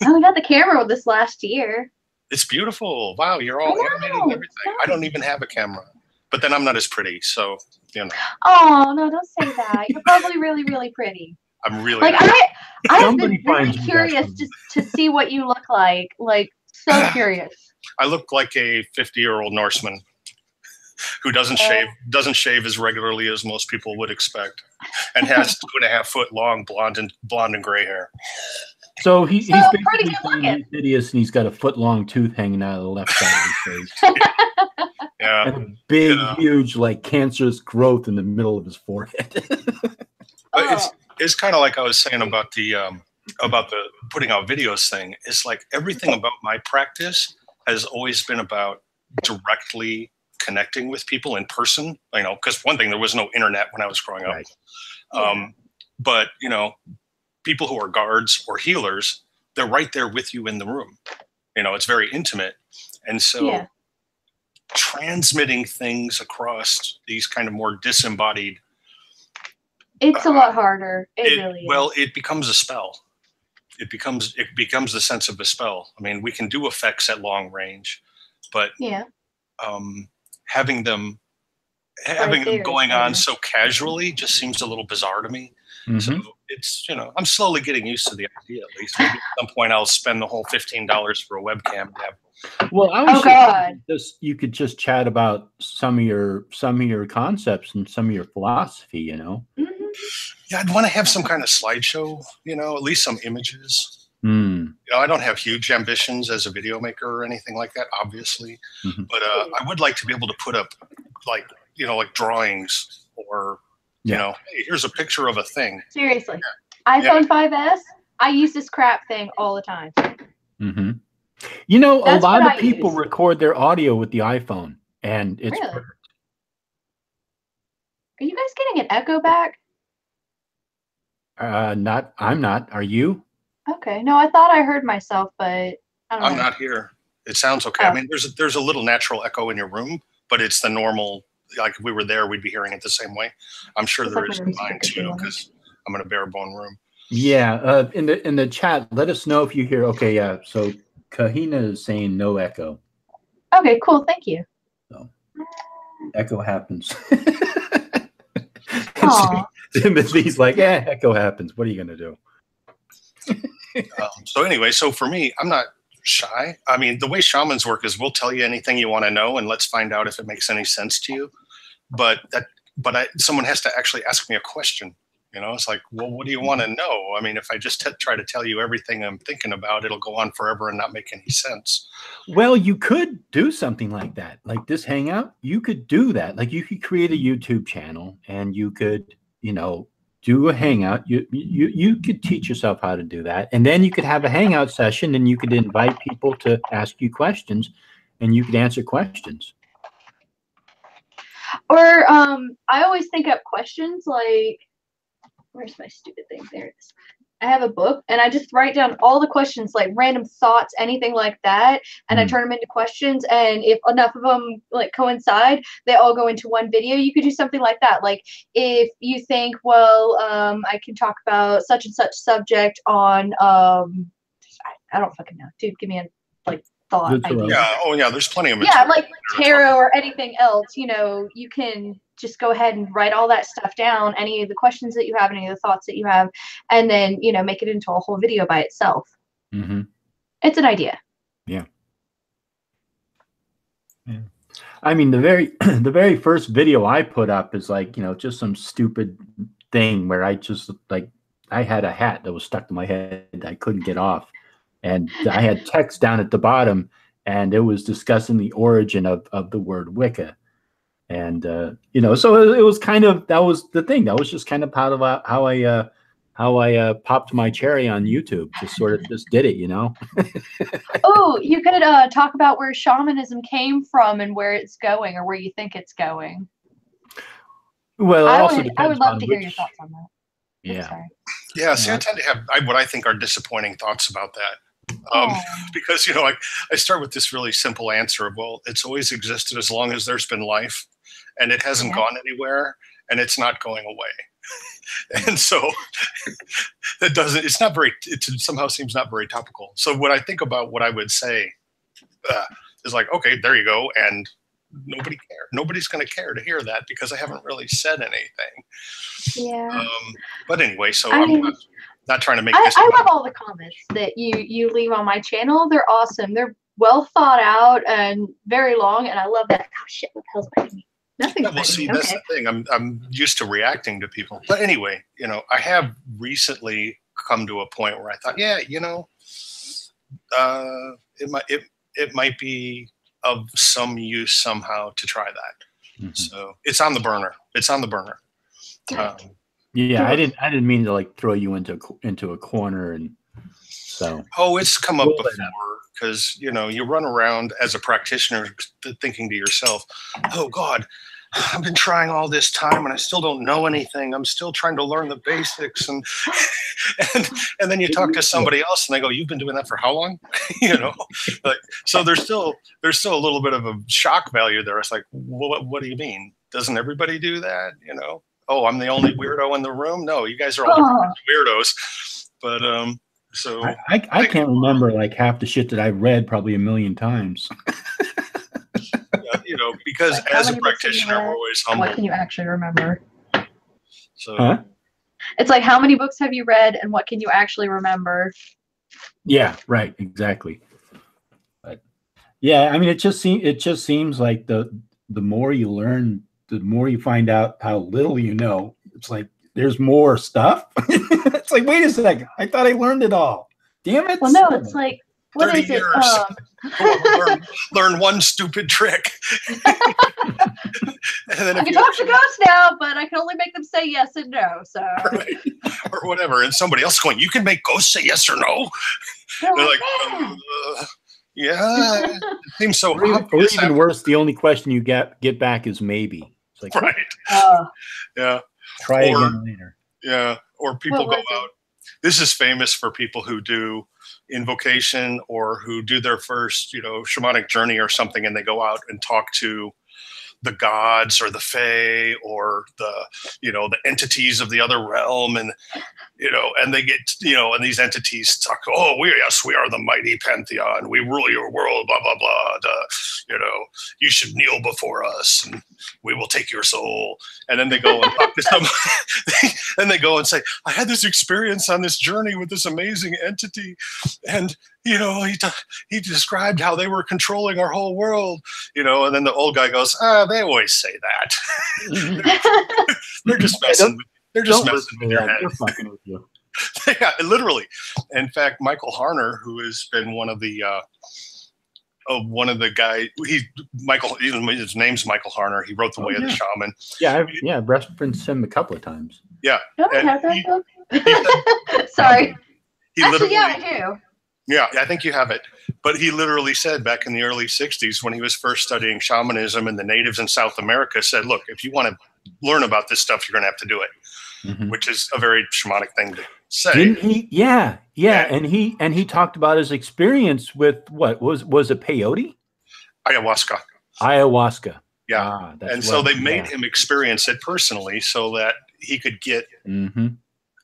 I only got the camera this last year. It's beautiful. Wow, you're all animated and everything. I don't even have a camera, but then I'm not as pretty, so, you know. Oh, no, don't say that. You're probably really, really pretty. I'm really like I've been really curious just to see what you look like so curious. I look like a 50-year-old Norseman who doesn't shave as regularly as most people would expect, and has 2.5 foot long blonde and gray hair. So he's basically hideous, and he's got a foot long tooth hanging out of the left side of his face. Yeah, and a big, huge, like cancerous growth in the middle of his forehead. It's kind of like I was saying about the putting out videos thing. It's like everything about my practice has always been about directly connecting with people in person. You know, because one thing, there was no internet when I was growing up. Right. But, you know, people who are guards or healers, they're right there with you in the room. You know, it's very intimate. And so transmitting things across these kind of more disembodied, it's a lot harder. It really is. Well, it becomes a spell. it becomes the sense of a spell. I mean, we can do effects at long range, but having them going on so casually just seems a little bizarre to me. So it's, I'm slowly getting used to the idea. At least maybe at some point I'll spend the whole $15 for a webcam. Well, I was you could just chat about some of your concepts and some of your philosophy. Yeah, I'd want to have some kind of slideshow. At least some images. I don't have huge ambitions as a video maker or anything like that, obviously, but I would like to be able to put up like drawings or hey, here's a picture of a thing. Seriously, iPhone 5S. I use this crap thing all the time. A lot of people record their audio with the iPhone, and it's perfect. Are you guys getting an echo back? I'm not. Are you? Okay. No, I thought I heard myself, but I don't know. I'm not here. It sounds okay. I mean, there's a little natural echo in your room, but it's the normal. Like if we were there, we'd be hearing it the same way. I'm sure there is in mine too, because I'm in a bare bone room. Yeah. In the chat, let us know if you hear. Okay. Yeah. So Kahina is saying no echo. Okay. Cool. Thank you. So, echo happens. Timothy's like, echo happens. What are you gonna do? So anyway, so for me, I'm not shy. I mean, the way shamans work is we'll tell you anything you want to know, and let's find out if it makes any sense to you. But someone has to actually ask me a question. It's like, well, what do you want to know? I mean, if I just try to tell you everything I'm thinking about, it'll go on forever and not make any sense. Well, you could do something like that, like this Hangout. You could do that. Like you could create a YouTube channel, and you could, do a Hangout. You could teach yourself how to do that, and then you could have a Hangout session, and you could invite people to ask you questions, and you could answer questions. Or I always think up questions like, where's my stupid thing? There it is. I have a book, and I just write down all the questions, like random thoughts, anything like that, and I turn them into questions. And if enough of them like coincide, they all go into one video. You could do something like that. Like if you think, well, I can talk about such and such subject on, I don't fucking know, dude. Give me a thought idea. Yeah. Oh yeah. There's plenty of material. Yeah, like tarot or anything else. You can just go ahead and write all that stuff down, any of the questions that you have, any of the thoughts that you have, and then, make it into a whole video by itself. It's an idea. Yeah. I mean, the very first video I put up is like, just some stupid thing where I just I had a hat that was stuck to my head. I couldn't get off. And I had text down at the bottom, and it was discussing the origin of the word Wicca. And, so it was kind of, that was the thing. That was just kind of part of how I popped my cherry on YouTube. Just did it, Oh, you could talk about where shamanism came from and where it's going, or where you think it's going. Well, I would love to hear your thoughts on that. Yeah. Yeah. See, I tend to have what I think are disappointing thoughts about that. Because, I start with this really simple answer of, well, it's always existed as long as there's been life, and it hasn't gone anywhere, and it's not going away. And so it somehow seems not very topical. So when I think about what I would say is like, okay, there you go. And nobody cares. Nobody's going to care to hear that because I haven't really said anything. Yeah. But anyway, so I'm not trying to make this. I love all the comments that you leave on my channel. They're awesome. They're well thought out and very long, and I love that. Oh shit! What the hell's biting me? Nothing. Well, see, that's the thing. I'm used to reacting to people, but anyway, I have recently come to a point where I thought, it might be of some use somehow to try that. So it's on the burner. Yeah, I didn't mean to throw you into a corner, and so. Oh, it's come up before because you run around as a practitioner thinking to yourself, "Oh God, I've been trying all this time and I still don't know anything. I'm still trying to learn the basics." And then you talk to somebody else and they go, "You've been doing that for how long?" So there's still a little bit of a shock value there. It's like, what do you mean? Doesn't everybody do that? Oh, I'm the only weirdo in the room. No, you guys are all weirdos. But So I can't remember like half the shit that I've read probably a million times. you know, because Like, how as a many books have you practitioner, read? we're always What humble. can you actually remember? So Huh? It's like, how many books have you read, and what can you actually remember? Yeah, right, exactly. But yeah, I mean, it just seems like the more you learn, the more you find out how little you know. It's like there's more stuff. It's like, wait a second, I thought I learned it all. Damn it! Well, no, it's like, what 30 is it? years. Go on, learn one stupid trick. And then I if can you talk to ghosts now, but I can only make them say yes and no. So right, or whatever, and somebody else going, you can make ghosts say yes or no. they're They're like, like, man. yeah, it seems so Or obvious. even worse, the only question you get back is maybe. It's like, Right. Yeah. try again later. Yeah. Or people What go was it? out. This is famous for people who do invocation or who do their first, you know, shamanic journey or something, and they go out and talk to the gods or the fae or the, you know, the entities of the other realm, and you know, and they get, you know, and these entities talk, oh, we are the mighty pantheon, we rule your world, blah blah blah, you know, you should kneel before us and we will take your soul. And then they go and talk to some and they go and say, I had this experience on this journey with this amazing entity, and you know, he described how they were controlling our whole world, you know. And then the old guy goes, they always say that. They're just messing. They're just messing with your head. They're fucking with you. Yeah, literally. In fact, Michael Harner, who has been one of the guy, his name's Michael Harner. He wrote The Way of the Shaman. Yeah, I've referenced him a couple of times. Yeah. Don't I have that book? Sorry. Actually, yeah, I do. Yeah, I think you have it. But he literally said back in the early 60s, when he was first studying shamanism, and the natives in South America said, look, if you want to learn about this stuff, you're going to have to do it, which is a very shamanic thing to say. Didn't he? Yeah. And he talked about his experience with what was it peyote? Ayahuasca. Yeah. And so they made him experience it personally so that he could get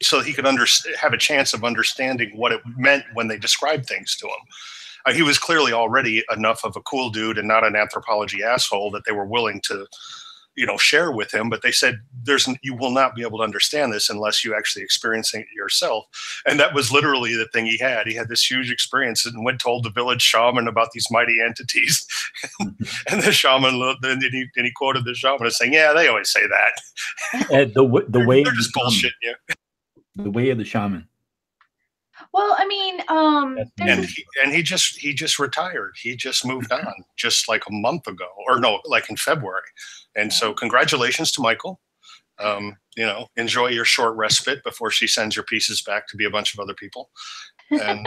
so he could have a chance of understanding what it meant when they described things to him. He was clearly already enough of a cool dude and not an anthropology asshole that they were willing to, you know, share with him. But they said, you will not be able to understand this unless you actually experience it yourself. And that was literally the thing he had. He had this huge experience and told the village shaman about these mighty entities. And the shaman, and he quoted the shaman as saying, yeah, they always say that. The way they're just bullshitting you. The Way of the Shaman. Well, I mean, and he just retired. He just moved on just like a month ago, or no, like in February. And so congratulations to Michael. You know, enjoy your short respite before she sends your pieces back to be a bunch of other people. And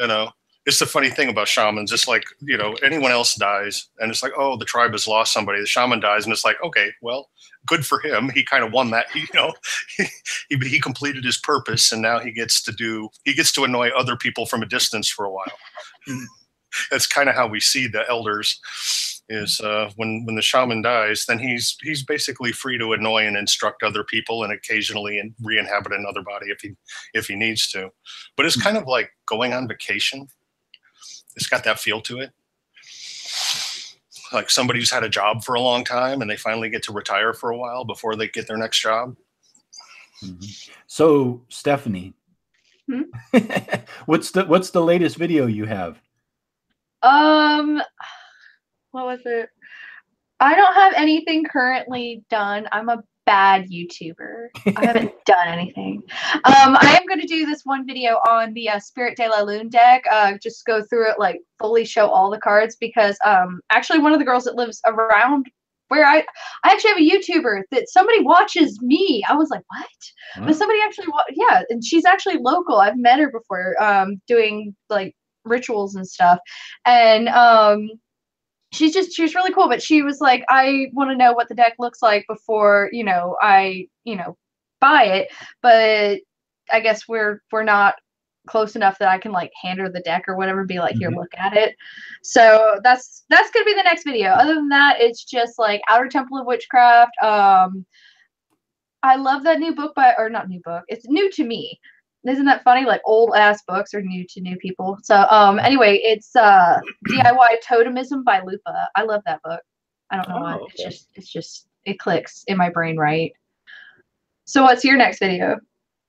you know, it's the funny thing about shamans. It's like, you know, anyone else dies and it's like, oh, the tribe has lost somebody. The shaman dies, and it's like, okay, well, good for him. He kind of won that. You know, he completed his purpose, and now he gets to annoy other people from a distance for a while. That's kind of how we see the elders. Is when the shaman dies, then he's basically free to annoy and instruct other people, and occasionally re-inhabit another body if he needs to. But it's kind of like going on vacation. It's got that feel to it. Like somebody who's had a job for a long time and they finally get to retire for a while before they get their next job. So, Stephanie, what's the latest video you have? What was it? I don't have anything currently done. I'm a bad YouTuber. I haven't done anything. I am going to do this one video on the Spirit de la Lune deck. Just go through it, like fully show all the cards, because actually one of the girls that lives around where I actually have a YouTuber that somebody watches me. I was like, what? But somebody actually, yeah, and she's actually local. I've met her before, doing like rituals and stuff, and she's really cool. But she was like, I want to know what the deck looks like before, you know, I, you know, buy it. But I guess we're not close enough that I can like hand her the deck or whatever, be like, here, look at it. So that's gonna be the next video. Other than that, it's just like Outer Temple of Witchcraft. I love that new book or not new book, it's new to me, Isn't that funny? Like old ass books are new to new people. So anyway, it's DIY Totemism by Lupa. I love that book. I don't know why. Okay. It's just it clicks in my brain, right? So what's your next video?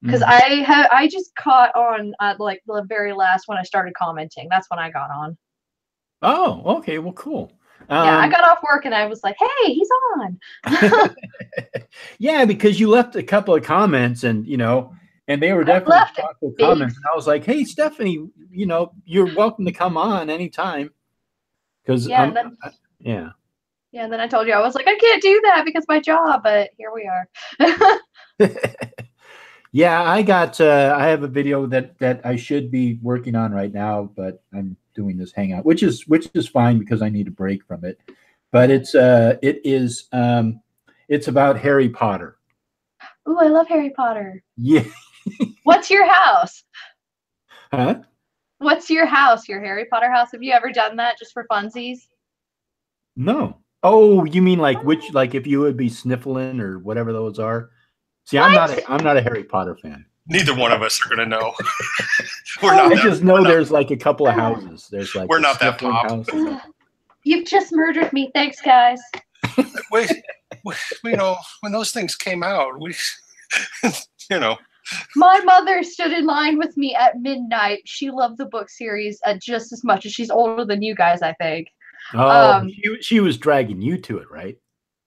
Because I just caught on like the very last when I started commenting. That's when I got on. Oh, okay. Well, cool. Yeah, I got off work and I was like, hey, he's on. Yeah, because you left a couple of comments and, you know, and they were definitely thoughtful comments. And I was like, hey, Stephanie, you know, you're welcome to come on anytime. Because, yeah, yeah. Yeah, and then I told you, I was like, I can't do that because my job, but here we are. Yeah, I have a video that I should be working on right now, but I'm doing this Hangout, which is fine because I need a break from it. But it's about Harry Potter. Ooh, I love Harry Potter. Yeah. What's your house? Huh? What's your house? Your Harry Potter house? Have you ever done that just for funsies? No. Oh, you mean like which, like if you would be sniffling or whatever those are? See, what? I'm not a Harry Potter fan. Neither one of us are going to know. I just know there's like a couple of houses. There's like we're not that pop. You've just murdered me. Thanks, guys. we, you know, when those things came out, we, you know. My mother stood in line with me at midnight. She loved the book series just as much as she's older than you guys, I think. Oh, she was dragging you to it, right?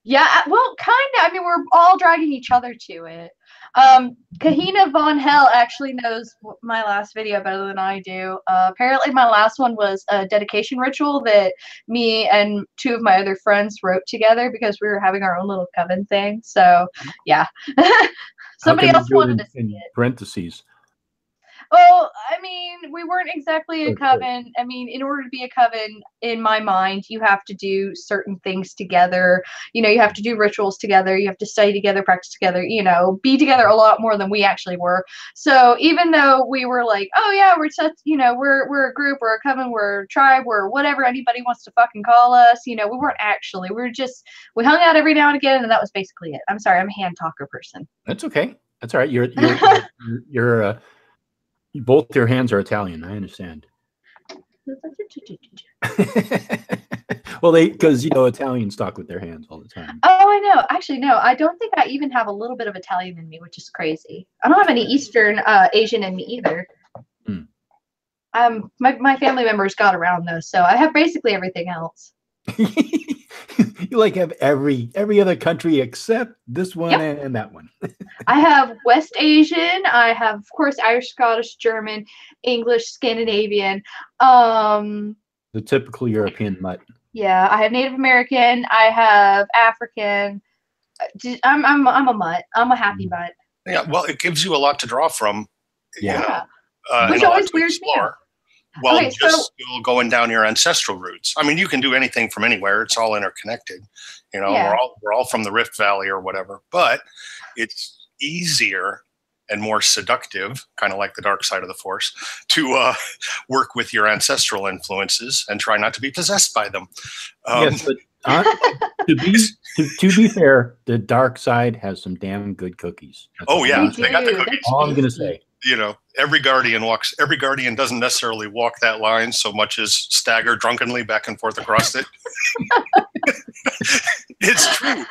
Yeah, well, kind of. I mean, we're all dragging each other to it. Kahina Von Hell actually knows my last video better than I do. Apparently, my last one was a dedication ritual that me and two of my other friends wrote together because we were having our own little coven thing. So, yeah. Somebody else wanted to see it. Parentheses. Well, I mean, we weren't exactly a coven. I mean, in order to be a coven, in my mind, you have to do certain things together. You know, you have to do rituals together. You have to study together, practice together, you know, be together a lot more than we actually were. So even though we were like, oh, yeah, we're such, you know, we're a group, we're a coven, we're a tribe, we're whatever anybody wants to fucking call us, you know, we weren't actually. We hung out every now and again, and that was basically it. I'm sorry, I'm a hand talker person. That's okay. That's all right. You're both your hands are Italian. I understand. Well, because you know Italians talk with their hands all the time. Oh, I know. Actually, no, I don't think I even have a little bit of Italian in me, which is crazy. I don't have any Eastern Asian in me either. My family members got around though, so I have basically everything else. You like have every other country except this one and that one. I have West Asian. I have, of course, Irish, Scottish, German, English, Scandinavian. The typical European mutt. Yeah, I have Native American. I have African. I'm a mutt. I'm a happy mutt. Yeah, well, it gives you a lot to draw from. Yeah. You know, which always weirds me out. Well, okay, just still going down your ancestral roots. I mean, you can do anything from anywhere. It's all interconnected. You know, we're all from the Rift Valley or whatever. But it's easier and more seductive, kind of like the dark side of the Force, to work with your ancestral influences and try not to be possessed by them. Yes, but to be fair, the dark side has some damn good cookies. That's they got the cookies. All I'm gonna say. You know, every guardian doesn't necessarily walk that line so much as stagger drunkenly back and forth across it. It's true.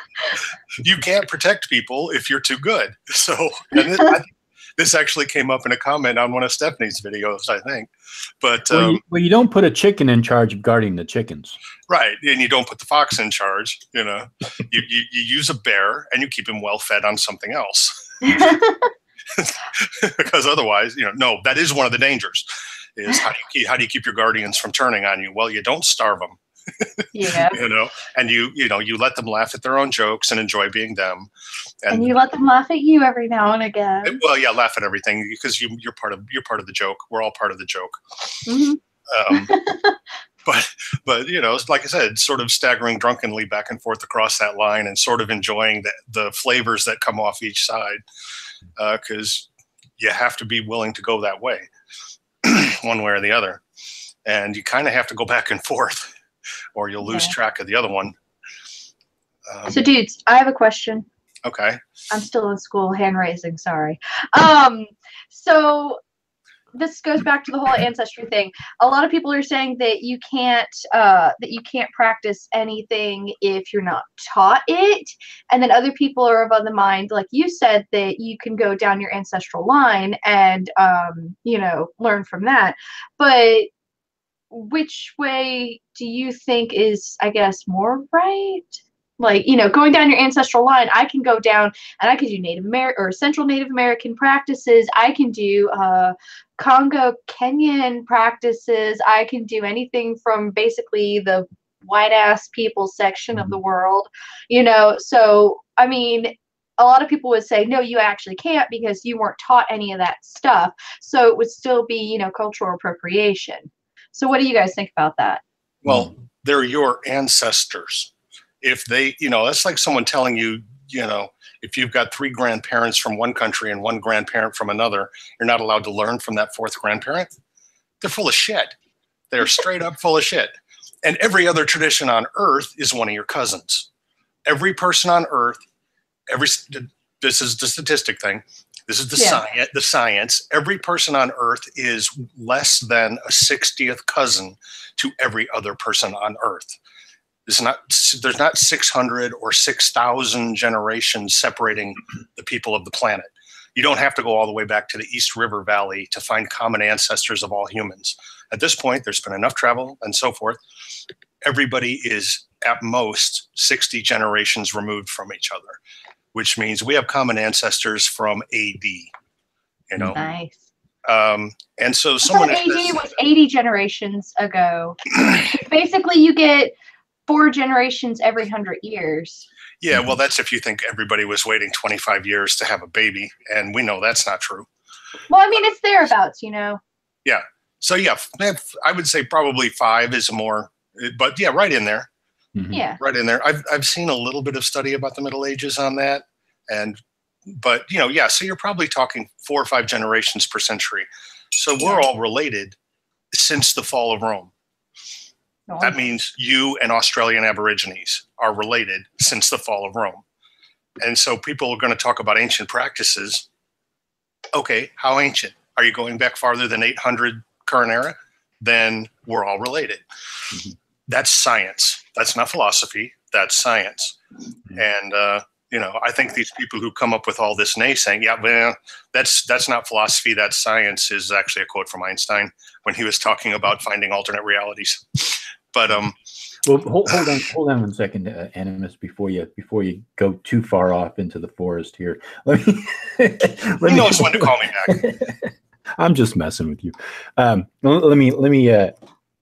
You can't protect people if you're too good. So this actually came up in a comment on one of Stephanie's videos, I think. But well, you don't put a chicken in charge of guarding the chickens. Right. And you don't put the fox in charge, you know. you use a bear and you keep him well fed on something else. Because otherwise, you know, no, that is one of the dangers. Is how do you keep your guardians from turning on you? Well, you don't starve them. Yeah. You know, and you let them laugh at their own jokes and enjoy being them. And you let them laugh at you every now and again. Well, yeah, laugh at everything because you're part of the joke. We're all part of the joke. Mm-hmm. But you know, like I said, sort of staggering drunkenly back and forth across that line and sort of enjoying the flavors that come off each side. Because you have to be willing to go that way, one way or the other. And you kind of have to go back and forth or you'll lose track of the other one. So dudes, I have a question. Okay. I'm still in school, hand raising, sorry. So this goes back to the whole ancestry thing. A lot of people are saying that you can't practice anything if you're not taught it. And then other people are of the mind, like you said, that you can go down your ancestral line and learn from that. But which way do you think is, I guess, more right? Like, going down your ancestral line, I can go down and I can do Native American or Central Native American practices. I can do Congo Kenyan practices. I can do anything from basically the white ass people section of the world, So, I mean, a lot of people would say, no, you actually can't because you weren't taught any of that stuff. So it would still be, cultural appropriation. So what do you guys think about that? Well, they're your ancestors. If they, that's like someone telling you, if you've got 3 grandparents from one country and 1 grandparent from another, you're not allowed to learn from that 4th grandparent. They're full of shit. They're straight up full of shit. And every other tradition on earth is one of your cousins. Every person on earth, this is the statistic thing. This is the science. Every person on earth is less than a 60th cousin to every other person on earth. There's not 600 or 6,000 generations separating the people of the planet. You don't have to go all the way back to the East River Valley to find common ancestors of all humans. At this point, there's been enough travel and so forth. Everybody is at most 60 generations removed from each other, which means we have common ancestors from AD. Nice. And so someone AD was 80 generations ago. Basically, you get 4 generations every 100 years. Yeah, well, that's if you think everybody was waiting 25 years to have a baby, and we know that's not true. Well, I mean, it's thereabouts, Yeah. So, yeah, I would say probably 5 is more, but yeah, right in there. Mm-hmm. Yeah. Right in there. I've seen a little bit of study about the Middle Ages on that. But so you're probably talking 4 or 5 generations per century. So we're all related since the fall of Rome. That means you and Australian Aborigines are related since the fall of Rome. And so people are going to talk about ancient practices. Okay, how ancient? Are you going back farther than 800 current era? Then we're all related. Mm-hmm. That's science. That's not philosophy. That's science. Mm-hmm. And, I think these people who come up with all this naysaying, that's not philosophy, that's science, is actually a quote from Einstein when he was talking about finding alternate realities. But well, hold on 1 second, Animus, before you go too far off into the forest here. Let me knows when to call me back. I'm just messing with you. Let me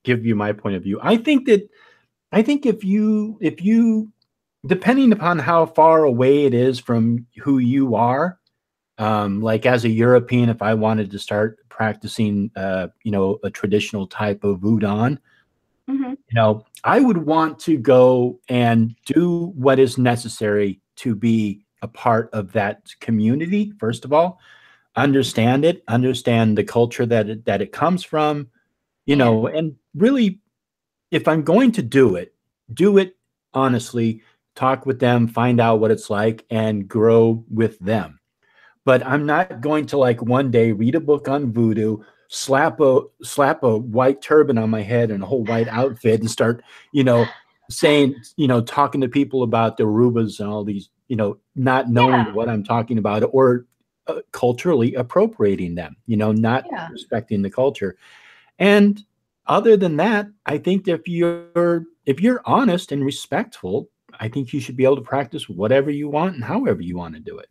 give you my point of view. I think if you depending upon how far away it is from who you are, like as a European, if I wanted to start practicing, a traditional type of Wudang, mm-hmm. I would want to go and do what is necessary to be a part of that community. First of all, understand the culture that it comes from, and really, if I'm going to do it honestly. Talk with them, find out what it's like, and grow with them. But I'm not going to one day read a book on voodoo, slap a white turban on my head and a whole white outfit and start, saying, talking to people about the Arubas and all these, not knowing what I'm talking about, or culturally appropriating them, not respecting the culture. And other than that, I think if you're honest and respectful, I think you should be able to practice whatever you want and however you want to do it.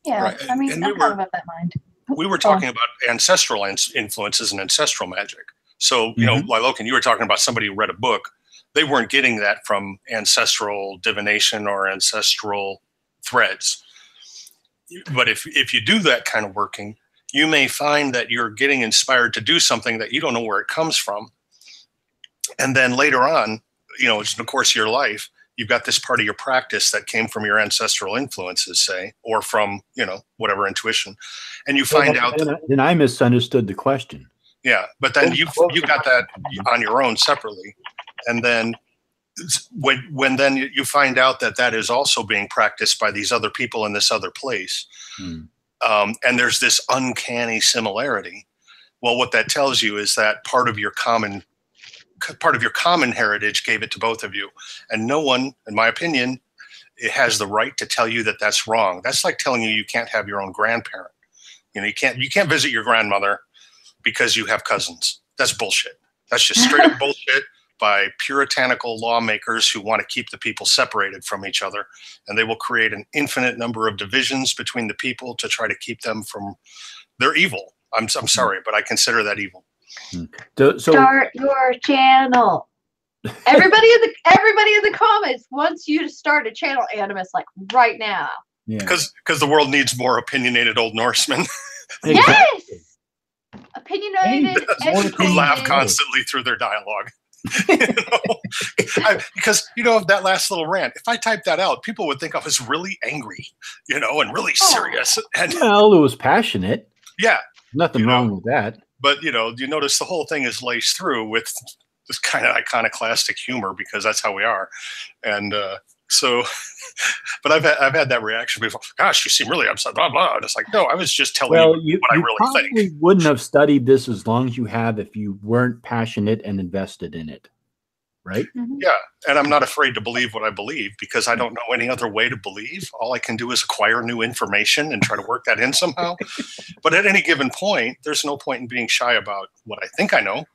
Yeah, right. I mean, I'm kind of of that mind. We were talking about ancestral influences and ancestral magic. So, Loken, you were talking about somebody who read a book. They weren't getting that from ancestral divination or ancestral threads. But if you do that kind of working, you may find that you're getting inspired to do something that you don't know where it comes from. And then later on, in the course of your life, you've got this part of your practice that came from your ancestral influences, say, or from, whatever intuition. And you find out that... Then I misunderstood the question. Yeah, but then you got that on your own separately. And then when then you find out that that is also being practiced by these other people in this other place, and there's this uncanny similarity. Well, what that tells you is that part of your common heritage gave it to both of you, and no one, in my opinion, it has the right to tell you that that's wrong. That's like telling you can't have your own grandparent. You know, you can't visit your grandmother because you have cousins. That's bullshit. That's just straight up bullshit by puritanical lawmakers who want to keep the people separated from each other, and they will create an infinite number of divisions between the people to try to keep them from. They're evil. I'm sorry, but I consider that evil. So, start your channel. Everybody in the comments wants you to start a channel, Animus, like right now. Yeah. Because the world needs more opinionated Old Norsemen. Yes. Opinionated, who laugh constantly through their dialogue. Because that last little rant, if I typed that out, people would think I was really angry, and really serious. And well, it was passionate. Yeah, nothing wrong with that. But you notice the whole thing is laced through with this kind of iconoclastic humor because that's how we are, and so. But I've had that reaction before. Gosh, you seem really upset. Blah blah. And it's like, no, I was just telling you what I really think. You wouldn't have studied this as long as you have if you weren't passionate and invested in it, right? Yeah, and I'm not afraid to believe what I believe because I don't know any other way to believe. All I can do is acquire new information and try to work that in somehow. But at any given point, there's no point in being shy about what I think I know.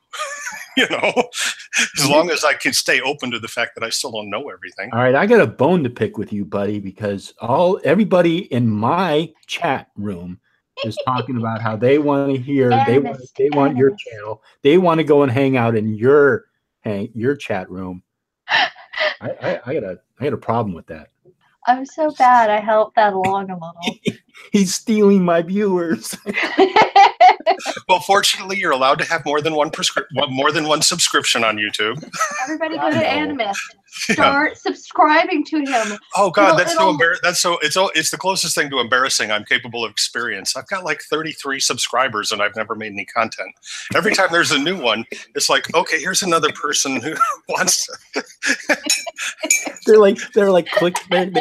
As long as I can stay open to the fact that I still don't know everything. All right, I got a bone to pick with you, buddy, because everybody in my chat room is talking about how they want to hear, they want your channel, they want to go and hang out in your chat room. I got a problem with that. I'm so bad. I helped that along a little. He's stealing my viewers. Well, fortunately, you're allowed to have more than one subscription on YouTube. Everybody go to Animus. Start subscribing to him. Oh God, that's so embarrassing. It's the closest thing to embarrassing I'm capable of experience. I've got like 33 subscribers and I've never made any content. Every time there's a new one, it's like, okay, here's another person who wants to. They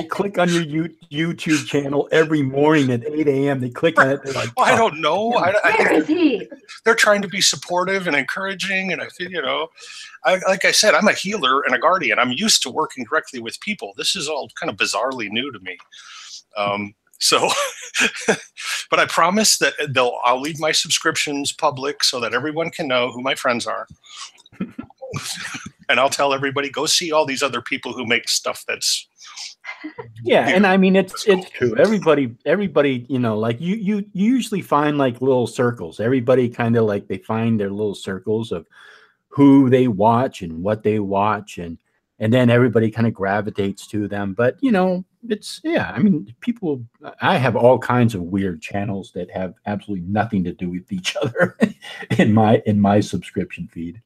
click on your YouTube channel every morning at 8 a.m. They click on it. They're like, well, I don't know. Where is he? They're trying to be supportive and encouraging, and I feel, like I said, I'm a healer and a guardian. I'm used to working directly with people. This is all kind of bizarrely new to me. But I promise that I'll leave my subscriptions public so that everyone can know who my friends are. And I'll tell everybody, go see all these other people who make stuff that's. Yeah, and I mean it's true. Everybody, like you usually find like little circles. Everybody kind of like they find their little circles of who they watch and what they watch, and then everybody kind of gravitates to them. But people. I have all kinds of weird channels that have absolutely nothing to do with each other in my subscription feed.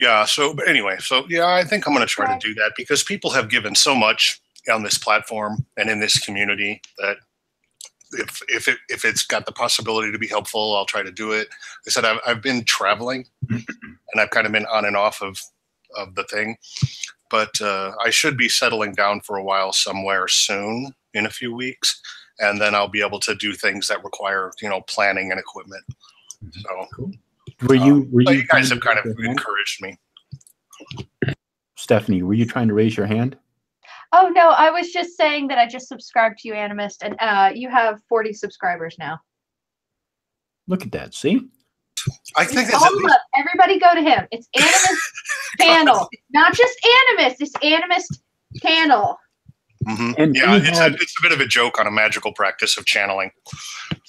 Yeah. But anyway, I think I'm going to try to do that because people have given so much on this platform and in this community that if it's got the possibility to be helpful, I'll try to do it. I said I've been traveling and I've kind of been on and off of the thing, but I should be settling down for a while somewhere soon in a few weeks, and then I'll be able to do things that require planning and equipment. So. Cool. Were you guys have kind of encouraged me. Stephanie, were you trying to raise your hand? Oh, no, I was just saying that I just subscribed to you, Animist, and you have 40 subscribers now. Look at that. See? I think that's everybody go to him. It's Animist channel. Not just Animist, it's Animist channel. Mm-hmm. And yeah, it's a bit of a joke on a magical practice of channeling.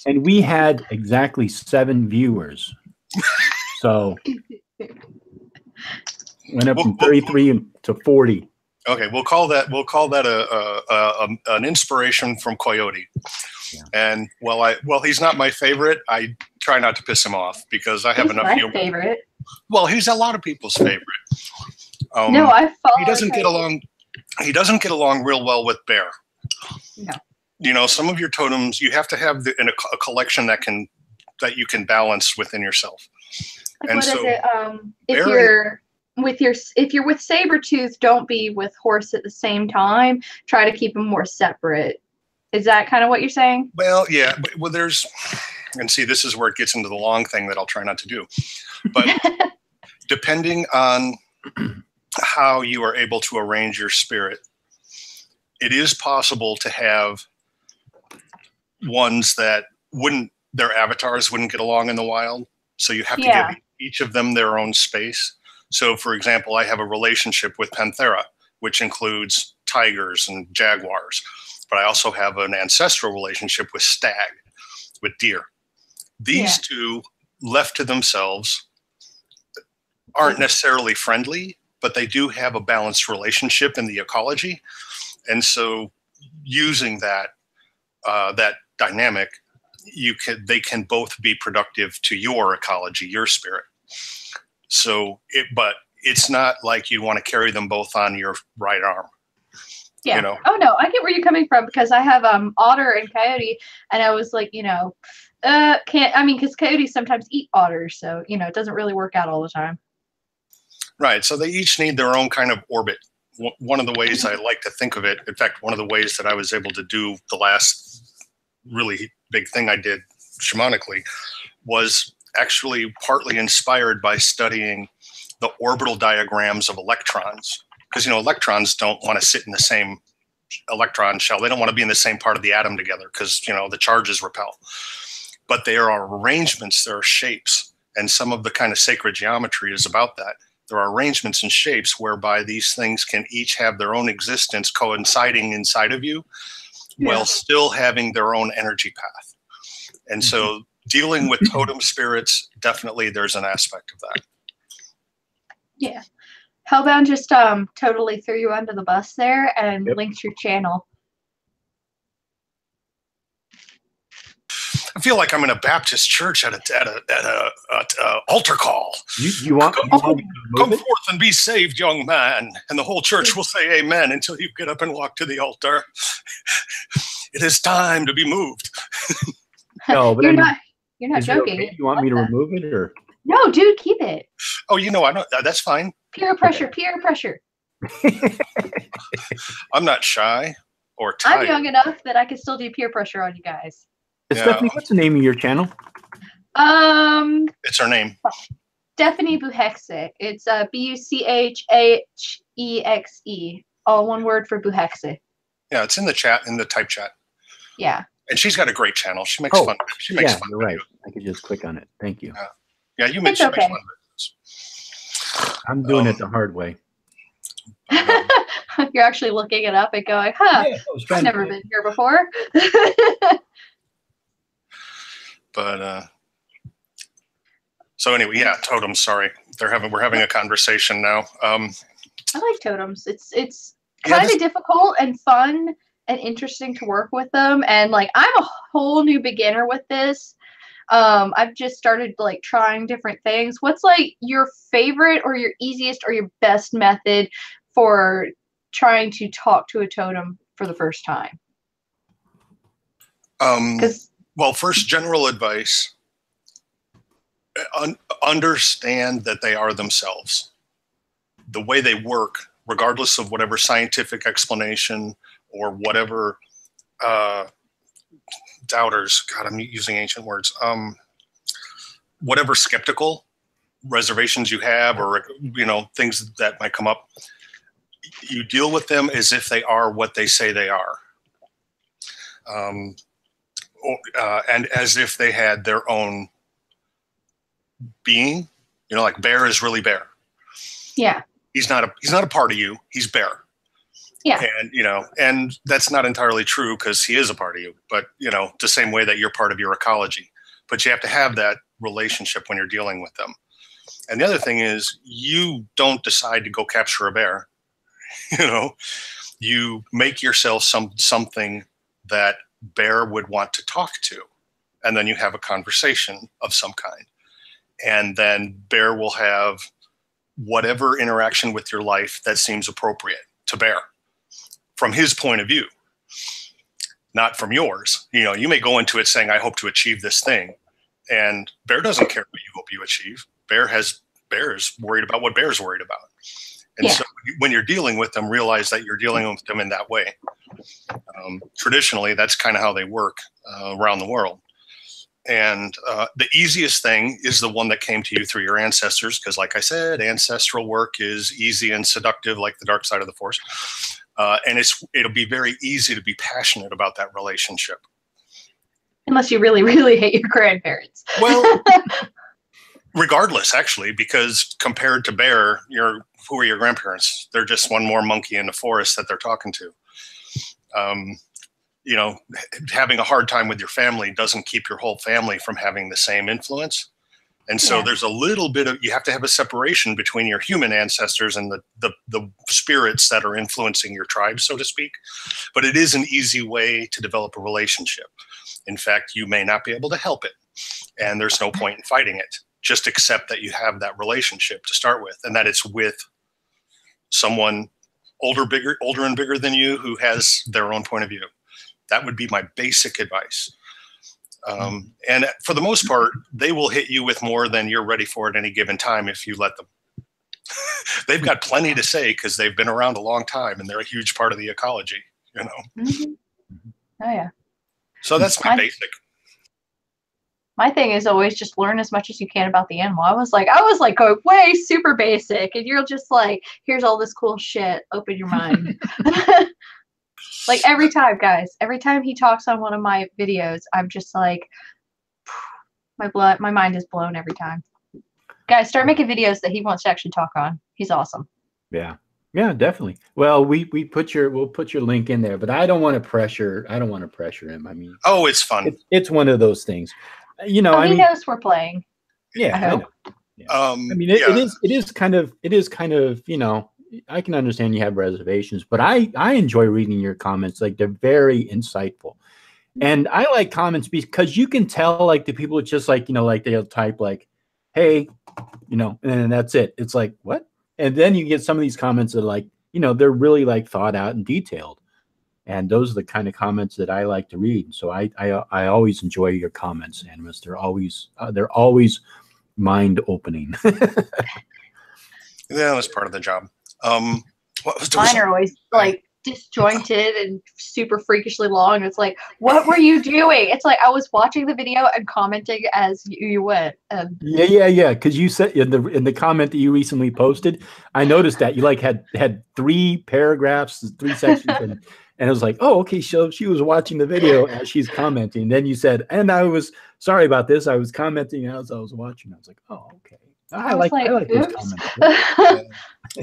And we had exactly 7 viewers. So went up from 33 to 40. Okay, we'll call that an inspiration from Coyote. Yeah. And while he's not my favorite, I try not to piss him off because I have enough humor. Favorite. Well, he's a lot of people's favorite. No, I follow. He doesn't get along. He doesn't get along real well with Bear. No. Some of your totems you have to have a collection that you can balance within yourself. Like, and what so is it? If you're if you're with Sabretooth, don't be with Horse at the same time. Try to keep them more separate. Is that kind of what you're saying? Well, yeah. Well, and see, this is where it gets into the long thing that I'll try not to do. But depending on how you are able to arrange your spirit, it is possible to have ones that their avatars wouldn't get along in the wild. So you have to give each of them their own space. So, for example, I have a relationship with Panthera, which includes tigers and jaguars. But I also have an ancestral relationship with stag, with deer. These two, left to themselves, aren't necessarily friendly, but they do have a balanced relationship in the ecology. And so using that dynamic, they can both be productive to your ecology, your spirit. So but it's not like you want to carry them both on your right arm. Yeah. You know? Oh no, I get where you're coming from, because I have otter and coyote, and I was like, because coyotes sometimes eat otters, so it doesn't really work out all the time. Right. So they each need their own kind of orbit. One of the ways I like to think of it, in fact, one of the ways that I was able to do the last really big thing I did shamanically was actually partly inspired by studying the orbital diagrams of electrons. Because, electrons don't want to sit in the same electron shell. They don't want to be in the same part of the atom together because, the charges repel. But there are arrangements, there are shapes, and some of the kind of sacred geometry is about that. There are arrangements and shapes whereby these things can each have their own existence coinciding inside of you while still having their own energy path. And so dealing with totem spirits, definitely there's an aspect of that. Yeah. Hellbound just totally threw you under the bus there and linked your channel. I feel like I'm in a Baptist church at a altar call. You want come forth and be saved, young man, and the whole church will say amen until you get up and walk to the altar. It is time to be moved. No, but you're not joking. Okay? You want me to remove it or? No, dude, keep it. Oh, I don't. That's fine. Peer pressure, peer pressure. I'm not shy or tired. I'm young enough that I can still do peer pressure on you guys. Stephanie, what's the name of your channel? It's her name. Stephanie Buhexe. It's Buchexe. All one word for Buhexe. Yeah, it's in the chat, in the type chat. Yeah. And she's got a great channel. She makes fun. She makes fun. You're right. I could just click on it. Thank you. Yeah, you make fun of it. I'm doing it the hard way. You're actually looking it up and going, I've never been here before. But so anyway, totems. Sorry, we're having a conversation now. I like totems. It's kind of difficult and fun and interesting to work with them. And I'm a whole new beginner with this. I've just started trying different things. What's your favorite or your easiest or your best method for trying to talk to a totem for the first time? Well, first, general advice, understand that they are themselves. The way they work, regardless of whatever scientific explanation or whatever doubters, God, I'm using ancient words, whatever skeptical reservations you have or, things that might come up, you deal with them as if they are what they say they are. And as if they had their own being, like Bear is really Bear. Yeah. He's not a part of you. He's Bear. Yeah. And, and that's not entirely true because he is a part of you, but, the same way that you're part of your ecology, but you have to have that relationship when you're dealing with them. And the other thing is you don't decide to go capture a bear. You make yourself something that Bear would want to talk to, and then you have a conversation of some kind, and then Bear will have whatever interaction with your life that seems appropriate to Bear from his point of view, not from yours. You may go into it saying, I hope to achieve this thing, and Bear doesn't care what you hope you achieve. Bear has bear's worried about what bear's worried about. And so when you're dealing with them, realize that you're dealing with them in that way. Traditionally, that's kind of how they work around the world. And the easiest thing is the one that came to you through your ancestors, because like I said, ancestral work is easy and seductive, like the dark side of the Force. And it'll be very easy to be passionate about that relationship. Unless you really, really hate your grandparents. Well, regardless, actually, because compared to bear, who are your grandparents? They're just one more monkey in the forest that they're talking to. You know, having a hard time with your family doesn't keep your whole family from having the same influence. And so there's a little bit of, you have to have a separation between your human ancestors and the spirits that are influencing your tribe, so to speak. But it is an easy way to develop a relationship. In fact, you may not be able to help it, and there's no point in fighting it. Just accept that you have that relationship to start with, and that it's with someone older and bigger than you who has their own point of view. That would be my basic advice. And for the most part, they will hit you with more than you're ready for at any given time if you let them. They've got plenty to say because they've been around a long time and they're a huge part of the ecology, you know. Oh, yeah. So that's my basic. My thing is always just learn as much as you can about the animal. I was like going way super basic, and you're just like, here's all this cool shit. Open your mind. Like every time, guys, every time he talks on one of my videos, I'm just like, my mind is blown every time. Guys, start making videos that he wants to actually talk on. He's awesome. Yeah. Yeah, definitely. Well, we'll put your link in there, but I don't want to pressure him. I mean, oh, it's fun. It's one of those things. You know, he knows we're playing. Yeah, I know. Yeah. I mean, it is kind of, you know, I can understand you have reservations, but I enjoy reading your comments. Like, they're very insightful. And I like comments because you can tell, like, the people just like, you know, like they'll type like, hey, you know, and that's it. It's like, what? And then you get some of these comments that are like, you know, they're really like thought out and detailed. And those are the kind of comments that I like to read. So I always enjoy your comments, Animus. They're always mind opening. Yeah, that's part of the job. Mine are always like disjointed and super freakishly long. It's like, what were you doing? It's like I was watching the video and commenting as you went. Yeah. Because you said in the comment that you recently posted, I noticed that you like had 3 paragraphs, 3 sections, and I was like, oh, okay. So she was watching the video as she's commenting. Then you said, and I was sorry about this. I was commenting as I was watching. I was like, oh, okay. I like those comments.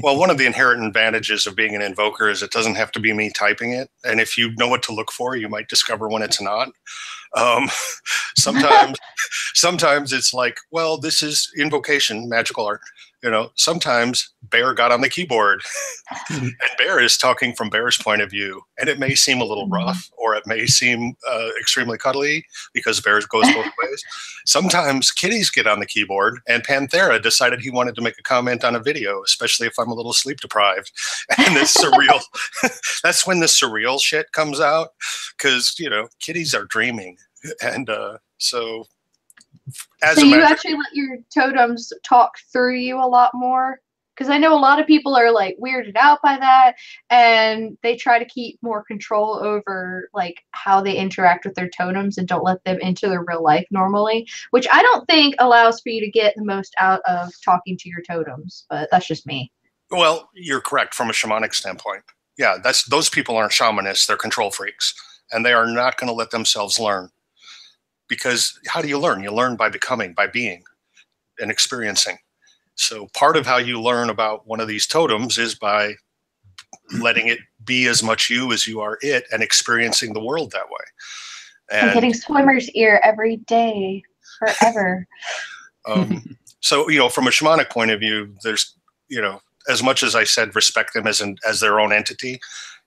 Well, one of the inherent advantages of being an invoker is it doesn't have to be me typing it. And if you know what to look for, you might discover when it's not. Sometimes it's like, well, this is invocation, magical art. You know, sometimes Bear got on the keyboard and Bear is talking from Bear's point of view. And it may seem a little rough, or it may seem extremely cuddly because Bear goes both ways. Sometimes kitties get on the keyboard, and Panthera decided he wanted to make a comment on a video, especially if I'm a little sleep deprived. And the surreal, that's when the surreal shit comes out, because, you know, kitties are dreaming. And so you actually let your totems talk through you a lot more? Because I know a lot of people are like weirded out by that, and they try to keep more control over like how they interact with their totems and don't let them into their real life normally, which I don't think allows for you to get the most out of talking to your totems, but that's just me. Well, you're correct from a shamanic standpoint. Yeah, those people aren't shamanists, they're control freaks, and they are not going to let themselves learn. Because how do you learn? You learn by becoming, by being and experiencing. So part of how you learn about one of these totems is by letting it be as much you as you are it, and experiencing the world that way. And I'm getting swimmer's ear every day, forever. So, you know, from a shamanic point of view, there's, you know, as much as I said, respect them as their own entity,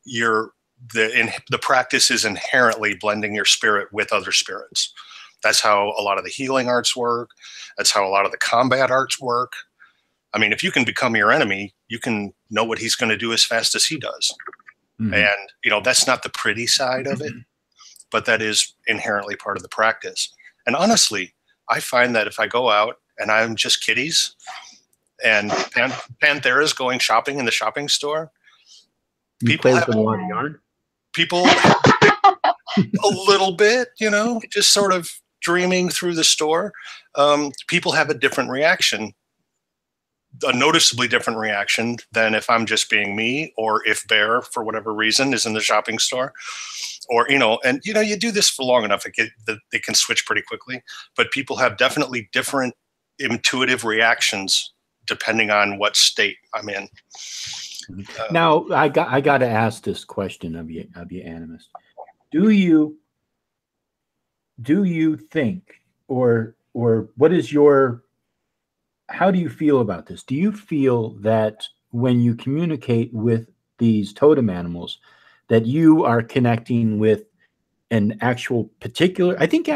the practice is inherently blending your spirit with other spirits. That's how a lot of the healing arts work. That's how a lot of the combat arts work. I mean, if you can become your enemy, you can know what he's going to do as fast as he does. Mm-hmm. And, you know, that's not the pretty side of it, but that is inherently part of the practice. And honestly, I find that if I go out and I'm just kitties and Panthera's going shopping in the shopping store. You play with the lawn yarn? People a little bit, you know, just sort of dreaming through the store. People have a different reaction, a noticeably different reaction than if I'm just being me, or if Bear, for whatever reason, is in the shopping store. Or, you know, and, you know, you do this for long enough, it can switch pretty quickly. But people have definitely different intuitive reactions depending on what state I'm in. Now, I got to ask this question of you, Animist. Do you think, or what is your, how do you feel about this? Do you feel that when you communicate with these totem animals, that you are connecting with an actual particular, I think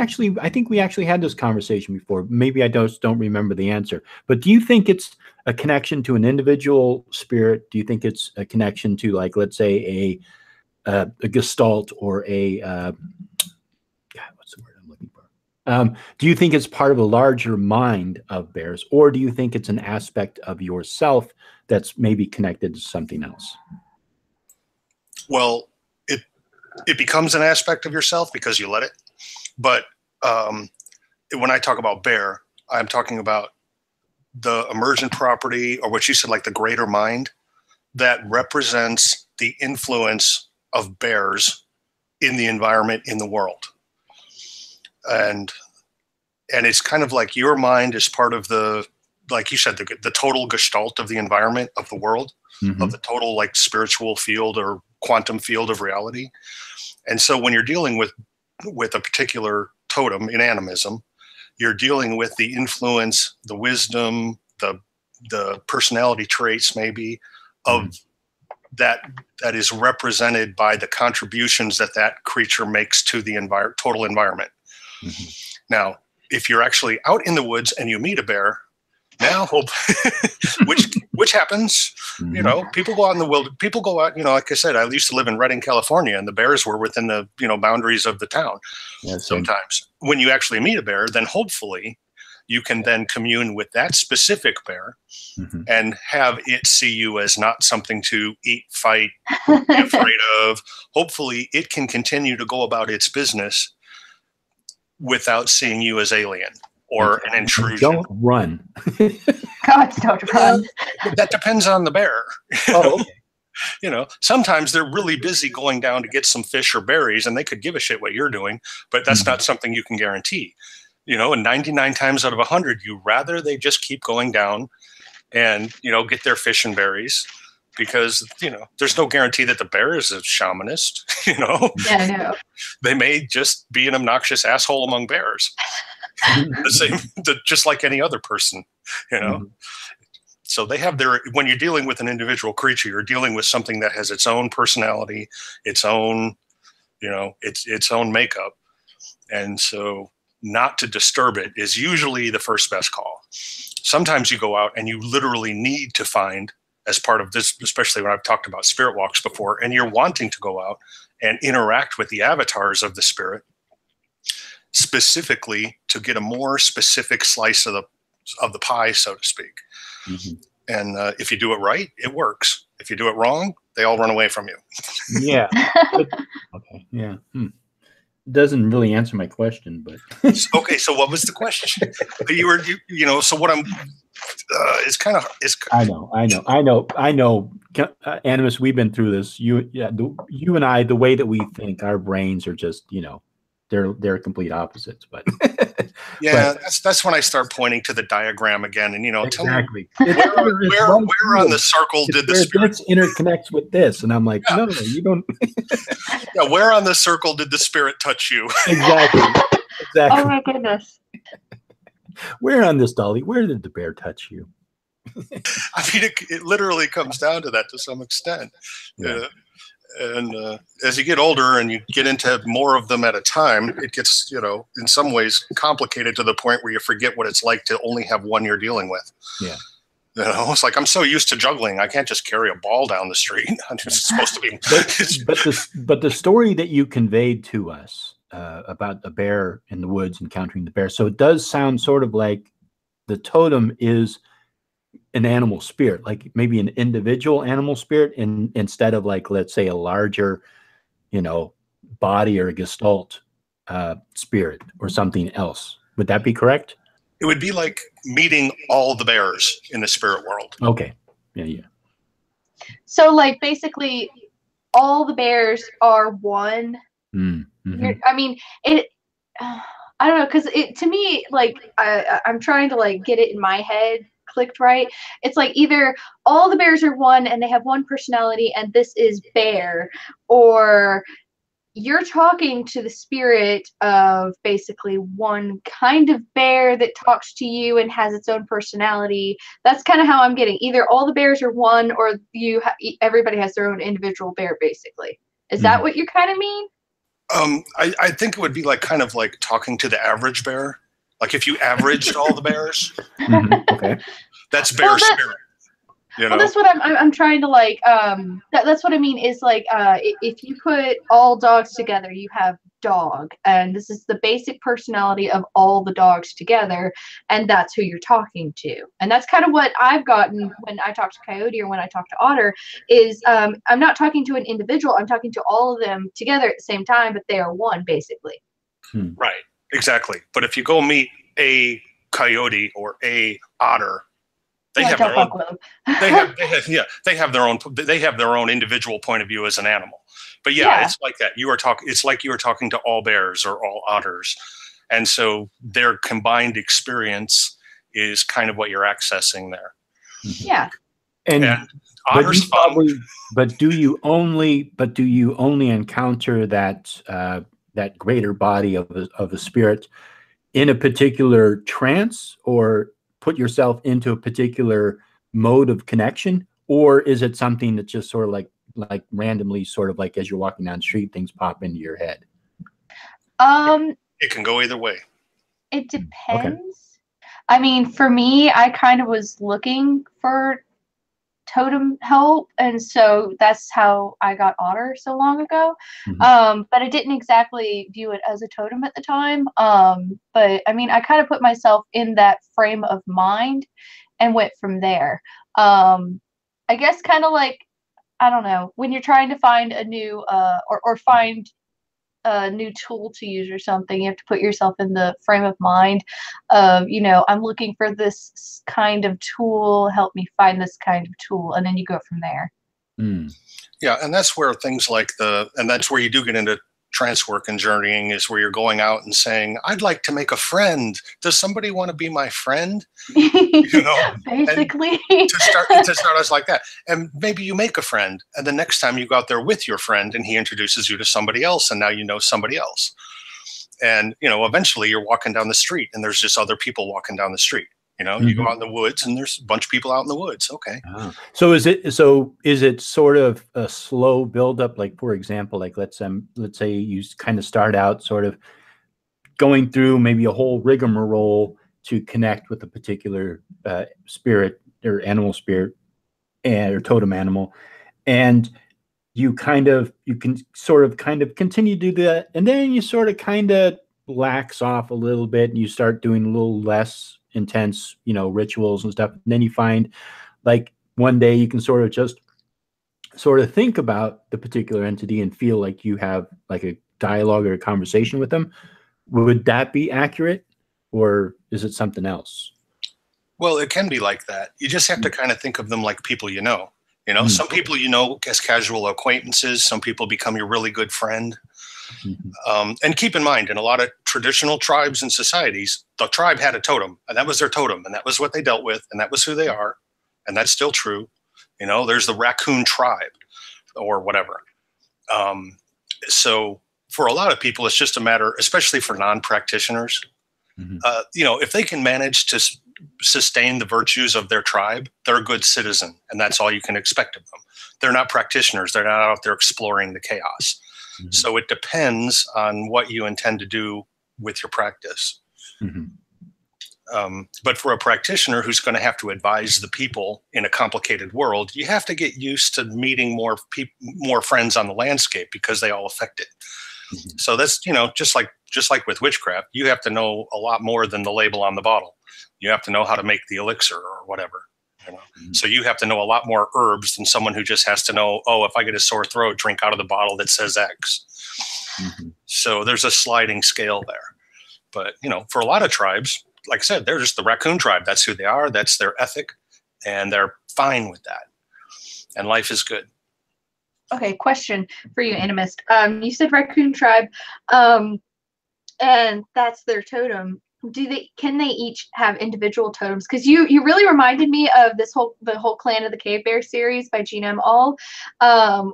we actually had this conversation before. Maybe I don't remember the answer, but do you think it's a connection to an individual spirit? Do you think it's a connection to, like, let's say a gestalt, or a, God, what's the word I'm looking for? Do you think it's part of a larger mind of bears, or do you think it's an aspect of yourself that's maybe connected to something else? Well, it becomes an aspect of yourself because you let it. But when I talk about bear, I'm talking about the emergent property, or what you said, like the greater mind, that represents the influence of bears in the environment, in the world. And it's kind of like your mind is part of the, like you said, the total gestalt of the environment, of the world, of the total, like, spiritual field or quantum field of reality. And so when you're dealing with a particular totem in animism, you're dealing with the influence, the wisdom, the personality traits maybe of that is represented by the contributions that creature makes to the total environment. Now, if you're actually out in the woods and you meet a bear, now, which happens, you know, people go out in the wild, people go out, you know, like I said, I used to live in Redding, California, and the bears were within the, you know, boundaries of the town. Yeah, sometimes when you actually meet a bear, then hopefully you can then commune with that specific bear and have it see you as not something to eat, fight, be afraid of. Hopefully it can continue to go about its business without seeing you as alien or an intrusion. Don't run. God, don't run. That depends on the bear. Oh, okay. You know, sometimes they're really busy going down to get some fish or berries, and they could give a shit what you're doing, but that's not something you can guarantee. You know, and 99 times out of 100, you rather they just keep going down and, you know, get their fish and berries, because, you know, there's no guarantee that the bear is a shamanist, you know. Yeah, I know. They may just be an obnoxious asshole among bears. Just like any other person, you know. So they have when you're dealing with an individual creature, you're dealing with something that has its own personality, its own, you know, its own makeup. And so not to disturb it is usually the first best call. Sometimes you go out and you literally need to find, as part of this, especially when I've talked about spirit walks before, and you're wanting to go out and interact with the avatars of the spirit, specifically to get a more specific slice of the pie, so to speak. And if you do it right, it works. If you do it wrong, they all run away from you. Yeah. Okay. Yeah. Doesn't really answer my question, but okay. So what was the question? You know. So what I'm. It's kind of. I know. Animus, we've been through this. You and I, the way that we think, our brains are just, you know, they're complete opposites. But yeah, that's when I start pointing to the diagram again, and, you know, exactly. Tell me where on the circle did the spirit interconnects with this, and I'm like, no, you don't. Yeah, where on the circle did the spirit touch you? Exactly. Oh my goodness. Where on this, Dolly? Where did the bear touch you? I mean, it literally comes down to that to some extent. Yeah. And as you get older and you get into more of them at a time, it gets, you know, in some ways complicated to the point where you forget what it's like to only have one you're dealing with. Yeah. You know, it's like, I'm so used to juggling, I can't just carry a ball down the street. I'm just supposed to be. But the story that you conveyed to us about a bear in the woods encountering the bear, so it does sound sort of like the totem is an animal spirit, like maybe an individual animal spirit, instead of like, let's say, a larger, body or gestalt spirit or something else. Would that be correct? It would be like meeting all the bears in the spirit world. Okay. Yeah. So like basically all the bears are one. Mm-hmm. I mean, I don't know, because to me, like I'm trying to like get it in my head clicked right. It's like either all the bears are one and they have one personality and this is bear, or you're talking to the spirit of basically one kind of bear that talks to you and has its own personality. That's kind of how I'm getting. Either all the bears are one, or everybody has their own individual bear, basically. Is that what you kind of mean? I think it would be like kind of like talking to the average bear. Like if you averaged all the bears, okay, that's bear spirit. Well, that's what I'm trying to like. That's what I mean is like, if you put all dogs together, you have dog, and this is the basic personality of all the dogs together, and that's who you're talking to. And that's kind of what I've gotten when I talk to Coyote or when I talk to Otter. Is I'm not talking to an individual. I'm talking to all of them together at the same time, but they are one basically. Right. Exactly. But if you go meet a coyote or a otter, they have their own. They have their own individual point of view as an animal. But yeah, it's like that. It's like you are talking to all bears or all otters, and so their combined experience is kind of what you're accessing there. Yeah. And otters. But do you only encounter that greater body of a spirit in a particular trance, or put yourself into a particular mode of connection, or is it something that just sort of like randomly, sort of like as you're walking down the street, things pop into your head? It can go either way. It depends. Okay. I mean, for me, I kind of was looking for totem help, and so that's how I got Otter so long ago. But I didn't exactly view it as a totem at the time. But I mean, I kind of put myself in that frame of mind and went from there. I guess kind of like, I don't know, when you're trying to find a new or find a new tool to use or something, you have to put yourself in the frame of mind of, I'm looking for this kind of tool, help me find this kind of tool, and then you go from there. Yeah, and that's where things like and that's where you do get into trance work and journeying, is where you're going out and saying, I'd like to make a friend. Does somebody want to be my friend? Basically. To start us like that. And maybe you make a friend, and the next time you go out there with your friend and he introduces you to somebody else, and now you know somebody else. And, eventually you're walking down the street and there's just other people walking down the street. You go out in the woods and there's a bunch of people out in the woods. Okay. So is it sort of a slow buildup? Like, for example, like let's say you kind of start out sort of going through maybe a whole rigmarole to connect with a particular spirit or animal spirit or totem animal, and you can sort of continue to do that, and then you sort of kind of lax off a little bit and you start doing a little less intense, rituals and stuff. And then you find like one day you can sort of think about the particular entity and feel like you have like a dialogue or a conversation with them. Would that be accurate, or is it something else? Well, it can be like that. You just have to kind of think of them like people you know. Some people as casual acquaintances. Some people become your really good friend. And keep in mind, in a lot of traditional tribes and societies, the tribe had a totem, and that was their totem, and that was what they dealt with, and that was who they are, and that's still true. There's the raccoon tribe or whatever. So for a lot of people, it's just a matter, especially for non-practitioners, if they can manage to sustain the virtues of their tribe, they're a good citizen, and that's all you can expect of them. They're not practitioners. They're not out there exploring the chaos. So it depends on what you intend to do with your practice. But for a practitioner who's going to have to advise the people in a complicated world, you have to get used to meeting more friends on the landscape, because they all affect it. So that's, just like with witchcraft, you have to know a lot more than the label on the bottle. You have to know how to make the elixir or whatever. You know? So you have to know a lot more herbs than someone who just has to know, oh, if I get a sore throat, drink out of the bottle that says X. So there's a sliding scale there. But, you know, for a lot of tribes, like I said, they're just the raccoon tribe. That's who they are. That's their ethic. And they're fine with that. And life is good. Okay, question for you, Animist. You said raccoon tribe, and that's their totem. Can they each have individual totems? Because you really reminded me of the whole Clan of the Cave Bear series by Gina M. All,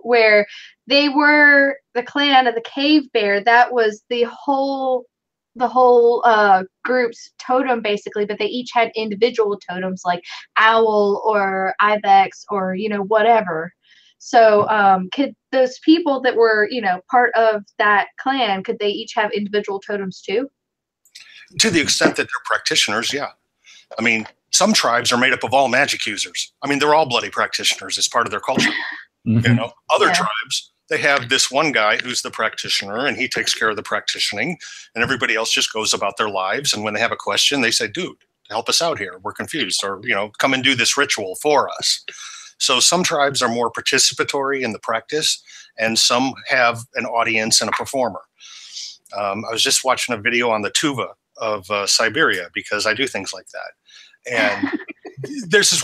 where they were the Clan of the Cave Bear. That was the whole group's totem basically, but they each had individual totems like owl or ibex or, you know, whatever. So could those people that were, you know, part of that clan, could they each have individual totems too? To the extent that they're practitioners, yeah. I mean, some tribes are made up of all magic users. I mean, they're all bloody practitioners. It's part of their culture. You know, other tribes, they have this one guy who's the practitioner and he takes care of the practitioning, and everybody else just goes about their lives. And when they have a question, they say, dude, help us out here. We're confused. Or, you know, come and do this ritual for us. So some tribes are more participatory in the practice, and some have an audience and a performer. I was just watching a video on the Tuva of Siberia, because I do things like that. And this is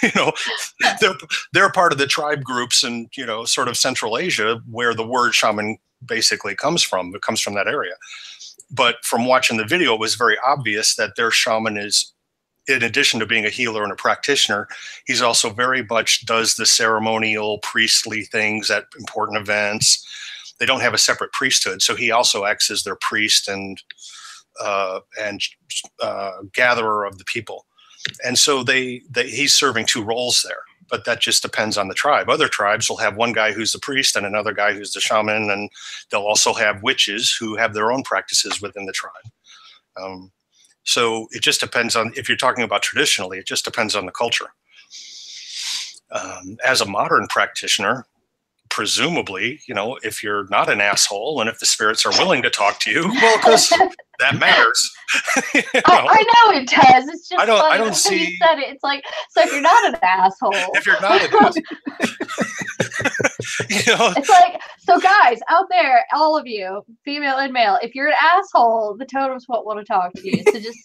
you know, they're part of the tribe groups in, you know, sort of Central Asia, where the word shaman basically comes from. It comes from that area. But from watching the video, it was very obvious that their shaman is, in addition to being a healer and a practitioner, he's also very much does the ceremonial priestly things at important events. They don't have a separate priesthood, so he also acts as their priest and gatherer of the people. And so he's serving two roles there, but that just depends on the tribe. Other tribes will have one guy who's the priest and another guy who's the shaman, and they'll also have witches who have their own practices within the tribe. So it just depends on, if you're talking about traditionally, it just depends on the culture. As a modern practitioner, presumably, you know, if you're not an asshole and if the spirits are willing to talk to you, well, because that matters. You know? I know it does. It's just I don't see. You said it. It's like, so if you're not an asshole, if you're not an asshole, you know, it's like, so guys out there, all of you, female and male, if you're an asshole, the totems won't want to talk to you. So just.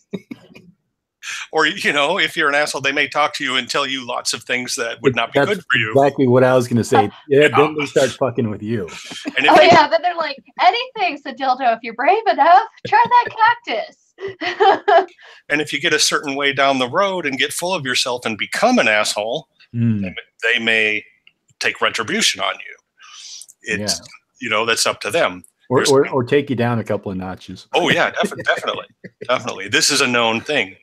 Or, you know, if you're an asshole, they may talk to you and tell you lots of things that would not be good for you. Exactly what I was going to say. Yeah, then they start fucking with you. And then they're like, anything, so dildo, if you're brave enough, try that cactus. And if you get a certain way down the road and get full of yourself and become an asshole, they may take retribution on you. It's, you know, that's up to them. Or take you down a couple of notches. Oh, yeah, definitely. Definitely. This is a known thing.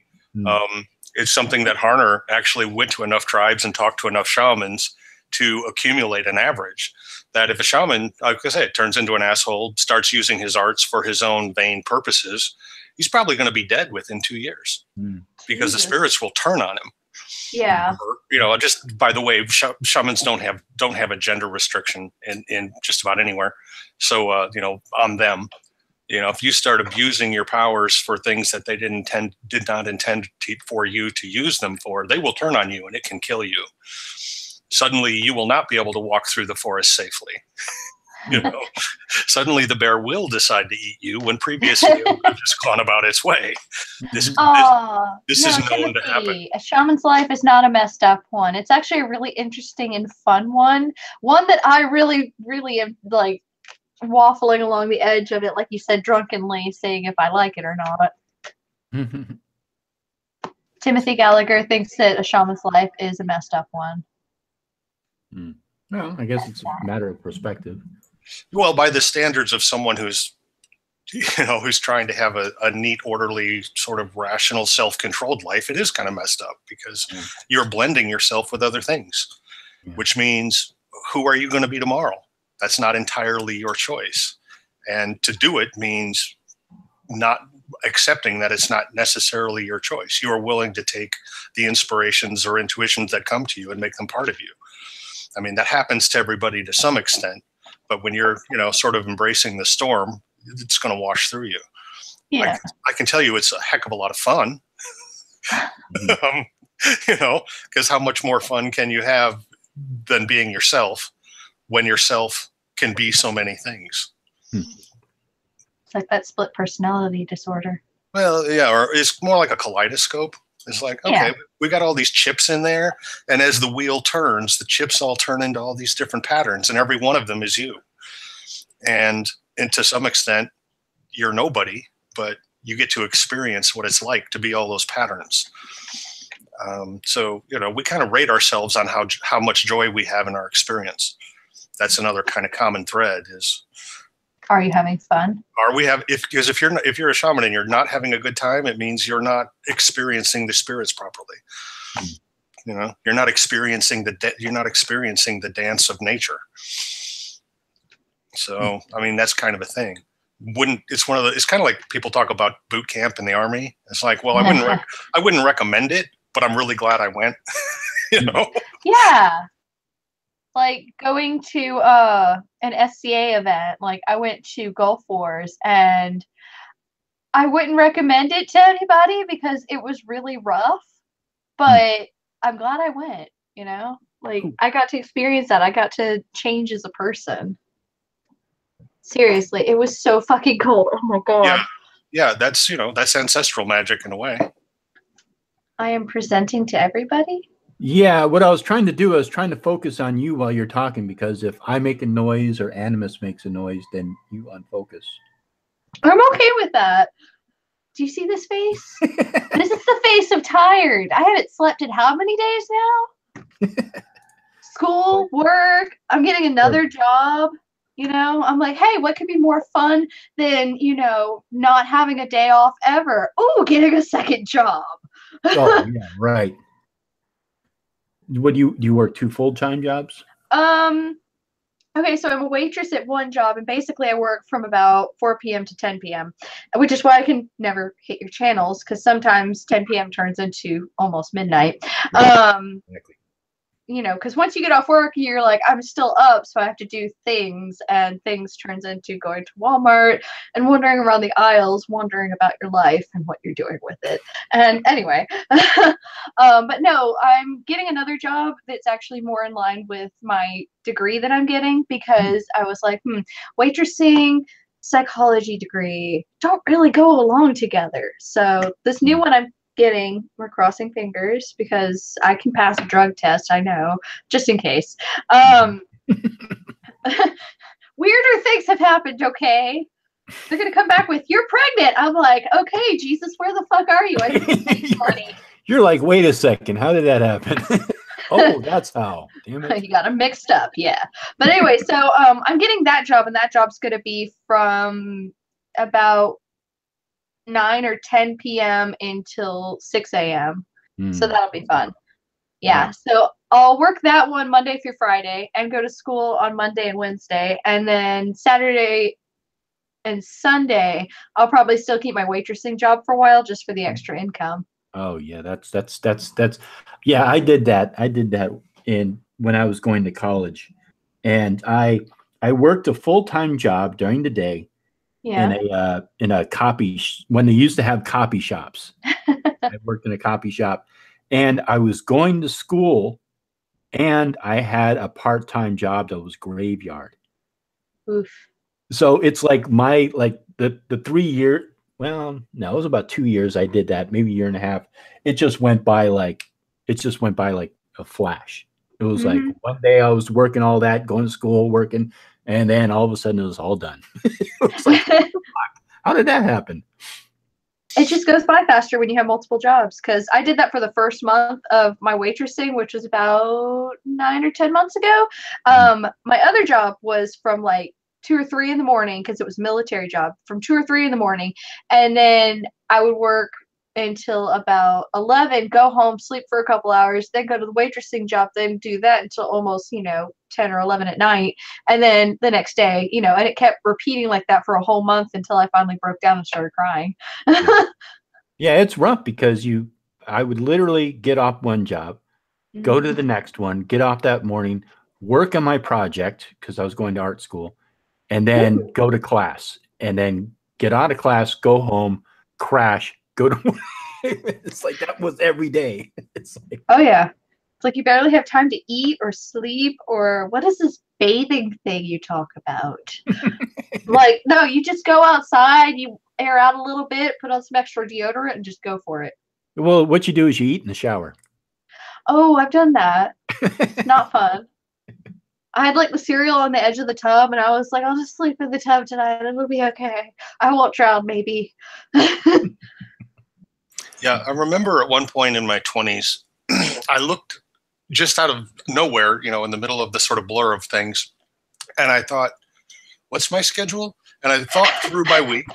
It's something that Harner actually went to enough tribes and talked to enough shamans to accumulate an average. That if a shaman, like I said, turns into an asshole, starts using his arts for his own vain purposes, he's probably going to be dead within 2 years because the spirits will turn on him. Yeah. Or, you know, just by the way, shamans don't have a gender restriction in just about anywhere. So, you know, on them. You know, if you start abusing your powers for things that they did not intend for you to use them for, they will turn on you and it can kill you. Suddenly, you will not be able to walk through the forest safely. You know, suddenly the bear will decide to eat you when previously it would have just gone about its way. This is known to happen. A shaman's life is not a messed up one. It's actually a really interesting and fun one. One that I really, really am like waffling along the edge of it, like you said, drunkenly, saying if I like it or not. Timothy Gallagher thinks that a shaman's life is a messed up one. Well, I guess it's a matter of perspective. Well, by the standards of someone who's trying to have a neat, orderly, sort of rational, self-controlled life, it is kind of messed up because you're blending yourself with other things, which means who are you going to be tomorrow? That's not entirely your choice. And to do it means not accepting that it's not necessarily your choice. You are willing to take the inspirations or intuitions that come to you and make them part of you. I mean, that happens to everybody to some extent, but when you're, you know, sort of embracing the storm, it's going to wash through you. Yeah. I can tell you it's a heck of a lot of fun. You know, because how much more fun can you have than being yourself when yourself can be so many things? It's like that split personality disorder. Well, yeah, or it's more like a kaleidoscope. It's like, okay, we got all these chips in there, and as the wheel turns, the chips all turn into all these different patterns, and every one of them is you. And to some extent, you're nobody, but you get to experience what it's like to be all those patterns. So, you know, we kind of rate ourselves on how much joy we have in our experience. That's another kind of common thread is, are you having fun? Because if you're a shaman and you're not having a good time, it means you're not experiencing the spirits properly. You know, you're not experiencing the dance of nature. So, I mean, that's kind of a thing. It's kind of like people talk about boot camp in the Army. It's like, well, I wouldn't recommend it, but I'm really glad I went. You know? Yeah. Like going to an SCA event, like I went to Gulf Wars, and I wouldn't recommend it to anybody because it was really rough, but I'm glad I went, you know? Like I got to experience that. I got to change as a person. Seriously, it was so fucking cold. Oh my god. Yeah, that's, you know, that's ancestral magic in a way. I am presenting to everybody? Yeah, what I was trying to do, I was trying to focus on you while you're talking, because if I make a noise or Animus makes a noise, then you unfocus. I'm okay with that. Do you see this face? This is the face of tired. I haven't slept in how many days now? School, work, I'm getting another job. You know, I'm like, hey, what could be more fun than, you know, not having a day off ever? Oh, getting a second job. Oh, yeah, right. What do you work 2 full-time jobs? Okay, so I'm a waitress at one job, and basically I work from about 4 p.m. to 10 p.m., which is why I can never hit your channels, because sometimes 10 p.m. turns into almost midnight. Exactly. You know, because once you get off work, you're like, I'm still up, so I have to do things, and things turns into going to Walmart and wandering around the aisles, wondering about your life and what you're doing with it. And anyway, but no, I'm getting another job that's actually more in line with my degree that I'm getting, because I was like, waitressing, psychology degree don't really go along together. So this new one I'm getting, we're crossing fingers because I can pass a drug test, I know, just in case. Weirder things have happened, okay? They're gonna come back with, you're pregnant. I'm like, okay, Jesus, where the fuck are you? I need money. You're like, wait a second, how did that happen? Oh, that's how. Damn it. You got them mixed up, yeah. But anyway, so I'm getting that job, and that job's gonna be from about 9 or 10 p.m. until 6 a.m. So that'll be fun. Yeah. So I'll work that one Monday through Friday and go to school on Monday and Wednesday. And then Saturday and Sunday, I'll probably still keep my waitressing job for a while just for the extra income. Oh yeah, that's yeah, I did that. I did that when I was going to college. And I worked a full-time job during the day. Yeah. In a when they used to have copy shops. I worked in a copy shop, and I was going to school, and I had a part-time job that was graveyard. Oof. So it's like the 3 year, well, no, it was about 2 years I did that, maybe a year and a half. It just went by like a flash. It was like one day I was working all that, going to school, working, and then all of a sudden it was all done. It was like, how did that happen? It just goes by faster when you have multiple jobs, because I did that for the first month of my waitressing, which was about 9 or 10 months ago. My other job was from like 2 or 3 in the morning, because it was a military job, from 2 or 3 in the morning. And then I would work until about 11, go home, sleep for a couple hours, then go to the waitressing job, then do that until almost, 10 or 11 at night. And then the next day, and it kept repeating like that for a whole month until I finally broke down and started crying. Yeah, it's rough because I would literally get off one job, go to the next one, get off that morning, work on my project because I was going to art school, and then go to class, and then get out of class, go home, crash, go to work. It's like that was every day. It's like, Oh yeah. It's like you barely have time to eat or sleep or what is this bathing thing you talk about? Like, no, you just go outside, you air out a little bit, put on some extra deodorant and just go for it. well, what you do is you eat in the shower. Oh, I've done that. Not fun. I had like the cereal on the edge of the tub and I was like, I'll just sleep in the tub tonight and it'll be okay. I won't drown, maybe. Yeah, I remember at one point in my 20s, I looked just out of nowhere, you know, in the middle of the sort of blur of things, and I thought, what's my schedule? And I thought through my week.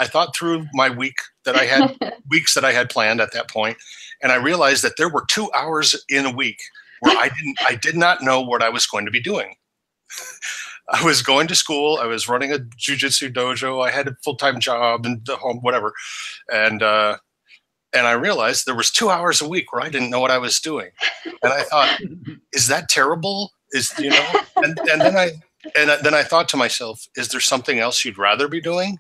I thought through my week that I had weeks that I had planned at that point, and I realized that there were 2 hours in a week where I did not know what I was going to be doing. I was going to school. I was running a jujitsu dojo. I had a full-time job and home, whatever, and I realized there was 2 hours a week where I didn't know what I was doing, and I thought, is that terrible? And then I thought to myself, is there something else you'd rather be doing?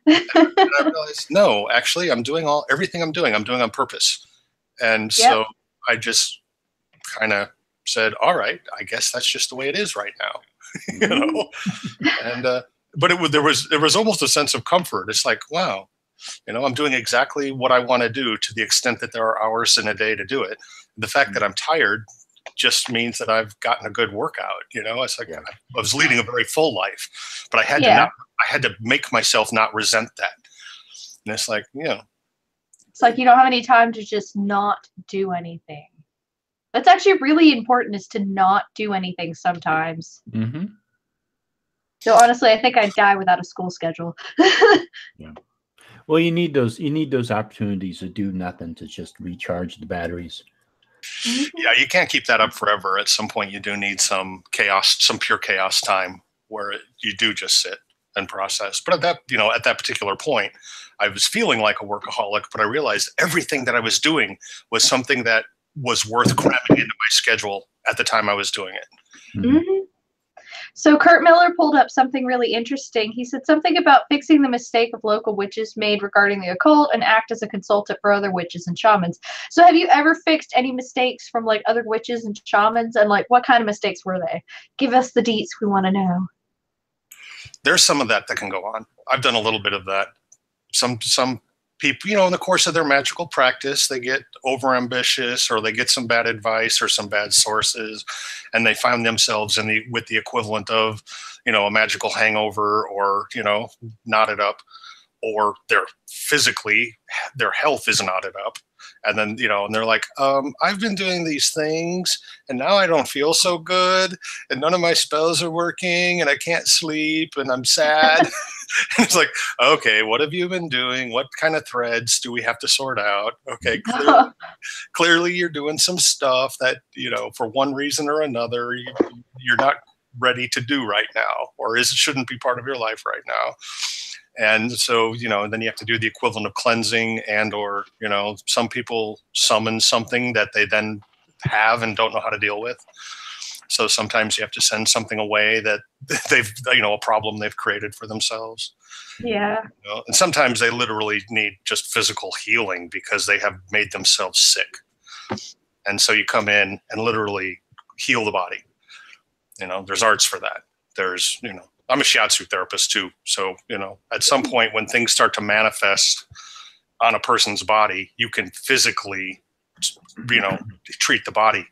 And I realized, no, actually, I'm doing everything I'm doing on purpose. And so I just kind of said, all right, I guess that's just the way it is right now, you know? And, but there was almost a sense of comfort. It's like, wow, you know, I'm doing exactly what I want to do to the extent that there are hours in a day to do it. The fact that I'm tired just means that I've gotten a good workout. You know, it's like I was leading a very full life, but I had to make myself not resent that. And it's like, you know, it's like you don't have any time to just not do anything. That's actually really important, is to not do anything sometimes. Mm-hmm. So honestly, I think I'd die without a school schedule. Yeah. Well, you need those opportunities to do nothing, to just recharge the batteries. Yeah, you can't keep that up forever. At some point, you do need some chaos, some pure chaos time where you do just sit and process. But at that particular point, I was feeling like a workaholic, but I realized everything that I was doing was something that was worth cramming into my schedule at the time I was doing it. Mm-hmm. So Kurt Miller pulled up something really interesting. He said something about fixing the mistake of local witches made regarding the occult and act as a consultant for other witches and shamans. So have you ever fixed any mistakes from like other witches and shamans, and like what kind of mistakes were they? Give us the deets, we want to know. There's some of that can go on. I've done a little bit of that. Some people, you know, in the course of their magical practice, they get overambitious, or they get some bad advice or some bad sources, and they find themselves with the equivalent of, you know, a magical hangover, or, you know, knotted up, or their health is knotted up. And then, you know, and they're like, I've been doing these things and now I don't feel so good and none of my spells are working and I can't sleep and I'm sad. And it's like, okay, what have you been doing? What kind of threads do we have to sort out? Okay, clearly you're doing some stuff that, you know, for one reason or another, you're not ready to do right now, or it shouldn't be part of your life right now. And so, you know, then you have to do the equivalent of cleansing, and, or, you know, some people summon something that they then have and don't know how to deal with. So sometimes you have to send something away that they've, you know, a problem they've created for themselves. Yeah. You know? And sometimes they literally need just physical healing because they have made themselves sick. And so you come in and literally heal the body. You know, there's arts for that. There's, you know, I'm a shiatsu therapist too. So, you know, at some point when things start to manifest on a person's body, you can physically, you know, treat the body.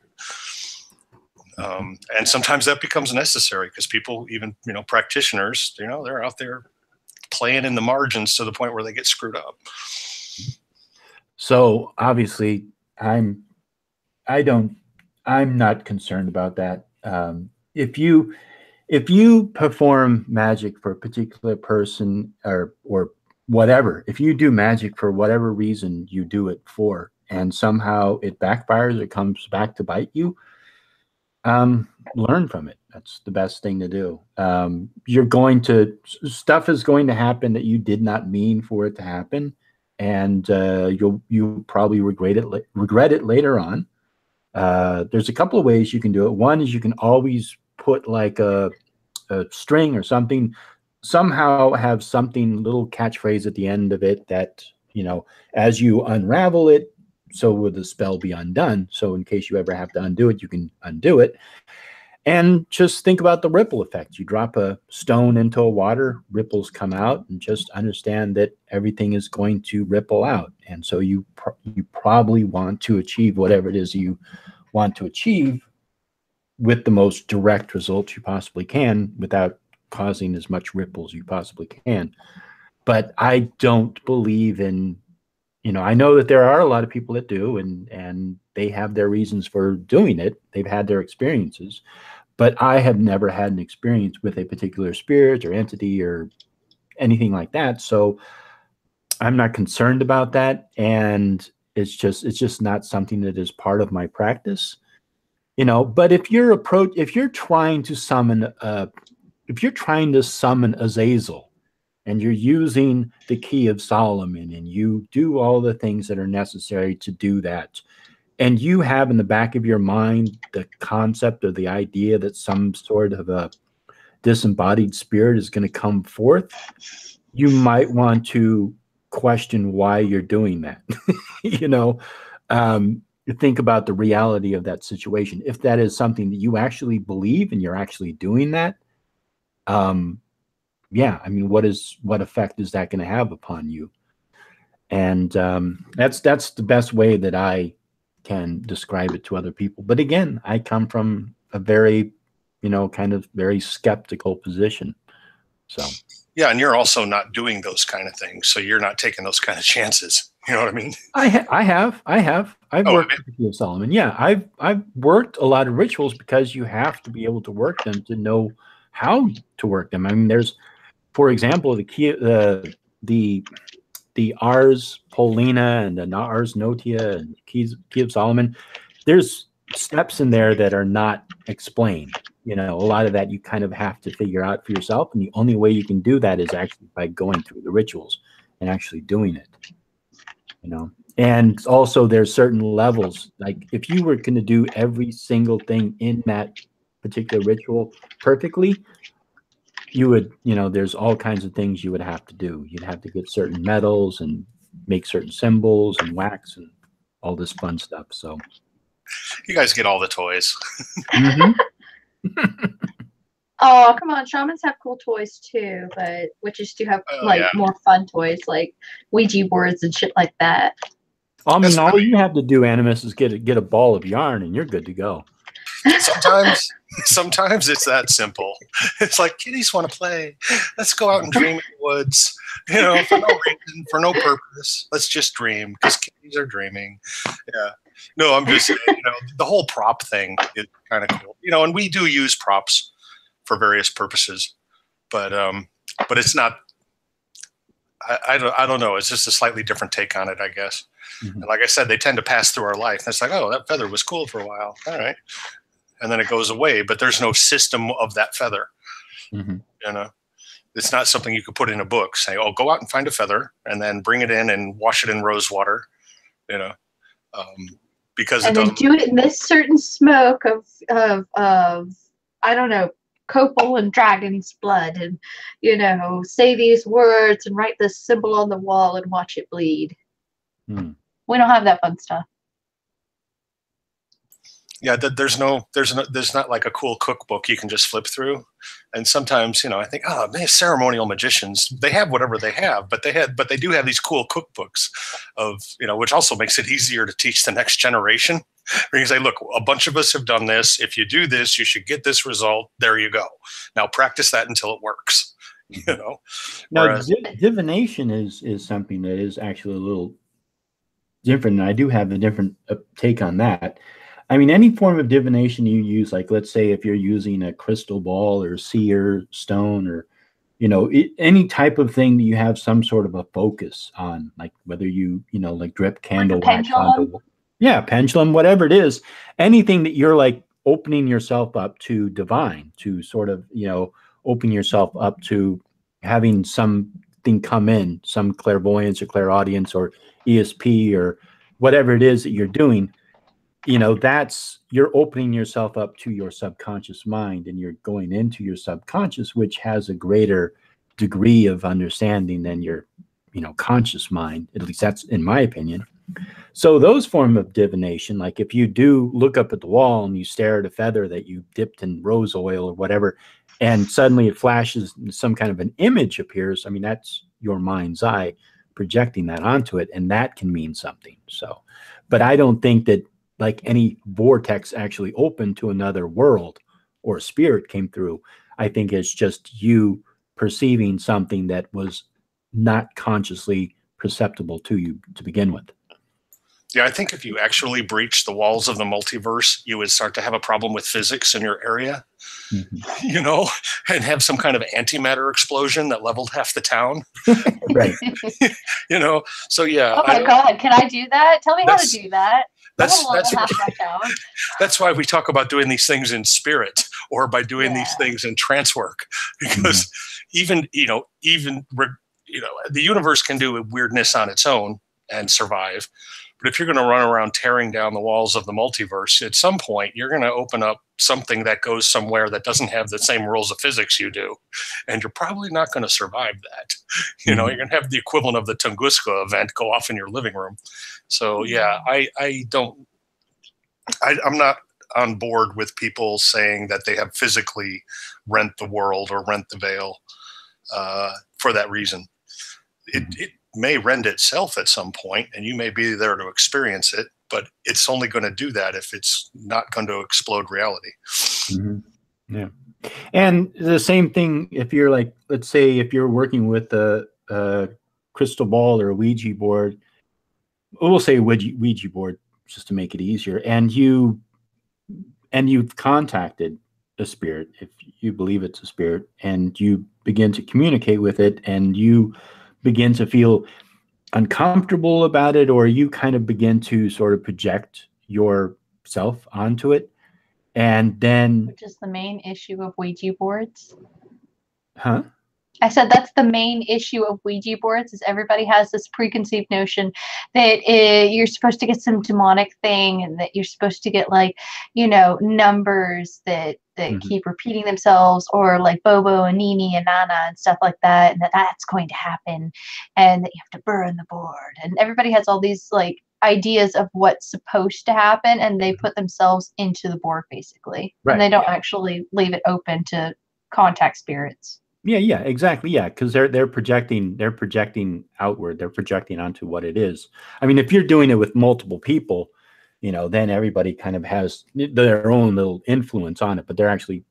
And sometimes that becomes necessary because people, even, you know, practitioners, you know, they're out there playing in the margins to the point where they get screwed up. So obviously I'm not concerned about that. If you perform magic for a particular person or whatever, if you do magic for whatever reason you do it for, and somehow it backfires or comes back to bite you, learn from it. That's the best thing to do. Stuff is going to happen that you did not mean for it to happen, and you'll probably regret it later on. There's a couple of ways you can do it. One is you can always put like a string or something, somehow have something, little catchphrase at the end of it that, you know, as you unravel it, so will the spell be undone. So in case you ever have to undo it, you can undo it. And just think about the ripple effect. You drop a stone into a water, ripples come out, and just understand that everything is going to ripple out. And so you probably want to achieve whatever it is you want to achieve with the most direct results you possibly can without causing as much ripples you possibly can. But I don't believe in, you know, I know that there are a lot of people that do, and they have their reasons for doing it. They've had their experiences. But I have never had an experience with a particular spirit or entity or anything like that. So I'm not concerned about that. And it's just not something that is part of my practice, you know. But if you're trying to summon Azazel, and you're using the key of Solomon, and you do all the things that are necessary to do that, and you have in the back of your mind the concept or the idea that some sort of a disembodied spirit is going to come forth, you might want to question why you're doing that. You know, think about the reality of that situation. If that is something that you actually believe and you're actually doing that, yeah, I mean, what effect is that going to have upon you? And that's the best way that I can describe it to other people. But again, I come from a very, you know, kind of very skeptical position. So yeah, and you're also not doing those kind of things, so you're not taking those kind of chances. You know what I mean? I have worked with the Key of Solomon. Yeah, I've worked a lot of rituals because you have to be able to work them to know how to work them. I mean, there's, for example, the key, the Ars Polina and the Ars Notia and Key of Solomon, there's steps in there that are not explained. You know, a lot of that you kind of have to figure out for yourself. And the only way you can do that is actually by going through the rituals and actually doing it, you know. And also there's certain levels. Like if you were going to do every single thing in that particular ritual perfectly, you would, you know, there's all kinds of things you would have to do. You'd have to get certain metals and make certain symbols and wax and all this fun stuff. So you guys get all the toys. Mm-hmm. Oh, come on. Shamans have cool toys too, but witches do have more fun toys like Ouija boards and shit like that. I mean, all you have to do, Animus, is get a ball of yarn and you're good to go. Sometimes it's that simple. It's like, kitties want to play. Let's go out and dream in the woods. You know, for no reason, for no purpose. Let's just dream because kitties are dreaming. Yeah. No, I'm just saying, you know, the whole prop thing is kind of cool. You know, and we do use props for various purposes, but it's not. I don't know. It's just a slightly different take on it, I guess. Mm-hmm. And like I said, they tend to pass through our life. And it's like, oh, that feather was cool for a while. All right. And then it goes away, but there's no system of that feather. Mm-hmm. You know, it's not something you could put in a book. Say, oh, go out and find a feather and then bring it in and wash it in rose water. You know, because and then do it in this certain smoke of I don't know, copal and dragon's blood, and you know, say these words and write this symbol on the wall and watch it bleed. Hmm. We don't have that fun stuff. Yeah, there's not like a cool cookbook you can just flip through. And sometimes, you know, I think, oh man, ceremonial magicians, they have whatever they have, but they do have these cool cookbooks of, you know, which also makes it easier to teach the next generation. Where you say, look, a bunch of us have done this. If you do this, you should get this result. There you go. Now practice that until it works. You know. Now, divination is something that is actually a little different. And I do have a different take on that. I mean, any form of divination you use, like let's say if you're using a crystal ball or seer stone or, you know, any type of thing that you have some sort of a focus on, like whether you know, like drip candle wax onto, yeah, pendulum, whatever it is, anything that you're like opening yourself up to divine, to sort of, you know, open yourself up to having something come in, some clairvoyance or clairaudience or ESP or whatever it is that you're doing. You know, you're opening yourself up to your subconscious mind, and you're going into your subconscious, which has a greater degree of understanding than your conscious mind. At least that's in my opinion. So those form of divination, like if you do look up at the wall and you stare at a feather that you dipped in rose oil or whatever, and suddenly it flashes, some kind of an image appears. I mean, that's your mind's eye projecting that onto it, and that can mean something. So, but I don't think that like any vortex actually opened to another world or a spirit came through. I think it's just you perceiving something that was not consciously perceptible to you to begin with. Yeah, I think if you actually breach the walls of the multiverse, you would start to have a problem with physics in your area, and have some kind of antimatter explosion that leveled half the town. Right. So yeah. Oh my God, can I do that? Tell me how to do that. That's half my town. That's why we talk about doing these things in spirit or by doing these things in trance work, because even the universe can do weirdness on its own and survive. But if you're going to run around tearing down the walls of the multiverse, at some point, you're going to open up something that goes somewhere that doesn't have the same rules of physics you do. And you're probably not going to survive that. You're going to have the equivalent of the Tunguska event go off in your living room. So, yeah, I'm not on board with people saying that they have physically rent the world or rent the veil for that reason. It may rend itself at some point, and you may be there to experience it, but it's only going to do that if it's not going to explode reality. Yeah. And the same thing if you're like, let's say if you're working with a crystal ball or a Ouija board, we'll say Ouija board just to make it easier, and you've contacted a spirit, if you believe it's a spirit, and you begin to communicate with it, and you begin to feel uncomfortable about it, or you kind of begin to sort of project yourself onto it, and then which is the main issue of Ouija boards. Huh? I said that's the main issue of Ouija boards, is everybody has this preconceived notion that you're supposed to get some demonic thing, and that you're supposed to get numbers that keep repeating themselves, or like Bobo and Nini and Nana and stuff like that, and that's going to happen, and that you have to burn the board. And everybody has all these like ideas of what's supposed to happen, and they put themselves into the board basically. Right. And they don't actually leave it open to contact spirits. Yeah, exactly. Yeah, because they're projecting outward. They're projecting onto what it is. I mean, if you're doing it with multiple people, then everybody kind of has their own little influence on it, but they're actually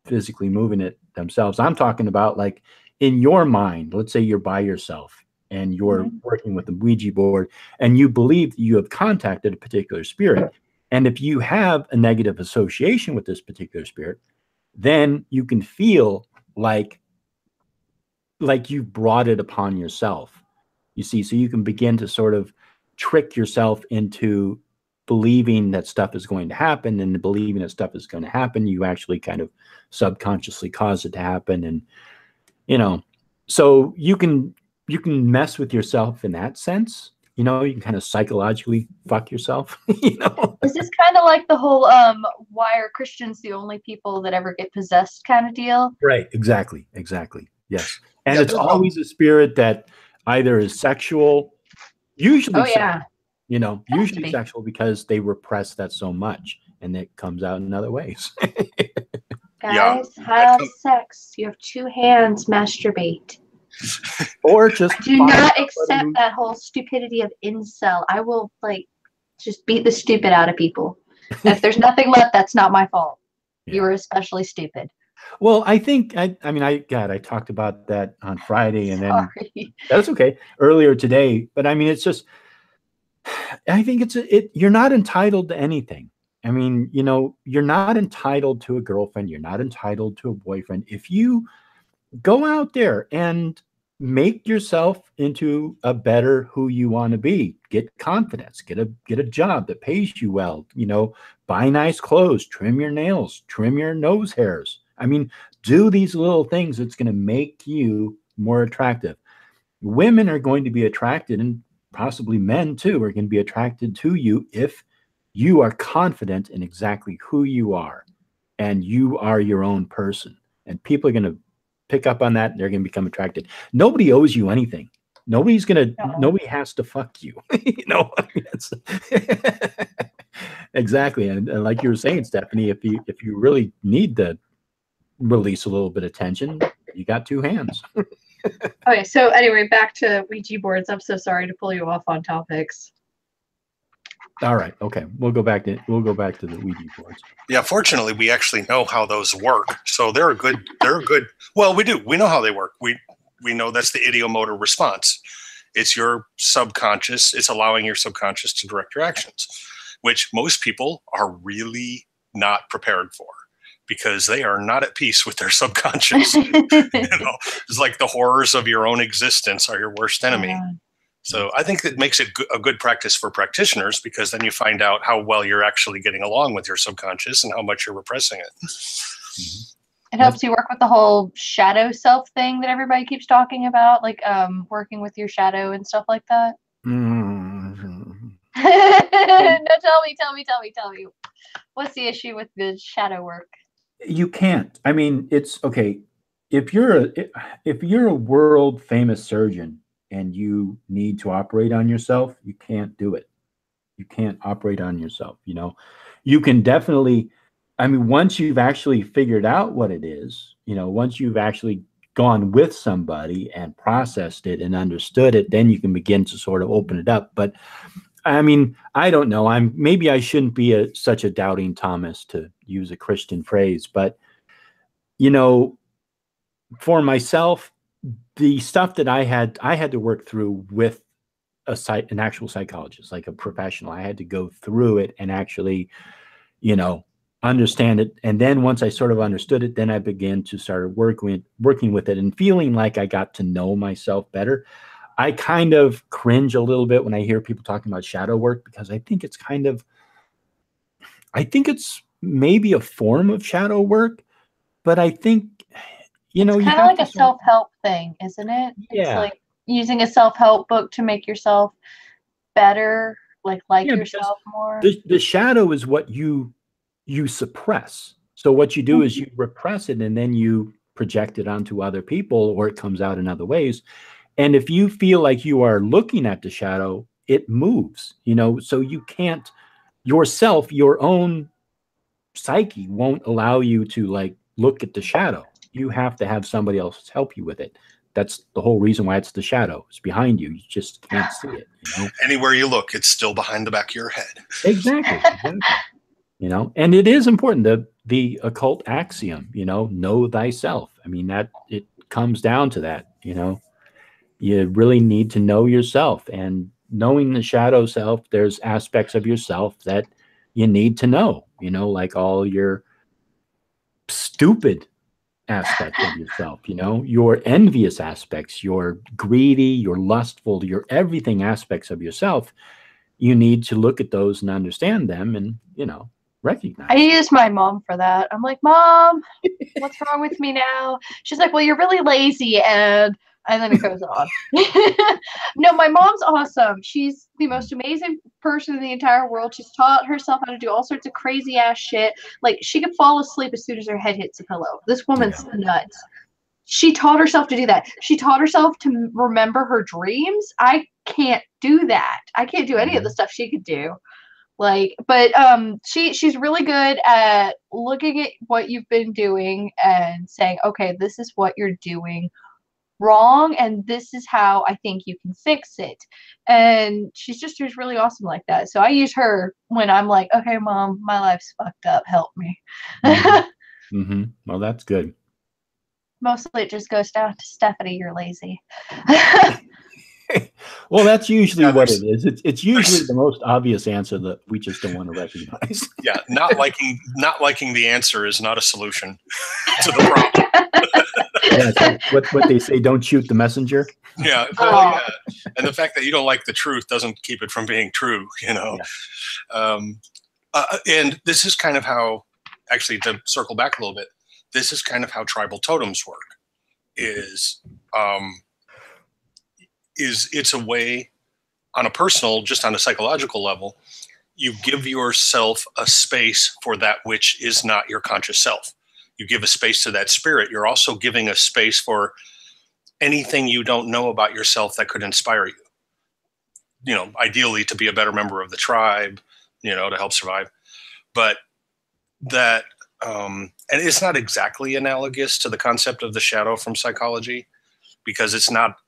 physically moving it themselves. I'm talking about like in your mind. Let's say you're by yourself and you're working with the Ouija board, and you believe that you have contacted a particular spirit, and if you have a negative association with this particular spirit, then you can feel like you brought it upon yourself, you see. So you can begin to sort of trick yourself into believing that stuff is going to happen, and believing that stuff is going to happen, you actually kind of subconsciously cause it to happen. And so you can mess with yourself in that sense. You can kind of psychologically fuck yourself. Is this kind of like the whole why are Christians the only people that ever get possessed kind of deal? Right. Exactly. Yes. And it's always a spirit that either is sexual, usually usually sexual, because they repress that so much, and it comes out in other ways. Guys, have sex. You have two hands, masturbate. Or just do not accept that whole stupidity of incel. I will just beat the stupid out of people. If there's nothing left, that's not my fault. Yeah. You were especially stupid. Well, I think I talked about that on Friday, and then that's okay earlier today. But I mean, it's just, I think you're not entitled to anything. I mean, you're not entitled to a girlfriend. You're not entitled to a boyfriend. If you go out there and make yourself into a better who you want to be, get confidence, get a job that pays you well, buy nice clothes, trim your nails, trim your nose hairs. I mean, do these little things that's going to make you more attractive. Women are going to be attracted, and possibly men too, are going to be attracted to you if you are confident in exactly who you are, and you are your own person. And people are going to pick up on that, and they're going to become attracted. Nobody owes you anything. nobody has to fuck you. You know, exactly. And like you were saying, Stephanie, if you really need to release a little bit of tension, you got two hands. Okay, so anyway, back to Ouija boards. I'm so sorry to pull you off on topics. All right. Okay. We'll go back to the Ouija boards. Yeah. Fortunately, we actually know how those work. So they're a good. Well, we do. We know how they work. We know that's the ideomotor response. It's your subconscious. It's allowing your subconscious to direct your actions, which most people are really not prepared for because they are not at peace with their subconscious. You know, it's like the horrors of your own existence are your worst enemy. Yeah. So I think that makes it a good practice for practitioners because then you find out how well you're actually getting along with your subconscious and how much you're repressing it. It helps you work with the whole shadow self thing that everybody keeps talking about, like working with your shadow and stuff like that. Mm-hmm. No, tell me. What's the issue with the shadow work? You can't. I mean, it's okay. If you're a world famous surgeon and you need to operate on yourself, you can't do it. You can't operate on yourself. You know, you can definitely, I mean, once you've actually figured out what it is, you know, once you've actually gone with somebody and processed it and understood it, then you can begin to sort of open it up. But I mean, I don't know. Maybe I shouldn't be such a doubting Thomas, to use a Christian phrase, but you know, for myself, the stuff that I had to work through with an actual psychologist, like a professional. I had to go through it and actually, you know, understand it. And then once I sort of understood it, then I began to start working with it and feeling like I got to know myself better. I kind of cringe a little bit when I hear people talking about shadow work because I think it's maybe a form of shadow work, but I think, you know, it's kind of like a self-help thing, isn't it? Yeah. It's like using a self-help book to make yourself better, like yourself more. The shadow is what you suppress. So what you do is you repress it and then you project it onto other people, or it comes out in other ways. And if you feel like you are looking at the shadow, it moves, you know, so you can't yourself, your own psyche won't allow you to like look at the shadow. You have to have somebody else help you with it. That's the whole reason why it's the shadow. It's behind you. You just can't see it. You know? Anywhere you look, it's still behind the back of your head. Exactly. You know, and it is important. The occult axiom, you know thyself. I mean, that it comes down to that, you know. You really need to know yourself, and knowing the shadow self, there's aspects of yourself that you need to know, you know, like all your stupid aspects of yourself, you know, your envious aspects, your greedy, your lustful, your everything aspects of yourself. You need to look at those and understand them and, you know, recognize. I use my mom for that. I'm like, Mom, what's wrong with me now? She's like, well, you're really lazy, and then it goes on. No, my mom's awesome. She's the most amazing person in the entire world. She's taught herself how to do all sorts of crazy ass shit. Like, she could fall asleep as soon as her head hits the pillow. This woman's nuts. She taught herself to do that. She taught herself to remember her dreams. I can't do that. I can't do any of the stuff she could do. Like, but she's really good at looking at what you've been doing and saying, okay, this is what you're doing wrong, and this is how I think you can fix it. And she's really awesome like that. So I use her when I'm like, okay, Mom, my life's fucked up, help me. Well, that's good. Mostly it just goes down to Stephanie, you're lazy. Well, that's usually what it is. It's usually the most obvious answer that we just don't want to recognize. Yeah, not liking the answer is not a solution to the problem. Yeah, what they say, don't shoot the messenger. Yeah, well, yeah, and the fact that you don't like the truth doesn't keep it from being true, you know. Yeah. And this is kind of how, actually, to circle back a little bit, this is kind of how tribal totems work. Is it's a way, on a personal, just on a psychological level, you give yourself a space for that which is not your conscious self. You give a space to that spirit. You're also giving a space for, anything you don't know about yourself that could inspire you. You know, ideally to be a better member of the tribe, you know, to help survive. But that, and it's not exactly analogous to the concept of the shadow from psychology, because it's not,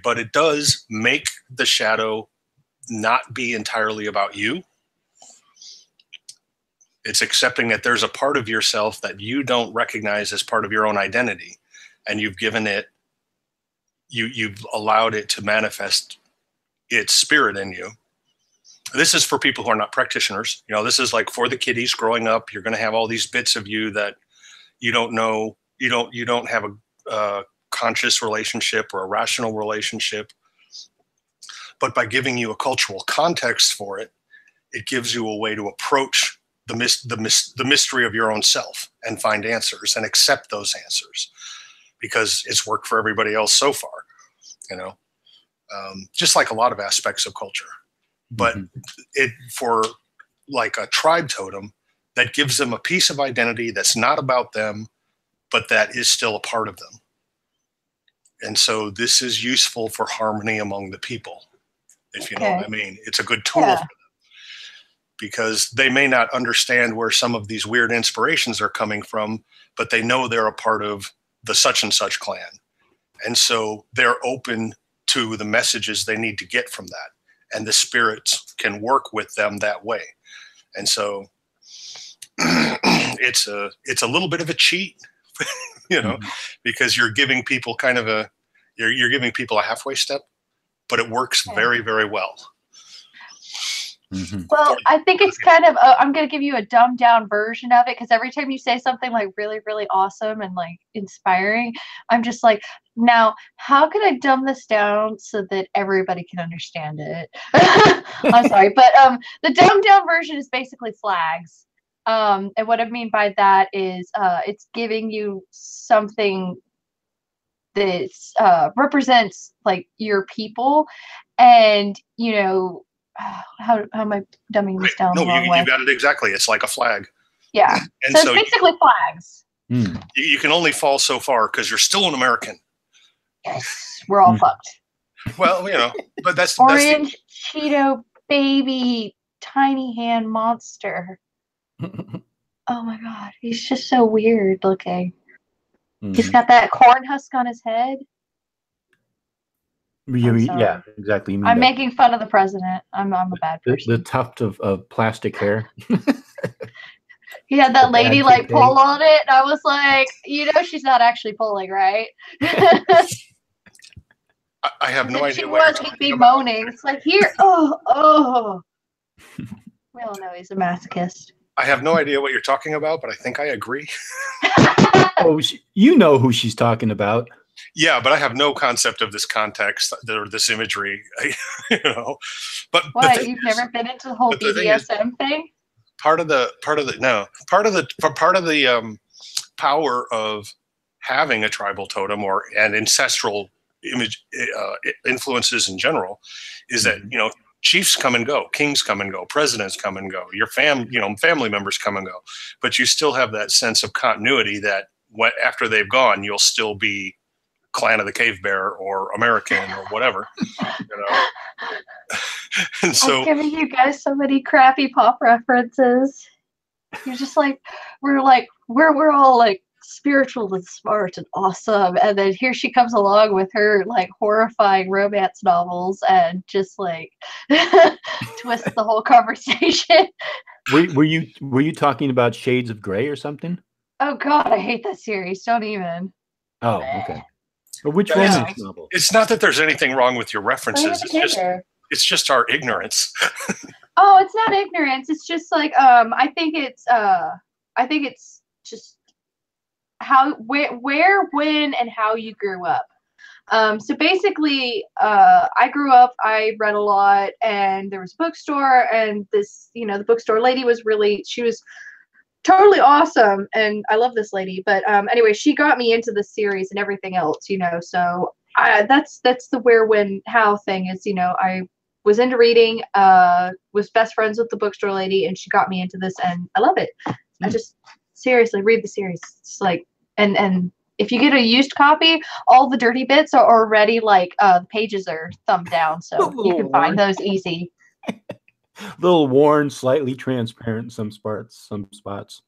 but it does make the shadow not be entirely about you. It's accepting that there's a part of yourself that you don't recognize as part of your own identity, and you've given it, you've allowed it to manifest its spirit in you. This is for people who are not practitioners. You know, this is like for the kiddies growing up. You're going to have all these bits of you that you don't know. You don't have a conscious relationship or a rational relationship. But by giving you a cultural context for it, it gives you a way to approach the mystery of your own self and find answers and accept those answers, because it's worked for everybody else so far. You know. Just like a lot of aspects of culture, but it for like a tribe totem that gives them a piece of identity that's not about them, but that is still a part of them. And so this is useful for harmony among the people, if you know what I mean. It's a good tool for them, because they may not understand where some of these weird inspirations are coming from, but they know they're a part of the such and such clan. And so they're open to the messages they need to get from that, and the spirits can work with them that way. And so it's a little bit of a cheat, you know, because you're giving people kind of you're giving people a halfway step, but it works very, very well. Well, I think it's kind of, I'm going to give you a dumbed down version of it, because every time you say something like really, really awesome and like inspiring, I'm just like, now, how can I dumb this down so that everybody can understand it? I'm sorry, but the dumbed down version is basically flags. And what I mean by that is it's giving you something that represents like your people, and, you know, how am I dumbing this down? No, the wrong way? You got it exactly. It's like a flag. Yeah. And so it's basically flags. You can only fall so far because you're still an American. Yes, we're all fucked. Well, you know, but that's Orange Cheeto baby tiny hand monster. Oh my god, he's just so weird looking. He's got that corn husk on his head. Yeah, exactly. You mean I'm making fun of the president. I'm a bad person. The tuft of plastic hair. He had that lady like pull on it, and I was like, you know, she's not actually pulling, right? I have no idea. She was moaning. It's like, here, oh. We all know he's a masochist. I have no idea what you're talking about, but I think I agree. Oh, you know who she's talking about. Yeah, but I have no concept of this context or this imagery, you know. But what, you've never been into the whole BDSM thing? Part of the power of having a tribal totem and ancestral image influences in general is that, you know, chiefs come and go, kings come and go, presidents come and go, your family members come and go, but you still have that sense of continuity that after they've gone, you'll still be Clan of the Cave Bear or American or whatever, you know. And so I'm giving you guys so many crappy pop references. You're just like, we're all like spiritual and smart and awesome, and then here she comes along with her like horrifying romance novels and just like twist the whole conversation. Were you talking about Shades of Grey or something? Oh god, I hate that series. Don't even. Oh, okay. But which romance novel? It's not that there's anything wrong with your references. It's just our ignorance. Oh, it's not ignorance. It's just like I think it's just how, where, when, and how you grew up. So basically, I grew up, I read a lot, and there was a bookstore, and this, you know, the bookstore lady she was totally awesome, and I love this lady. But anyway, she got me into the series and everything else, you know. So that's the where, when, how thing is, you know. I was into reading, was best friends with the bookstore lady, and she got me into this, and I love it. I just seriously read the series. It's like, and if you get a used copy, all the dirty bits are already like the pages are thumbed down, so you can find those easy. Little worn, slightly transparent in some spots.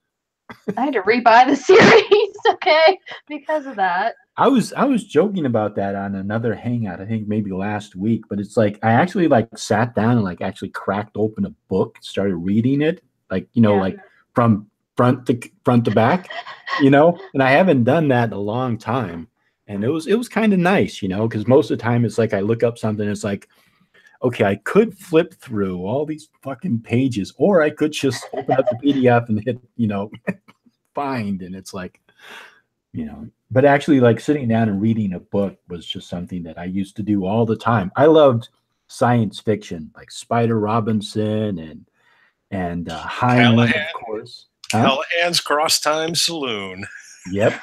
I had to rebuy the series, okay, because of that. I was joking about that on another Hangout, I think maybe last week, but it's like I actually like sat down and like actually cracked open a book, started reading it, like, you know, like from front to back, you know, and I haven't done that in a long time. And it was kind of nice, you know, because most of the time it's like I look up something, it's like, okay, I could flip through all these fucking pages, or I could just open up the PDF and hit, you know, find, and it's like, you know, but actually like sitting down and reading a book was just something that I used to do all the time. I loved science fiction, like Spider Robinson and Heithen, of course. Callahan's Cross Time Saloon. Yep.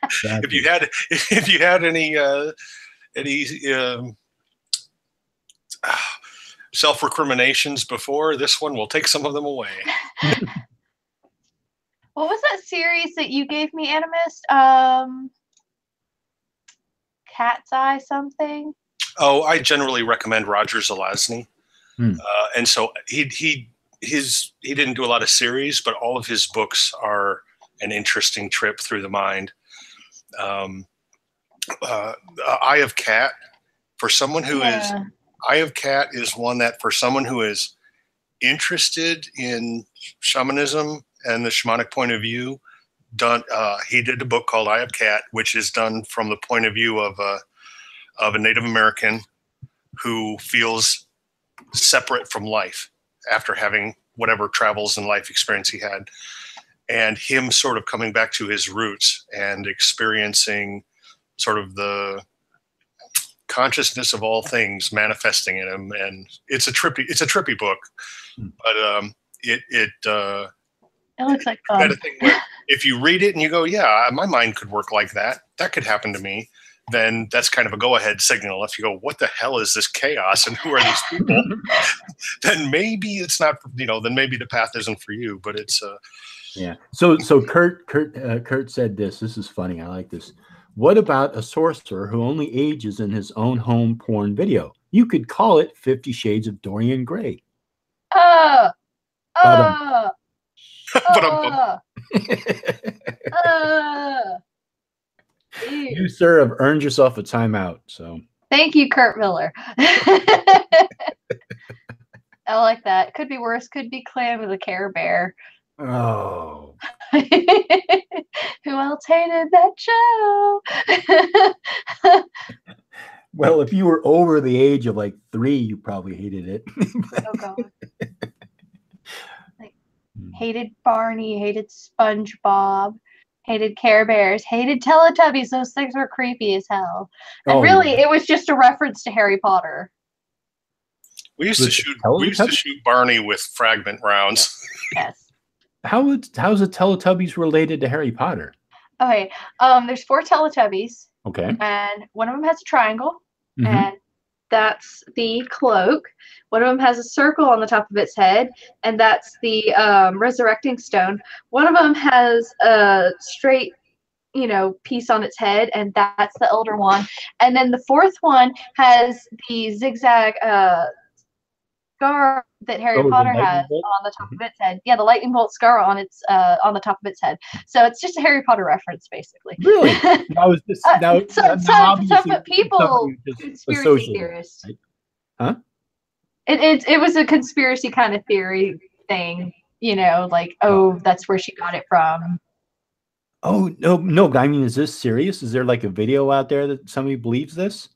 Exactly. If you had any self-recriminations before, this one will take some of them away. What was that series that you gave me, Animist? Cat's Eye something? Oh, I generally recommend Roger Zelazny. And so he didn't do a lot of series, but all of his books are an interesting trip through the mind. Eye of Cat, for someone who is Eye of Cat is one that for someone who is interested in shamanism and the shamanic point of view, he did a book called Eye of Cat, which is done from the point of view of a Native American who feels separate from life after having whatever travels and life experience he had, and him sort of coming back to his roots and experiencing sort of the consciousness of all things manifesting in him. And it's a trippy book, but it looks like fun. Kind of thing where if you read it and you go, yeah, my mind could work like that, that could happen to me, then that's kind of a go-ahead signal. If you go, what the hell is this chaos and who are these people? Then maybe it's not, you know, then maybe the path isn't for you, but it's yeah. So Kurt said this is funny, I like this. What about a sorcerer who only ages in his own home porn video? You could call it 50 Shades of Dorian Gray. You, sir, have earned yourself a timeout. So thank you, Kurt Miller. I like that. Could be worse. Could be Clan with a Care Bear. Oh. Who else hated that show? Well, if you were over the age of like 3, you probably hated it. Oh God. Like, hated Barney, hated SpongeBob, hated Care Bears, hated Teletubbies. Those things were creepy as hell. And really, it was just a reference to Harry Potter. We used to shoot Barney with fragment rounds. Yes. How's the Teletubbies related to Harry Potter? Okay. There's 4 Teletubbies. Okay. And one of them has a triangle, and that's the cloak. One of them has a circle on the top of its head, and that's the resurrecting stone. One of them has a straight, you know, piece on its head, and that's the elder one. And then the 4th one has the zigzag scar that Harry Potter has on the top of its head. Yeah, the lightning bolt scar on its on the top of its head. So it's just a Harry Potter reference, basically. Really? Some people, conspiracy theorists. Right? Huh? It was a conspiracy kind of theory thing, you know, like, oh, that's where she got it from. Oh, no. I mean, is this serious? Is there like a video out there that somebody believes this?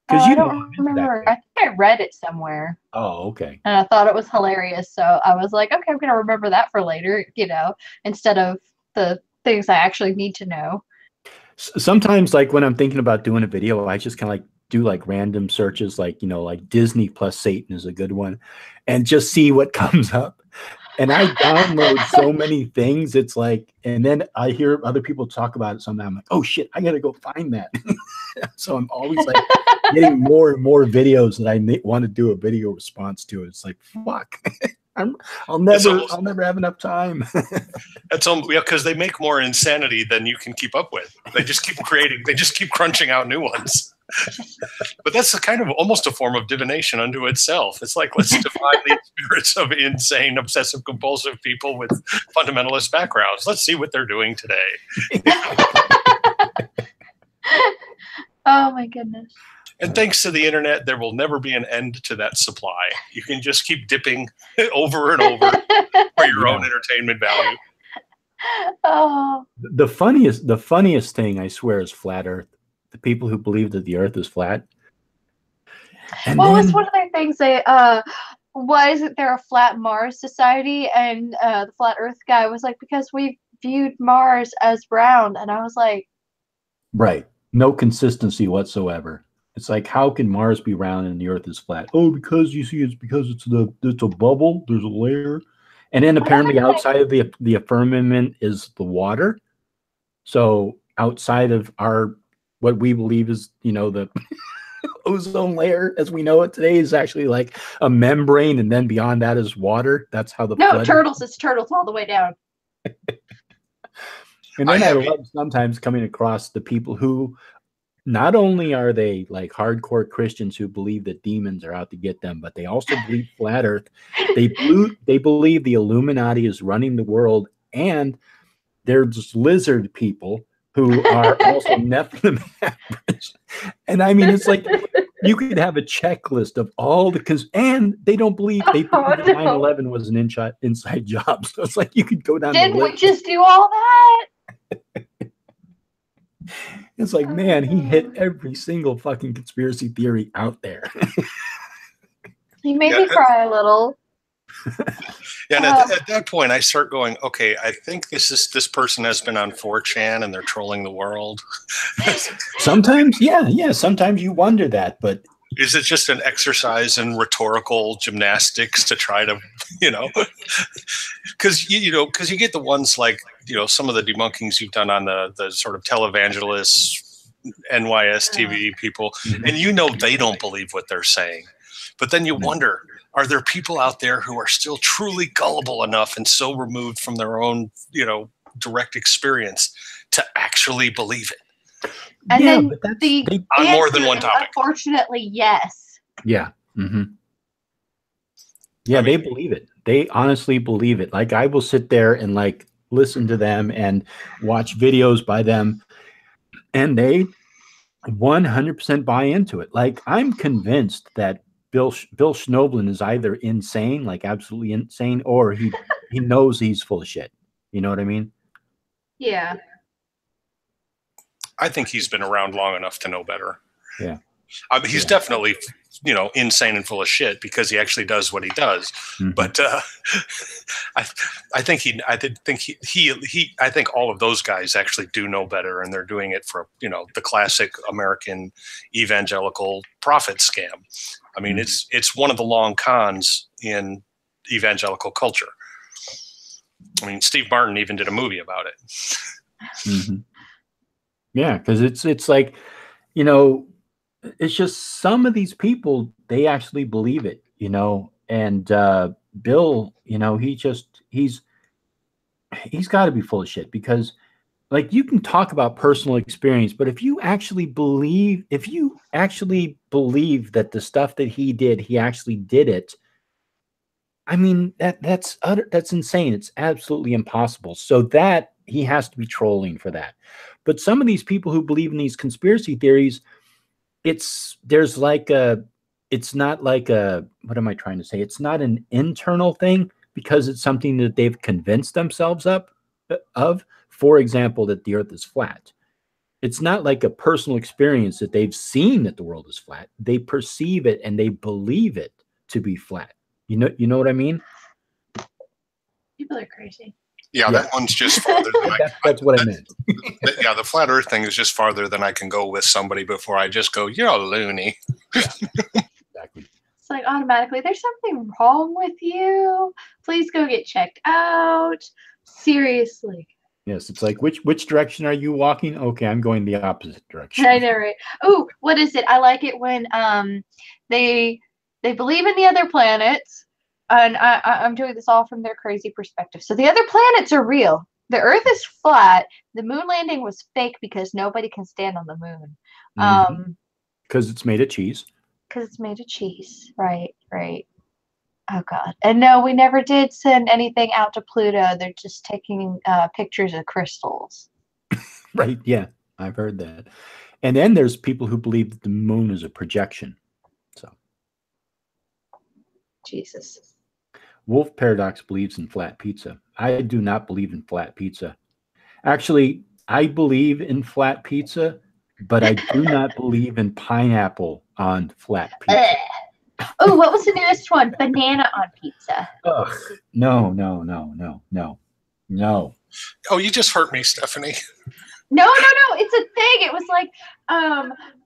Because I don't remember. I think I read it somewhere. Oh, okay. And I thought it was hilarious. So I was like, okay, I'm going to remember that for later, you know, instead of the things I actually need to know. Sometimes, like when I'm thinking about doing a video, I just kind of like do like random searches, like, you know, like Disney plus Satan is a good one, and just see what comes up. And I download so many things. It's like, and then I hear other people talk about it. Sometimes I'm like, oh shit, I got to go find that. So I'm always like getting more and more videos that I want to do a video response to. It's like, fuck. I'll never have enough time. That's because they make more insanity than you can keep up with. They just keep creating. They just keep crunching out new ones. But that's a kind of almost a form of divination unto itself. It's like, let's define the spirits of insane, obsessive, compulsive people with fundamentalist backgrounds. Let's see what they're doing today. Oh my goodness. And thanks to the internet, there will never be an end to that supply. You can just keep dipping over and over for your own entertainment value. Oh. The funniest thing, I swear, is flat Earth. The people who believe that the Earth is flat. And what was one of their things? Why isn't there a flat Mars society? And the flat Earth guy was like, because we viewed Mars as round. And I was like, right. No consistency whatsoever. It's like, how can Mars be round and the Earth is flat? Oh, because you see, it's because it's a bubble. There's a layer, and then apparently outside of the firmament is the water. So outside of what we believe is, the ozone layer as we know it today is actually like a membrane, and then beyond that is water. That's how turtles. It's turtles all the way down. And then I love sometimes coming across the people who not only are they like hardcore Christians who believe that demons are out to get them, but they also believe flat Earth. They believe the Illuminati is running the world, and there's lizard people who are also Nephilim average. And I mean, it's like you could have a checklist of all and they don't believe that 9/11 was an inside job. So it's like you could go down. Didn't we just do all that? It's like, man, he hit every single fucking conspiracy theory out there. He made me cry a little. Yeah, and at that point, I start going, okay, I think this person has been on 4chan and they're trolling the world. Sometimes, yeah. Sometimes you wonder that, but is it just an exercise in rhetorical gymnastics to try to, because you get the ones like, some of the debunkings you've done on the sort of televangelists, NYS TV people, and they don't believe what they're saying. But then you wonder, are there people out there who are still truly gullible enough and so removed from their own, direct experience to actually believe it? And then on more than one topic. Unfortunately, yes. Yeah. Mm-hmm. Yeah, they believe it. They honestly believe it. Like, I will sit there and like listen to them and watch videos by them, and they 100% buy into it. Like, I'm convinced that Bill Schnoblin is either insane, like absolutely insane, or he knows he's full of shit. You know what I mean? Yeah. I think he's been around long enough to know better. Yeah. He's definitely, insane and full of shit because he actually does what he does. Mm-hmm. But I think all of those guys actually do know better, and they're doing it for, the classic American evangelical prophet scam. I mean, it's one of the long cons in evangelical culture. I mean, Steve Martin even did a movie about it. Mm-hmm. Yeah, because it's like, it's just some of these people, they actually believe it, and Bill, he's got to be full of shit, because like, you can talk about personal experience, but if you actually believe that the stuff that he did, he actually did it, I mean, that's insane. It's absolutely impossible. So that he has to be trolling for that. But some of these people who believe in these conspiracy theories, it's not like what am I trying to say? It's not an internal thing, because it's something that they've convinced themselves of. For example, that the Earth is flat. It's not like a personal experience that they've seen that the world is flat. They perceive it and they believe it to be flat. You know what I mean? People are crazy. Yeah, that one's just farther than that's what I meant. The flat Earth thing is just farther than I can go with somebody before I just go, you're a loony. Exactly. It's like automatically, there's something wrong with you. Please go get checked out. Seriously. Yes, it's like, which direction are you walking? Okay, I'm going the opposite direction. I know, right? Oh, what is it? I like it when they believe in the other planets, and I'm doing this all from their crazy perspective. So the other planets are real. The Earth is flat. The moon landing was fake because nobody can stand on the moon. Because it's made of cheese. Because it's made of cheese. Right, right. Oh, God. And no, we never did send anything out to Pluto. They're just taking pictures of crystals. Right, yeah. I've heard that. And then there's people who believe that the moon is a projection. So, Jesus. Wolf Paradox believes in flat pizza. I do not believe in flat pizza. Actually, I believe in flat pizza, but I do not believe in pineapple on flat pizza. Oh, what was the newest one? Banana on pizza. Ugh. No, no, no, no, no, no. Oh, you just hurt me, Stephanie. No. It's a thing. It was like,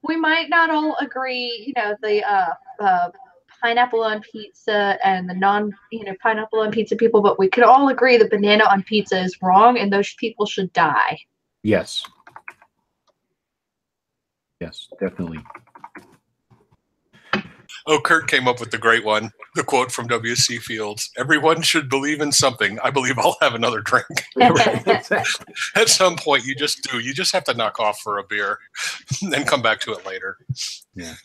we might not all agree, the pineapple on pizza and the pineapple on pizza people, but we could all agree that banana on pizza is wrong and those people should die. Yes. Yes, definitely. Oh, Kurt came up with the great one. The quote from W.C. Fields: "Everyone should believe in something. I believe I'll have another drink." Right, exactly. At some point, you just do. You just have to knock off for a beer, then come back to it later. Yeah.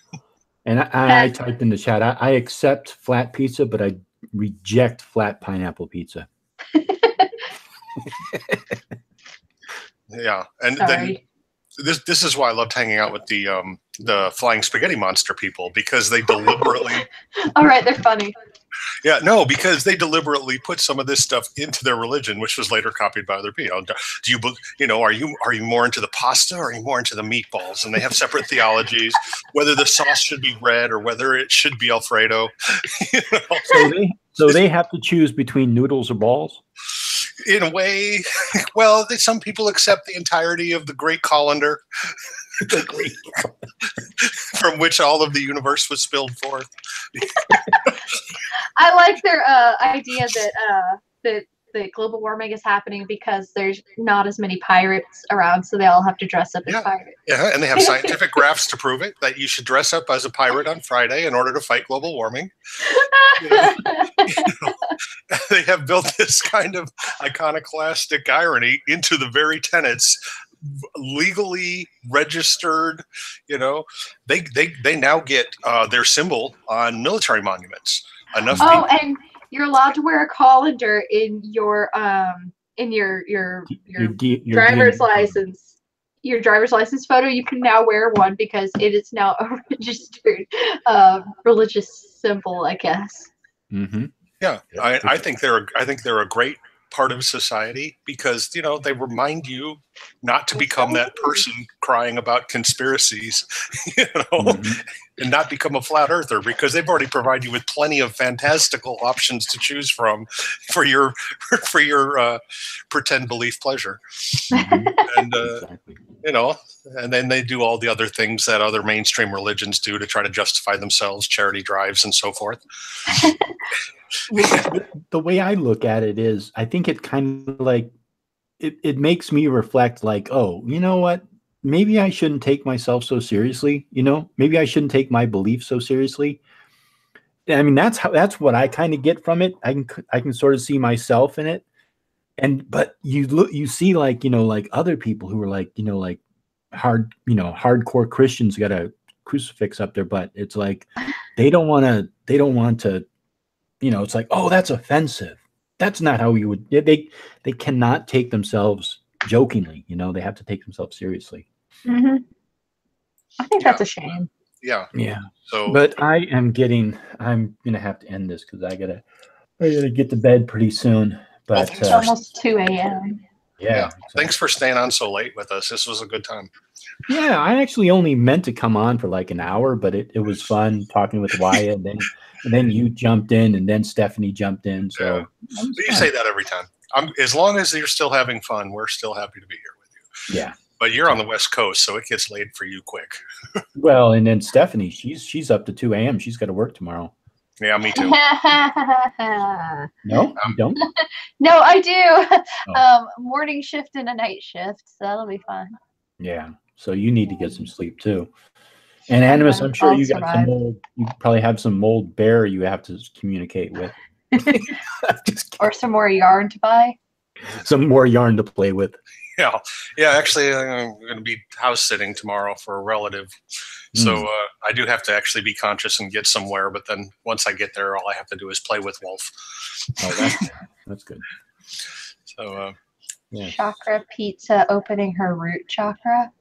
And I typed in the chat, I accept flat pizza, but I reject flat pineapple pizza. Yeah, and Sorry. then this is why I loved hanging out with the flying spaghetti monster people, because they deliberately. All right, they're funny. Yeah, no, because they deliberately put some of this stuff into their religion, which was later copied by other people. Do you, are you more into the pasta or are you more into the meatballs? And they have separate theologies, whether the sauce should be red or whether it should be Alfredo. So they have to choose between noodles or balls? In a way, well, some people accept the entirety of the great colander. The great from which all of the universe was spilled forth. I like their idea that global warming is happening because there's not as many pirates around, so they all have to dress up as pirates. Yeah, and they have scientific graphs to prove it, that you should dress up as a pirate on Friday in order to fight global warming. They have built this kind of iconoclastic irony into the very tenets, legally registered. They now get their symbol on military monuments. Enough people. And you're allowed to wear a colander in your driver's license. Your driver's license photo, you can now wear one because it is now a registered religious symbol, I guess. Mm-hmm. Yeah, I think they're a great part of society because they remind you not to become that person crying about conspiracies, and not become a flat earther, because they've already provided you with plenty of fantastical options to choose from for your pretend belief pleasure. And Exactly. and then they do all the other things that other mainstream religions do to try to justify themselves, charity drives and so forth. The way I look at it is, I think it kind of like it makes me reflect, like, oh, you know what? Maybe I shouldn't take myself so seriously. Maybe I shouldn't take my belief so seriously. I mean, that's what I kind of get from it. I can sort of see myself in it. But you see, like, like other people who are like, like hardcore Christians got a crucifix up their butt. It's like they don't want to. It's like, oh, that's offensive. That's not how you would. They cannot take themselves jokingly. They have to take themselves seriously. Mm-hmm. I think that's a shame. Yeah. Yeah. So, but I'm gonna have to end this because I gotta get to bed pretty soon. But it's almost 2 a.m. Yeah. Exactly. Thanks for staying on so late with us. This was a good time. Yeah, I actually only meant to come on for like an hour, but it was fun talking with Wyatt, and then you jumped in, and then Stephanie jumped in. So you say that every time. As long as you're still having fun, we're still happy to be here with you. Yeah. But you're on the West Coast, so it gets late for you quick. Well, and then Stephanie, she's up to 2 a.m. She's got to work tomorrow. Yeah, me too. No, you don't? No, I do. Oh. Morning shift and a night shift, so that'll be fun. Yeah. So you need to get some sleep too. And Animus, I'm sure you probably have some mold bear you have to communicate with. Or some more yarn to buy. Some more yarn to play with. Yeah. Actually, I'm going to be house sitting tomorrow for a relative. So I do have to actually be conscious and get somewhere. But then once I get there, all I have to do is play with Wolf. Oh, that's good. So, yeah. Chakra Pizza opening her root chakra.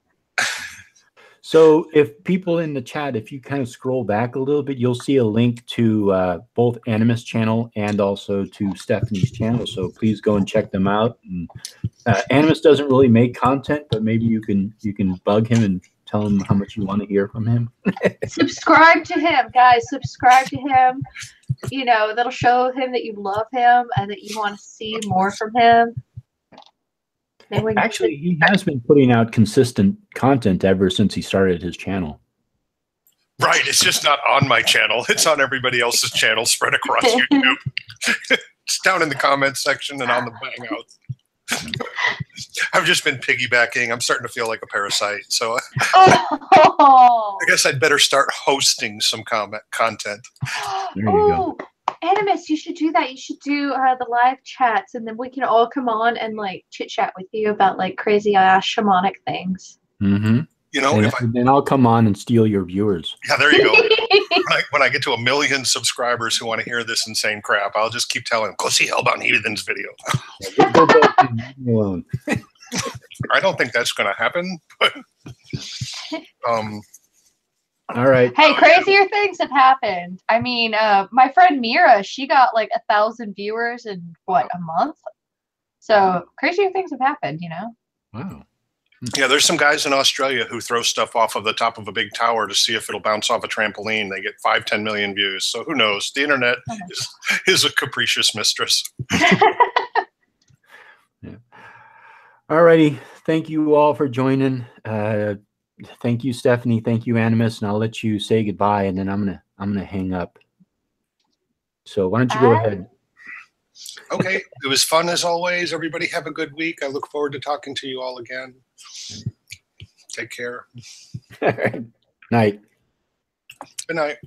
So if people in the chat, if you kind of scroll back a little bit, you'll see a link to both Animus channel and also to Stephanie's channel. So please go and check them out. And Animus doesn't really make content, but maybe you can bug him and tell him how much you want to hear from him. Subscribe to him, guys. Subscribe to him. You know, that'll show him that you love him and that you want to see more from him. Actually, he has been putting out consistent content ever since he started his channel. Right. It's just not on my channel. It's on everybody else's channel spread across YouTube. It's down in the comments section and on the Hangout. I've just been piggybacking. I'm starting to feel like a parasite. So I guess I'd better start hosting some content. There you go. Animus, you should do that. You should do the live chats, and then we can all come on and like chit chat with you about like crazy ass shamanic things. Mm-hmm. You know, and then I'll come on and steal your viewers. Yeah, there you go. when I get to 1 million subscribers who want to hear this insane crap, I'll just keep telling them, go see Hellbound Heathen's video. Go back alone. I don't think that's going to happen, but all right. Hey, crazier things have happened. I mean, my friend Mira, she got like 1,000 viewers in what, a month? So crazier things have happened, you know? Wow. Yeah, there's some guys in Australia who throw stuff off of the top of a big tower to see if it'll bounce off a trampoline. They get 5-10 million views. So who knows? The internet is a capricious mistress. Yeah. All righty. Thank you all for joining. Thank you, Stephanie. Thank you, Animus. And I'll let you say goodbye, and then I'm gonna hang up. So why don't you go ahead? Okay. It was fun as always. Everybody have a good week. I look forward to talking to you all again. Take care. Night. Good night.